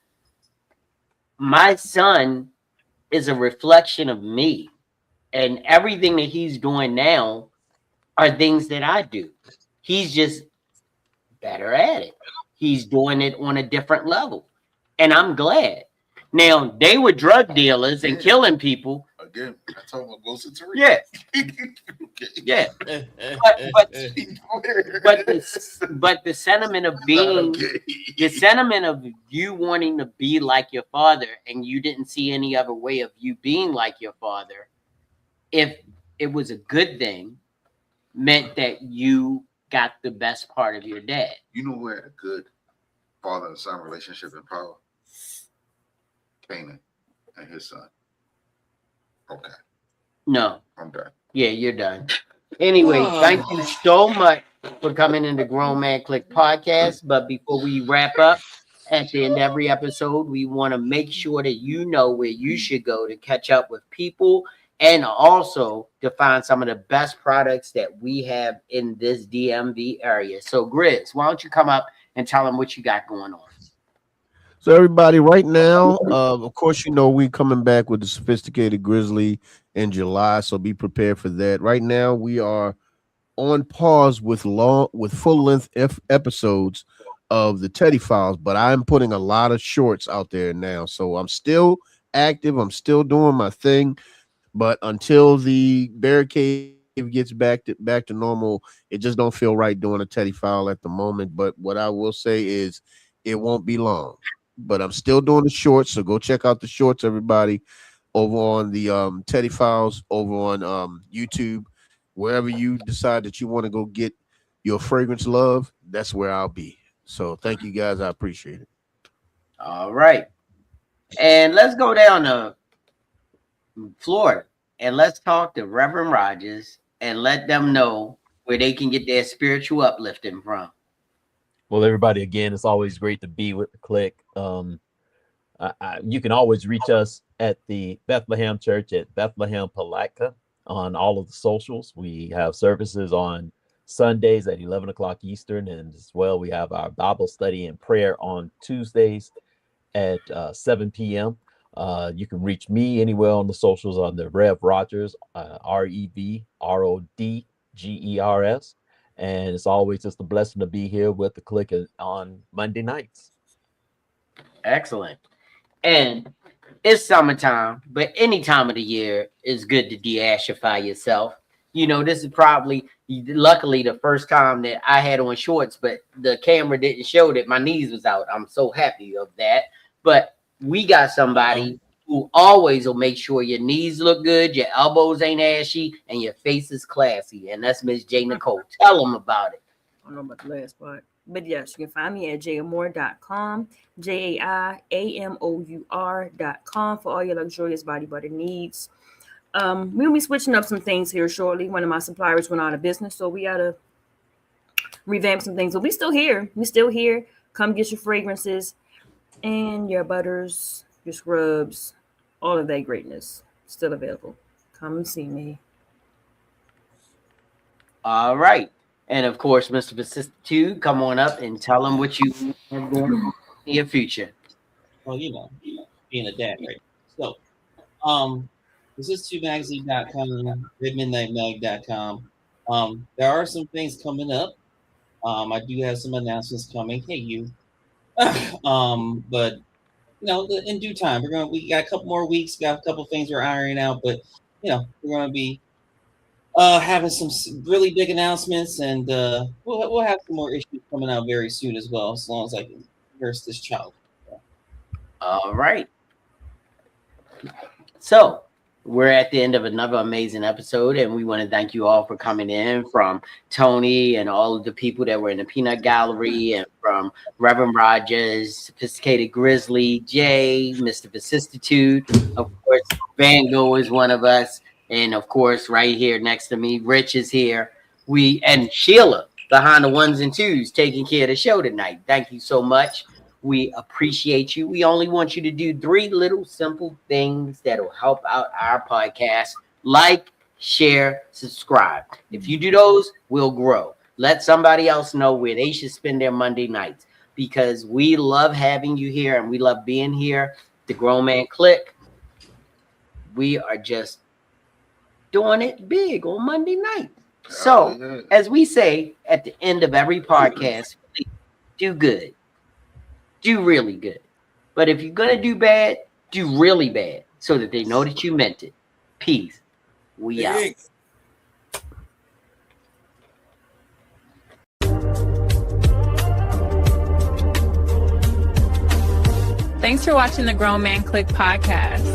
D: my son is a reflection of me, and everything that he's doing now are things that I do. He's just better at it. He's doing it on a different level, and I'm glad. Now they were drug dealers and killing people.
E: Again, I talking about Ghost and Tariq.
D: Yeah, yeah. But the sentiment of being the sentiment of you wanting to be like your father, and you didn't see any other way of you being like your father, if it was a good thing, meant that you got the best part of your dad.
E: You know who had a good father and son relationship in power? Kanan and his son. Okay.
D: No.
E: I'm done.
D: Yeah, you're done. Anyway, thank you so much for coming in the Grown Man Clique podcast. But before we wrap up, at the end of every episode, we want to make sure that you know where you should go to catch up with people and also to find some of the best products that we have in this DMV area. So, Grizz, why don't you come up and tell them what you got going on?
H: So everybody, right now, of course, you know we coming back with the Sophisticated Grizzly in July, so be prepared for that. Right now, we are on pause with full length episodes of the Teddy Files, but I'm putting a lot of shorts out there now, so I'm still active. I'm still doing my thing, but until the barricade gets back to normal, it just don't feel right doing a Teddy File at the moment. But what I will say is, it won't be long. But I'm still doing the shorts, so go check out the shorts, everybody, over on the Teddy Files over on YouTube, wherever you decide that you want to go get your fragrance love. That's where I'll be. So thank you guys, I appreciate it.
D: All right, and let's go down to Florida and let's talk to Reverend Rogers and let them know where they can get their spiritual uplifting from.
M: Well, everybody, again, it's always great to be with the Clique. You can always reach us at the Bethlehem Church at Bethlehem Palatka on all of the socials. We have services on Sundays at 11 o'clock Eastern, and as well, we have our Bible study and prayer on Tuesdays at 7 p.m. You can reach me anywhere on the socials on the Rev Rogers, REVRODGERS. And it's always just a blessing to be here with the Clique on Monday nights.
D: Excellent. And it's summertime, but any time of the year is good to de-ashify yourself. You know, this is probably, luckily, the first time that I had on shorts, but the camera didn't show that my knees was out. I'm so happy of that. But we got somebody who always will make sure your knees look good, your elbows ain't ashy, and your face is classy. And that's Miss J. Nicole. Tell them about it.
G: I don't know about the last part. But yes, you can find me at jaimore.com, JAIAMOUR.com for all your luxurious body butter needs. We'll be switching up some things here shortly. One of my suppliers went out of business, so we got to revamp some things. But we still here. We still here. Come get your fragrances and your butters, your scrubs, all of that greatness still available. Come and see me.
D: All right. And of course, Mr. Vicissitude, come on up and tell them what you have going on in your future.
I: Well, you know, being a dad, right? So, vicissitudemagazine.com, redmidnightmag.com. There are some things coming up. I do have some announcements coming. Hey, you. But you know, in due time, we got a couple more weeks, got a couple things we're ironing out, but you know, we're gonna be having some really big announcements, and we'll have some more issues coming out very soon as well, as long as I can nurse this child.
D: All right. So we're at the end of another amazing episode, and we want to thank you all for coming in, from Tony and all of the people that were in the Peanut Gallery, and from Reverend Rogers, Sophisticated Grizzly, Jay, Mr. Vicissitude, of course, Van Gogh is one of us, and of course, right here next to me, Rich is here. And Sheila behind the ones and twos taking care of the show tonight. Thank you so much. We appreciate you. We only want you to do 3 little simple things that will help out our podcast. Like, share, subscribe. If you do those, we'll grow. Let somebody else know where they should spend their Monday nights, because we love having you here and we love being here. The Grown Man Clique, we are just doing it big on Monday night. So, as we say at the end of every podcast, do good. Do really good. But if you're going to do bad, do really bad, so that they know that you meant it. Peace. We out.
S: Thanks for watching the Grown Man Clique podcast.